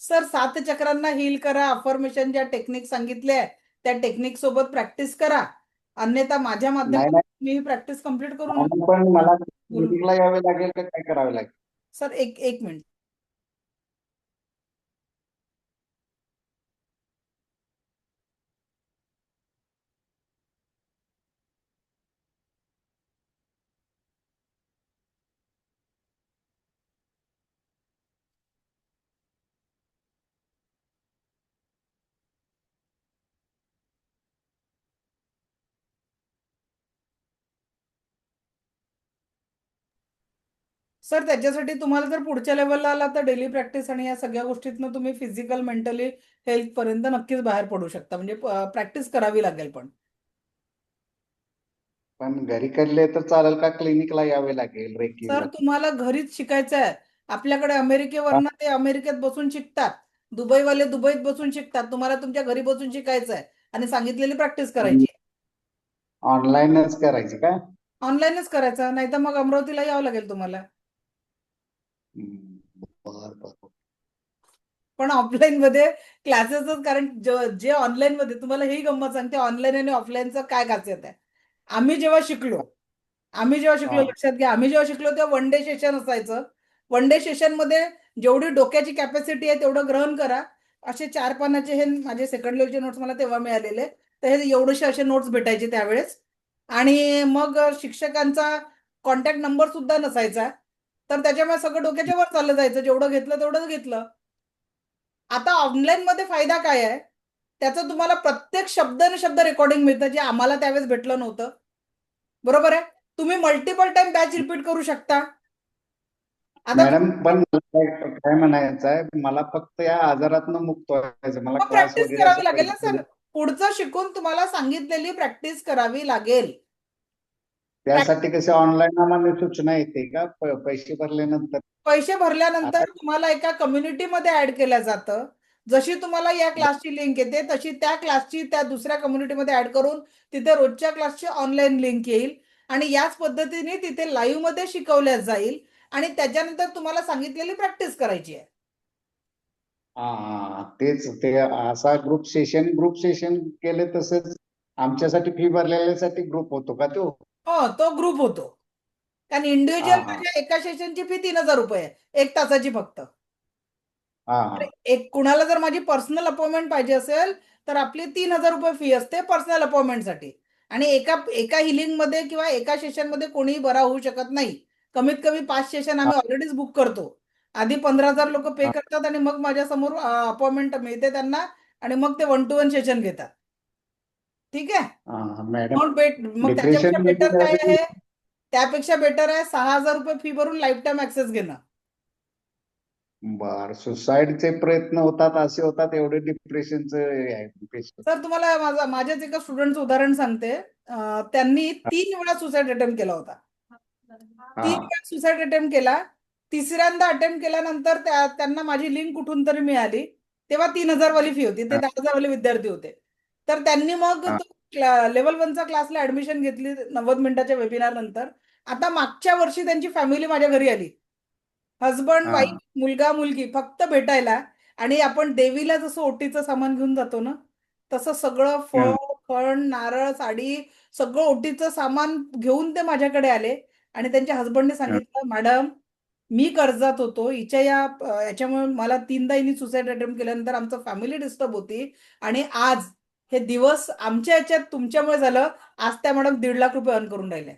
A: सर, 7 चक्रांना हील करा. अफर्मेशन ज्या टेक्निक सांगितल्या त्या टेक्निक सोबत प्रॅक्टिस करा. अन्यथा माझ्या
P: नाही
A: माध्यमातून मी प्रॅक्टिस कम्प्लीट करू
P: नाही,
A: नका.
P: पण मला
A: बोलू.
P: मीटिंगला यावे लागेल का काय करावे लागेल?
A: सर, एक एक मिनिट. सर त्याच्यासाठी तुम्हाला जर पुढच्या लेवलला आला तर डेली प्रॅक्टिस आणि या सगळ्या गोष्टीतनं तुम्ही फिजिकल मेंटली हेल्थ पर्यंत नक्कीच बाहेर पडू शकता. म्हणजे प्रॅक्टिस करावी लागेल.
P: पण घरी करले तर चालेल का क्लिनिकला यावे लागेल
A: सर
P: रेकीला?
A: तुम्हाला घरीच शिकायचं आहे. आपल्याकडे अमेरिकेवरनं ते अमेरिकेत बसून शिकतात, दुबईवाले दुबईत बसून शिकतात. तुम्हाला तुमच्या घरी बसून शिकायचं आहे आणि सांगितलेली प्रॅक्टिस करायची.
P: ऑनलाईनच करायची का?
A: ऑनलाईनच करायचं, नाही तर मग अमरावतीला यावं लागेल तुम्हाला.
P: बर बर.
A: पण ऑफलाईन मध्ये क्लासेसच, कारण जे ऑनलाईन मध्ये तुम्हाला ही गंमत सांगते, ऑनलाईन आणि ऑफलाईनचं काय खासियत आहे. आम्ही जेव्हा शिकलो
P: हा.
A: लक्षात घ्या, आम्ही जेव्हा शिकलो तेव्हा वन डे सेशन असायचं. वन डे सेशन मध्ये जेवढी डोक्याची कॅपॅसिटी आहे तेवढं ग्रहण करा. असे 4 पानाचे हे माझे सेकंड लेवलचे नोट्स मला तेव्हा मिळालेले. तर हे एवढेसे असे नोट्स भेटायचे त्यावेळेस. आणि मग शिक्षकांचा कॉन्टॅक्ट नंबर सुद्धा नसायचा. तर त्याच्यामुळे सगळं डोक्याच्या वर चाललं जायचं, जेवढं घेतलं तेवढंच घेतलं. आता ऑनलाईन मध्ये फायदा काय आहे, त्याचं तुम्हाला प्रत्येक शब्द न शब्द रेकॉर्डिंग मिळतं, जे आम्हाला त्यावेळेस भेटलं नव्हतं. बरोबर आहे. तुम्ही मल्टिपल टाइम बॅच रिपीट करू शकता. आता
P: मॅडम पण मला काय म्हणायचं आहे, मला फक्त या आजारातनं मुक्त व्हायचं, मला क्लास
A: प्रॅक्टिस
P: वगैरे
A: करावी
P: असं
A: लागेल ना
P: पैसे
A: सर. पुढचं शिकून तुम्हाला सांगितलेली प्रॅक्टिस करावी लागेल.
P: त्यासाठी कसे ऑनलाईन आम्हाला सूचना येते का पैसे भरल्यानंतर?
A: पैसे भरल्यानंतर
P: आता
A: तुम्हाला एका कम्युनिटीमध्ये ऍड केलं जातं. जशी तुम्हाला या क्लासची लिंक येते तशी त्या क्लासची त्या दुसऱ्या कम्युनिटीमध्ये ऍड करून तिथे रोजच्या क्लासची ऑनलाईन लिंक येईल आणि याच पद्धतीने तिथे लाईव्ह मध्ये शिकवल्या जाईल आणि त्याच्यानंतर तुम्हाला सांगितलेली प्रॅक्टिस करायची आहे.
P: हा तेच ते असा ग्रुप सेशन केले तसेच आमच्यासाठी फी भरलेल्यासाठी ग्रुप होतो का तो?
A: हो, तो ग्रुप होतो. कारण
P: हा
A: इंडिव्हिज्युअल
P: हा
A: म्हणजे एका सेशनची फी 3000 रुपये आहे, 1 तासाची फक्त.
P: हा
A: तर
P: हा
A: एक कुणाला जर माझी पर्सनल अपॉइंटमेंट पाहिजे असेल तर आपली 3000 रुपये फी असते पर्सनल अपॉइंटमेंटसाठी. आणि एका हिलिंग मध्ये किंवा एका सेशन मध्ये कोणीही बरा होऊ शकत नाही. कमीत कमी 5 सेशन आम्ही ऑलरेडीच बुक करतो. आधी 15,000 लोक पे
P: हा.
A: करतात आणि मग माझ्या समोर अपॉइंटमेंट मिळते त्यांना आणि मग ते 1 to 1 सेशन घेतात. ठीक आहे.
P: हा मॅडम
A: मग त्याच्यापेक्षा
P: डिप्रेशन
A: बेटर काय
P: मध्ये
A: आहे, त्यापेक्षा बेटर आहे 6000 रुपये फी भरून लाईफ टाईम ऍक्सेस घेणं.
P: बर सुसाईडचे प्रयत्न होतात असे होतात एवढे डिप्रेशनचे पेशंट?
A: सर तुम्हाला माझ्याच एका स्टुडंटचं उदाहरण सांगते. त्यांनी 3 वेळा सुसाईड अटेम्प्ट केला होता. 3 वेळा सुसाईड अटेम्प्ट केला. तिसऱ्यांदा अटेम्प्ट केल्यानंतर त्यांना माझी लिंक कुठून तरी मिळाली. तेव्हा 3000 वाली फी होती. ते 10,000 वाले विद्यार्थी होते. तर त्यांनी मग लेवल 1चा क्लासला ऍडमिशन घेतली 90 मिनिटाच्या वेबिनार नंतर. आता मागच्या वर्षी त्यांची फॅमिली माझ्या घरी आली. हजबंड, वाईफ, मुलगा, मुलगी फक्त भेटायला. आणि आपण देवीला जसं ओटीचं सामान घेऊन जातो ना, तसं सगळं फळ, नारळ, साडी सगळं ओटीचं सामान घेऊन ते माझ्याकडे आले. आणि त्यांच्या हजबंडने सांगितलं, मॅडम मी कर्जात होतो हिच्या याच्यामुळे मला 3दा हिने सुसाईड अटेम्प्ट केल्यानंतर आमचं फॅमिली डिस्टर्ब होती आणि आज हे दिवस आमच्या याच्यात तुमच्यामुळे झालं. आज त्या मॅडम 1.5 लाख रुपये अर्न करून राहिले.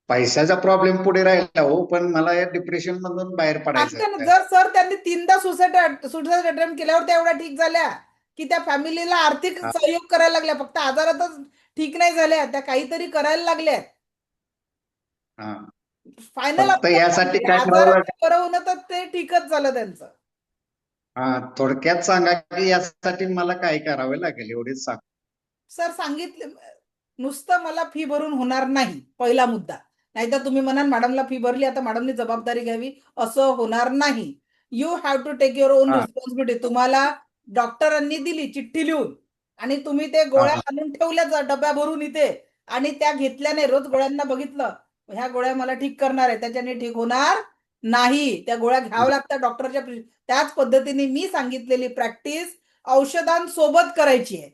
P: पैशाचा प्रॉब्लेम पुढे राहिला हो, पण मला या डिप्रेशन मधून बाहेर पडायचं
A: सांगते ना,
P: आहे.
A: जर सर त्यांनी 3दा सुसाईड अटेम्प्ट केल्यावर त्या एवढ्या ठीक झाल्या की त्या फॅमिलीला आर्थिक सहयोग करायला लागल्या. फक्त आजारातच ठीक नाही झाल्या, त्या काहीतरी करायला लागल्या. फायनल
P: फक्त यासाठी काय करावं
A: आजारात
P: लागेल?
A: बरं होणं तर ते ठीकच झालं त्यांचं.
P: थोडक्यात सांगा की यासाठी मला काय करावे लागेल एवढेच सांग.
A: सर सांगितलं, नुसतं मला फी भरून होणार नाही, पहिला मुद्दा. नाहीतर तुम्ही म्हणाल मॅडमला फी भरली आता मॅडमनी जबाबदारी घ्यावी, असं होणार नाही. You have to take your own responsibility. तुम्हाला डॉक्टरांनी दिली चिठ्ठी लिहून आणि तुम्ही ते गोळ्या आणून ठेवल्या डब्या भरून इथे आणि त्या घेतल्याने रोज गोळ्यांना बघितलं, ह्या गोळ्या मला ठीक करणार आहे, त्याच्याने ठीक होणार नाही. त्या गोळ्या घ्याव्या लागतात डॉक्टरच्या. त्याच पद्धतीने मी सांगितलेली प्रॅक्टिस औषधांसोबत करायची आहे.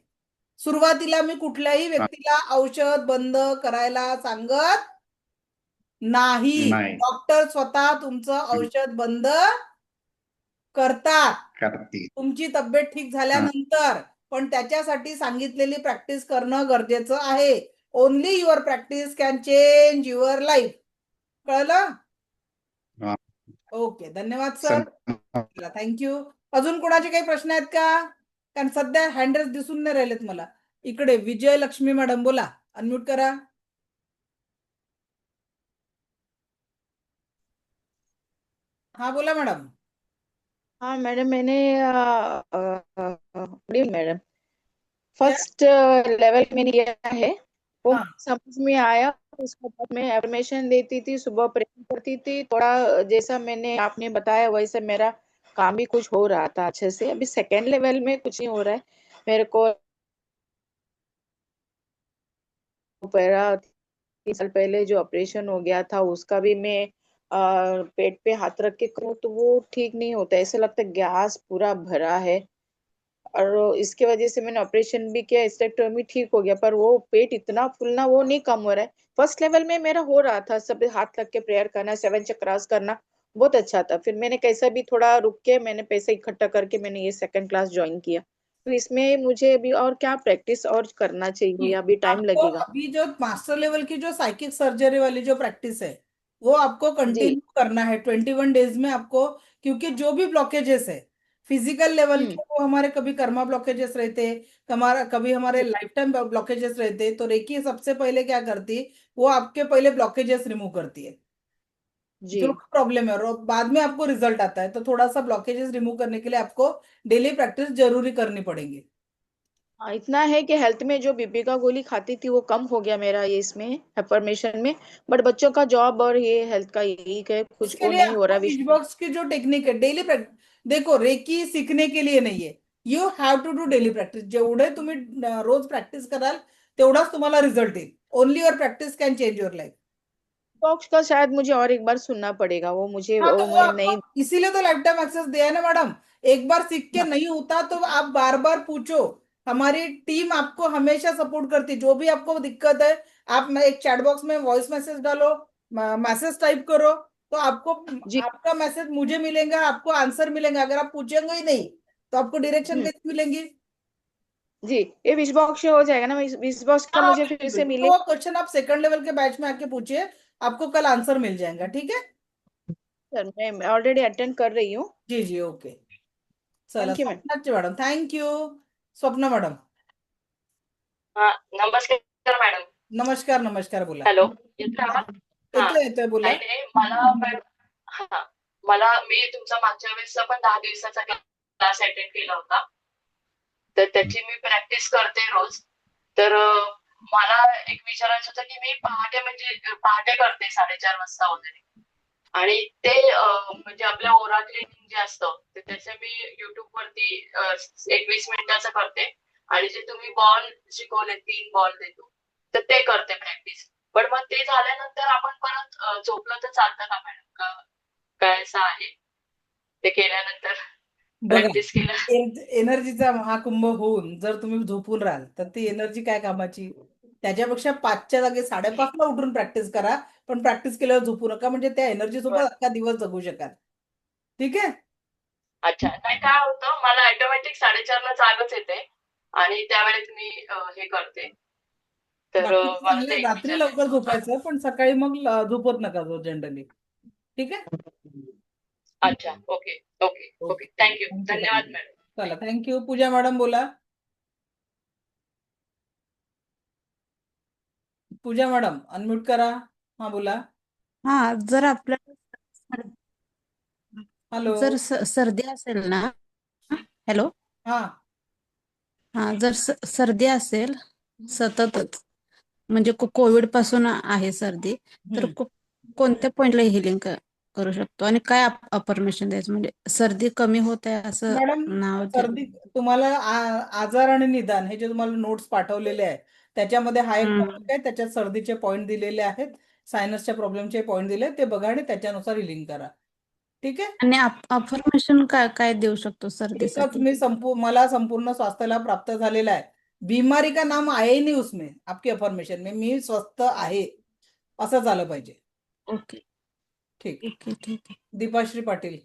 A: सुरुवातीला मी कुठल्याही व्यक्तीला औषध बंद करायला सांगत नाही. डॉक्टर स्वतः तुमचं औषध बंद करतात तुमची तब्येत ठीक झाल्यानंतर. पण त्याच्यासाठी सांगितलेली प्रॅक्टिस करणं गरजेचं आहे. Only your practice can change your life. कळलं? ओके, धन्यवाद सर. थँक्यू. अजून कोणाचे काही प्रश्न आहेत का? कारण सध्या हँडल्स दिसून नाही राहिलेत मला. इकडे विजय लक्ष्मी मॅडम बोला, अनम्यूट करा. हाँ बोला मैडम।
Q: हाँ मैडम, मैंने मैडम
A: क्या?
Q: फर्स्ट लेवल मैंने किया है, वो
A: हाँ
Q: समझ में आया। उसके बाद मैं एफर्मेशन देती थी, सुबह प्रे करती थी, थोड़ा जैसा मैंने आपने बताया वैसे मेरा काम भी कुछ हो रहा था अच्छे से। अभी सेकेंड लेवल में कुछ नहीं हो रहा है मेरे को। पहला 3 साल पहले जो ऑपरेशन हो गया था उसका भी मैं पेट पे हाथ रख के करूँ तो वो ठीक नहीं होता, ऐसा लगता है गैस पूरा भरा है। और इसके वजह से मैंने ऑपरेशन भी किया, हिस्टेक्टोमी ठीक हो गया, पर वो पेट इतना फूलना वो नहीं कम हो रहा है। फर्स्ट लेवल में मेरा हो रहा था, सब हाथ रख के प्रेयर करना, 7 चक्रास करना, बहुत अच्छा था। फिर मैंने कैसा भी थोड़ा रुक के मैंने पैसे इकट्ठा करके मैंने ये सेकंड क्लास ज्वाइन किया। तो इसमें मुझे अभी और क्या प्रैक्टिस और करना चाहिए, अभी टाइम
A: आपको
Q: लगेगा?
A: अभी जो मास्टर लेवल की जो साइकिक सर्जरी वाली जो प्रैक्टिस है वो आपको
Q: जी।
A: कंटिन्यू करना है 21 डेज में आपको, क्योंकि जो भी ब्लॉकेजेस है फिजिकल लेवल के, वो हमारे कभी कर्मा ब्लॉकेजेस रहते, कभी हमारे लाइफ टाइम ब्लॉकेजेस रहते, तो रेकी सबसे पहले क्या करती, वो आपके पहले ब्लॉकेजेस रिमूव करती है
Q: जी।
A: जो प्रॉब्लम है, और बाद में आपको रिजल्ट आता है। तो थोड़ा सा ब्लॉकेजेस रिमूव करने के लिए आपको डेली प्रैक्टिस जरूरी करनी पड़ेगी।
Q: हाँ, इतना है कि हेल्थ में जो बीपी का गोली खाती थी वो कम हो गया मेरा ये इसमें एफर्मेशन में। बट बच्चों का जॉब और ये हेल्थ का यही है, कुछ
A: उसके
Q: वो
A: लिए
Q: नहीं हो
A: आपको
Q: रहा
A: विश
Q: विश्व।
A: बॉक्स की जो टेक्निक है डेली प्रैक्टिस, देखो रेकी सीखने के लिए नहीं है, you have to do daily practice. जेवढे तुम्ही रोज प्रॅक्टिस कराल तेवढाच तुम्हाला रिझल्ट येईल। Only your practice can change your life.
Q: Box का शायद मुझे और एक बार सुनना पड़ेगा, वो मुझे
A: हाँ तो
Q: वो
A: वो
Q: मैं
A: आपको
Q: नहीं।
A: इसीलिए तो लाइफ टाइम एक्सेस दिया है ना मैडम। एक बार सीख के नहीं होता तो आप बार बार पूछो, हमारी टीम आपको हमेशा सपोर्ट करती है। जो भी आपको दिक्कत है आप एक चैट बॉक्स में वॉइस मैसेज डालो, मैसेज टाइप करो, तो आपको
Q: जी।
A: आपका मैसेज मुझे मिलेगा, आपको आंसर मिलेगा। अगर आप पूछेंगे ही नहीं तो आपको डायरेक्शन
Q: हम्म,
A: कैसे मिलेंगी?
Q: जी। ये विश बॉक्स से हो जाएगा ना? विश बॉक्स का
A: हाँ
Q: मुझे फिर
A: बिल्कुल
Q: से
A: बिल्कुल, तो
Q: मिले?
A: वो क्वेश्चन आप सेकंड लेवल के बैच में आके पूछिए, आपको कल आंसर मिल जाएगा। ठीक है?
Q: सर मैं ऑलरेडी अटेंड कर रही हूँ।
A: जी जी ओके। चला
Q: थैंक यू मैम।
A: स्वप्नाची मॅडम, थँक्यू। स्वप्ना मॅडम,
R: हा नमस्कार मॅडम.
A: नमस्कार नमस्कार, बोला।
R: हॅलो, येतोय आवाज? हा,
A: येतोय येतोय, बोला।
R: काही नाही मला हा मला मी तुमचा मागच्या वेळेसचा पण 10 दिवसाचा क्लास अटेंड केला होता, तर त्याची मी प्रॅक्टिस करते रोज. तर मला एक विचारायचं होतं की मी पहाटे म्हणजे पहाटे करते 4:30 वाजता वगैरे, आणि ते म्हणजे आपल्या ओरा क्लिनिंग जे असतं तर त्याचे मी युट्यूब वरती 21 मिनिटाचं करते, आणि जे तुम्ही बॉल शिकवले 3 बॉल देतो तर ते करते प्रॅक्टिस. पण मग ते झाल्यानंतर आपण परत झोपलं तर चालतं का मॅडम? का काय असं आहे ते केल्यानंतर,
A: बघा,
R: प्रॅक्टिस केल्या?
A: एनर्जीचा महाकुंभ होऊन जर तुम्ही झोपून राहाल तर ती एनर्जी काय कामाची? त्याच्यापेक्षा 5च्या जागी 5:30ला उठून प्रॅक्टिस करा, पण प्रॅक्टिस केल्यावर झोपू नका, म्हणजे त्या एनर्जी सोबत
R: बरं.
A: अख्खा दिवस जगू शकाल। ठीक आहे?
R: अच्छा, नाही काय होतं मला ऑटोमॅटिक 4:30ला जागच येते, आणि त्यावेळेस मी हे करते. तर
A: बाकीचं
R: मला
A: चांगलं,
R: ते एक
A: रात्री लवकर
R: विचारायचं होतं.
A: झोपायचं, पण सकाळी मग झोपत नका जो जनरली। ठीक आहे?
R: अच्छा, okay okay okay,
A: okay,
R: thank you,
A: thank you
R: धन्यवाद
A: थँक्यू।
R: मॅडम.
A: चला थँक्यू। पूजा मॅडम बोला। पूजा मॅडम अनम्यूट करा। हा बोला।
F: हा, जर आपल्याला
A: हॅलो।
F: जर सर्दी असेल ना, हॅलो,
A: हा
F: हा, जर सर्दी असेल सततच, म्हणजे कोविड पासून आहे सर्दी, तर कोणत्या पॉइंटला हिलिंग करू शकतो आणि काय अफर्मेशन द्यायचं, म्हणजे सर्दी कमी होत आहे असं
A: मॅडम,
F: नाव
A: सर्दी तुम्हाला आजार आणि निदान हे जे तुम्हाला नोट्स पाठवलेले आहे त्याच्यामध्ये हा एक टॉपिक आहे, त्याच्यात सर्दीचे पॉइंट दिलेले आहेत, सायनसच्या प्रॉब्लेमचे पॉइंट दिले, ते बघा आणि त्याच्यानुसार हिलिंग करा। ठीक आहे?
F: आणि अफर्मेशन काय काय देऊ शकतो
A: एकच
F: सर्दीसाठी?
A: मी मला संपूर्ण स्वास्थ्य लाभ प्राप्त झालेला है, बीमारी का नाम आए ही नहीं उसमें, आपकी अफर्मेशन में मी स्वस्थ आहे असं झालं पाहिजे।
F: ओके
A: ठीक।
F: ओके, ठीक आहे।
A: दीपाश्री पाटील।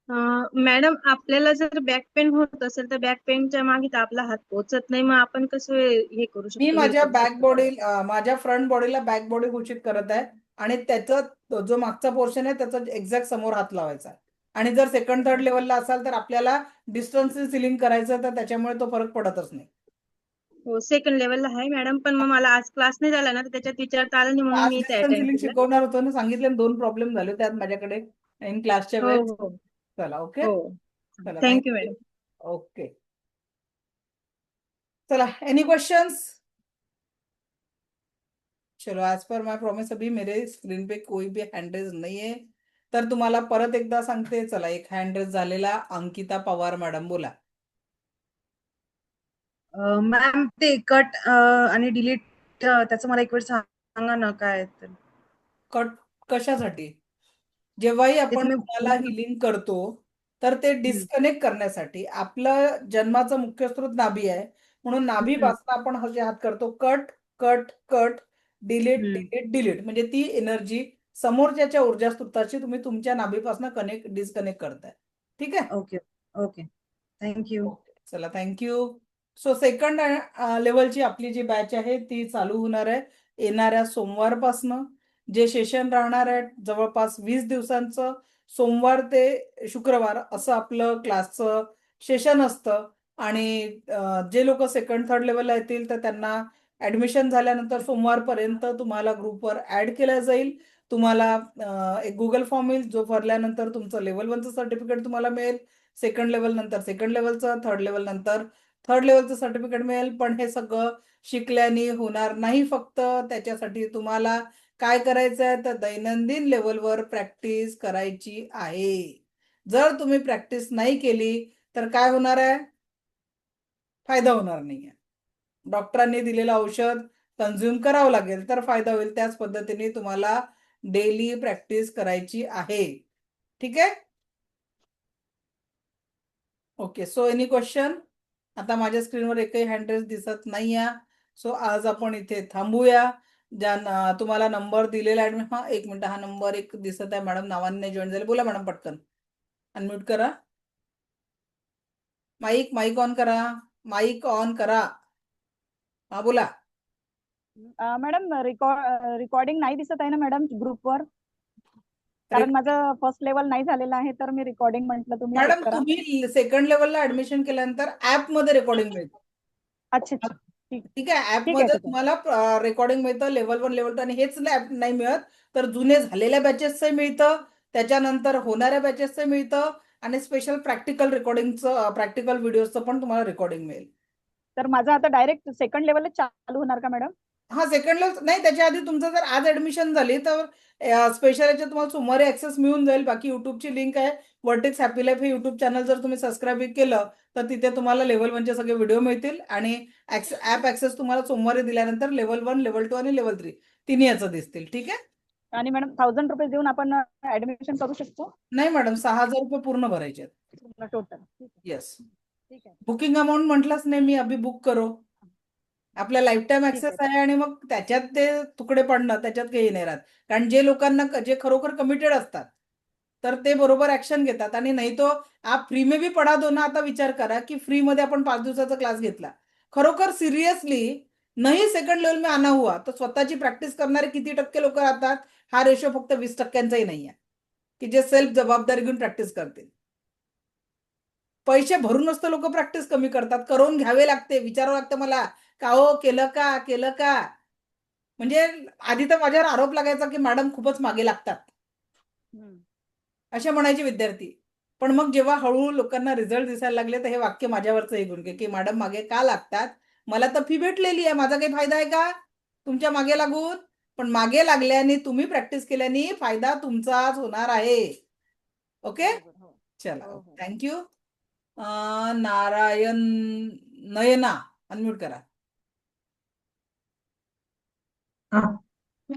S: मॅडम, आपल्याला जर बॅक पेन होत असेल तर बॅक पेनच्या मागे तर आपला हात पोहोचत नाही, मग आपण कसं हे करू
A: मी
S: शकतो, हील
A: माझ्या
S: करू
A: बॅक
S: शकतो?
A: बॉडी, माझ्या फ्रंट बॉडीला बॅक बॉडी घोषित करत आहे, आणि त्याचा जो मागचा पोर्शन आहे त्याचा एक्झॅक्ट समोर हात लावायचा आहे। आणि जर सेकंड थर्ड लेवलला असाल तर आपल्याला डिस्टन्स सिलिंग करायचं, तर त्याच्यामुळे तो फरक पडतच नाही।
S: हो सेकंड लेवलला आहे मॅडम, पण मग मला आज क्लास नाही झाला ना तर त्याच्यात विचारता आलं नाही म्हणून
A: आज
S: मी इथे
A: डिस्टन्स
S: अटेंड
A: हिलिंग
S: केलं.
A: शिकवणार होतो ना, सांगितले ना, 2 प्रॉब्लेम झाले त्यात माझ्याकडे इन क्लासच्या
S: हो
A: वेळेस.
S: हो
A: चला ओके,
S: हो
A: चला
S: थँक्यू
A: थँक्यू.
S: मॅडम.
A: ओके, चला एनी क्वेश्चंस? चलो, एज पर माय प्रॉमिस अभी मेरे स्क्रीन पे कोई भी हँड रेज नाही आहे, तर तुम्हाला परत एकदा सांगते. चला, एक हँड रेज झालेला, अंकिता पवार मॅडम, बोला.
T: मॅम ते कट आणि डिलीट त्याचं मला एक वेळ सांगा ना काय तर.
A: कट कशासाठी? जेव्हाही
T: ते
A: आपण
T: तुम्ही
A: कुणाला हिलिंग करतो तर ते डिस्कनेक्ट करण्यासाठी, आपलं जन्माचा मुख्य स्रोत नाभी आहे, म्हणून नाभीपासून आपण असे हात करतो, cut cut cut, delete delete delete, म्हणजे ती एनर्जी समोरच्याच्या ऊर्जा स्रोताची तुम्ही तुमच्या नाभीपासून डिस्कनेक्ट करताय. ठीक आहे?
T: Okay okay, thank you.
A: चला, थँक्यू. सो सेकंड लेवलची आपली जी बॅच आहे ती चालू होणार आहे येणाऱ्या सोमवारपासनं. जे सेशन राहणार आहे जवळपास 20 दिवसांचं, सोमवार ते शुक्रवार असं आपलं क्लासचं सेशन असतं. आणि जे लोक सेकंड थर्ड लेवलला येतील तर त्यांना ऍडमिशन झाल्यानंतर सोमवारपर्यंत तुम्हाला ग्रुपवर ऍड केलं जाईल. तुम्हाला एक गुगल फॉर्म येईल, जो भरल्यानंतर तुमचं लेवल 1चं सर्टिफिकेट तुम्हाला मिळेल, सेकंड लेवल नंतर सेकंड लेवलचं, थर्ड लेवल नंतर थर्ड लेवलचं सर्टिफिकेट मिळेल. पण हे सगळं शिकल्याने होणार नाही. फक्त त्याच्यासाठी तुम्हाला काय करायचं आहे तर दैनंदिन लेवलवर प्रॅक्टिस करायची आहे. जर तुम्ही प्रॅक्टिस नाही केली तर काय होणार आहे? फायदा होणार नाहीये. डॉक्टरांनी दिलेलं औषध कन्झ्युम करावं लागेल तर फायदा होईल. त्याच पद्धतीने तुम्हाला डेली प्रॅक्टिस करायची आहे. ठीक आहे? Okay, so any question? आता माझ्या स्क्रीनवर एकही हँड रेज दिसत नाहीये. सो आज आपण इथे थांबूया. तुम्हाला नंबर दिलेला आहे. हा, एक मिनिट, हा नंबर एक दिसत आहे मॅडम, नावाने जॉईन झाले. बोला मॅडम, पटकन अनम्यूट करा. माईक ऑन करा, माईक ऑन करा. हा, बोला.
M: मॅडम रिकॉर्डिंग नाही दिसत आहे ना मॅडम ग्रुपवर? कारण माझं फर्स्ट लेवल नाही झालेलं आहे, तर मी रेकॉर्डिंग म्हटलं तुम्ही चेक
A: मॅडम,
M: करा.
A: तुम्ही सेकंड लेवलला ऍडमिशन केल्यानंतर ऍप मध्ये रेकॉर्डिंग मिळतं.
M: अच्छा अच्छा, ठीक
A: ठीक आहे, ऍप
M: ठीक आहे,
A: मध्ये
M: ठीक आहे.
A: तुम्हाला रेकॉर्डिंग मिळतं लेवल 1 लेवल 2. आणि हेच नाही मिळत तर जुने झालेल्या बॅचेसचं मिळतं, त्याच्यानंतर होणाऱ्या बॅचेसचं मिळतं, आणि स्पेशल प्रॅक्टिकल रेकॉर्डिंगचं, प्रॅक्टिकल व्हिडिओचं पण तुम्हाला रेकॉर्डिंग मिळेल.
M: तर माझं आता डायरेक्ट सेकंड लेवलला चालू होणार का मॅडम?
A: हा, सेकंड लेवल नाही, त्याच्या आधी तुमचं जर आज ऍडमिशन झाली तर स्पेशल याच्यात तुम्हाला सोमवारी ऍक्सेस मिळून जाईल. बाकी युट्यूबची लिंक आहे, वर्टेक्स हॅपी लाईफ हे युट्यूब चॅनल जर तुम्ही सबस्क्राईब केलं तर तिथे तुम्हाला लेवल 1चे सगळे व्हिडिओ मिळतील. आणि ऍप ऍक्सेस तुम्हाला सोमवारी दिल्यानंतर लेवल 1, लेवल 2 आणि लेवल 3 तिन्ही याचं दिसतील. ठीक आहे?
M: आणि मॅडम 1000 रुपये देऊन आपण ऍडमिशन करू शकतो?
A: नाही मॅडम, 6000 रुपये पूर्ण भरायचे आहेत.
M: टोटल?
A: येस.
M: ठीक आहे.
A: बुकिंग अमाऊंट म्हटलंच नाही मी, अभी बुक करो. आपला लाईफ टाईम
M: ठीक
A: ऍक्सेस
M: आहे.
A: आहे, आणि मग त्याच्यात ते तुकडे पडणं त्याच्यात काही नाही राहत. कारण जे लोकांना जे खरोखर कमिटेड असतात तर ते बरोबर ऍक्शन घेतात. आणि नाही तो आप फ्री में भी पढ़ा दो ना. आता विचार करा की फ्री मध्ये आपण 5 दिवसाचा क्लास घेतला, खरोखर सिरियसली नाही सेकंड लेवल में आना हुआ तर स्वतःची प्रॅक्टिस करणारे किती टक्के लोक राहतात? हा रेशो फक्त 20%चाही नाही आहे की जे सेल्फ जबाबदारी घेऊन प्रॅक्टिस करतील. पैसे भरून नसतं लोक प्रॅक्टिस कमी करतात, करून घ्यावे लागते, विचारावं लागतं मला का हो केलं का केलं का. म्हणजे आधी तर माझ्यावर आरोप लागायचा की मॅडम खूपच मागे लागतात असे म्हणायचे विद्यार्थी. पण मग जेव्हा हळूहळू लोकांना रिझल्ट दिसायला लागले तर हे वाक्य माझ्यावरचं हे घेऊन की मॅडम मागे का लागतात? मला तर फी भेटलेली आहे, माझा काही फायदा आहे का तुमच्या मागे लागून? पण मागे लागल्याने, तुम्ही प्रॅक्टिस केल्याने फायदा तुमचाच होणार आहे. ओके, चला, थँक्यू. नारायण नयना, अनम्यूट करा.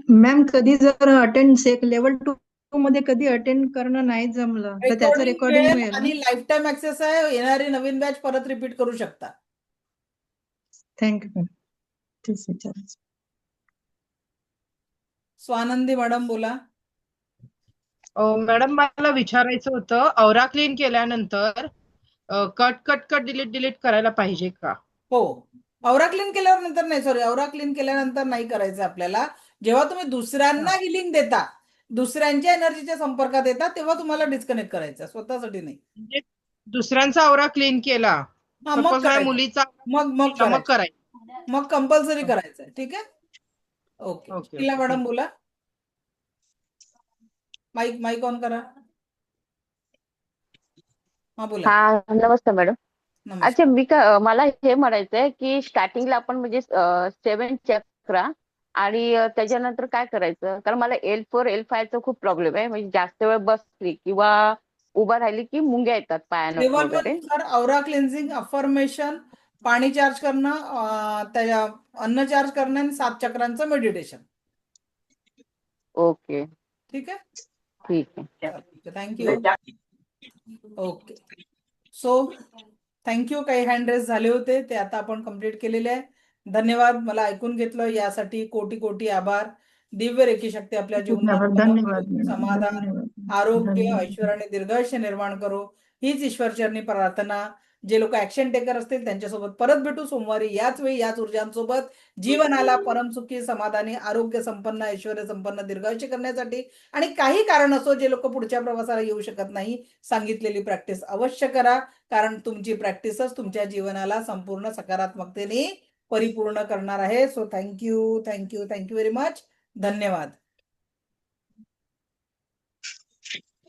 U: मॅम, कधी जर अटेंड लेवल 2 मध्ये कधी अटेंड करणं नाही जमलं तर त्याचं रेकॉर्डिंग मिळेल ना?
A: आणि लाईफ टाईम ऍक्सेस आहे. येणारी नवीन बॅच परत रिपीट करू शकता.
U: Thank you ma'am. तेच विचारायचं.
A: स्वानंदी मॅडम, बोला.
L: मॅडम, मला विचारायचं होतं, औरा क्लीन केल्यानंतर cut cut cut delete delete करायला पाहिजे का?
A: हो, औरा क्लीन केल्यानंतर नाही, सॉरी, औरा क्लीन केल्यानंतर नाही करायचं आपल्याला. जेव्हा तुम्ही दुसऱ्यांना हिलिंग देता, दुसऱ्यांच्या एनर्जीच्या संपर्कात येतात, तेव्हा तुम्हाला डिस्कनेक्ट करायचं, स्वतःसाठी नाही.
L: म्हणजे दुसऱ्यांचा औरा क्लीन केला,
A: मग
L: सपोज माझ्या
A: करायचं.
L: मुलीचा
A: मग
L: करायचं.
A: मग कंपल्सरी करायचं आहे. ठीक आहे. Okay.
L: Okay
A: Sheela
L: okay
A: madam बोला. माईक माईक ऑन करा. हा बोला.
E: हा नमस्कार मॅडम.
A: नमस्कार.
E: अच्छा मला हे म्हणायचंय की स्टार्टिंगला आपण म्हणजे 7 चक्रा आणि त्याच्यानंतर काय करायचं, कारण मला L4 L5 चा खूप प्रॉब्लेम आहे. म्हणजे जास्त वेळ बसली किंवा उभा राहिली की मुंग्या येतात पायानं
A: लेवल
E: वगैरे.
A: नुसार औरा क्लिन्झिंग, अफर्मेशन, पाणी चार्ज करणं, त्या अन्न चार्ज करणं आणि 7 चक्रांचं मेडिटेशन.
E: ओके
A: ठीक आहे.
E: ठीक आहे.
A: थँक्यू. ओके. So thank you. काही हँड रेस झाले होते ते आता आपण कंप्लीट केलेले आहे. धन्यवाद. मला ऐकून घेतलं यासाठी कोटी कोटी आभार. दिव्य रेखी शक्ती आपल्या जीवनात
U: धन्यवाद मॅडम.
A: समाधान,
U: धन्यवाद.
A: आरोग्य,
U: धन्यवाद.
A: ऐश्वर्य आणि दीर्घायुष्य निर्माण करो हीच ईश्वरचरणी प्रार्थना. जे लोक ऍक्शन टेकर असतील त्यांच्यासोबत परत भेटू सोमवारी याच वेळी याच ऊर्जांसोबत जीवनाला परमसुखी, समाधानी, आरोग्य संपन्न, ऐश्वर्य संपन्न, दीर्घायुष्य करण्यासाठी. आणि काही कारण असो जे लोक पुढच्या प्रवासाला येऊ शकत नाही, सांगितलेली प्रॅक्टिस अवश्य करा. कारण तुमची प्रॅक्टिसच तुमच्या जीवनाला संपूर्ण सकारात्मकतेने परिपूर्ण करणार आहे. So thank you very much. धन्यवाद.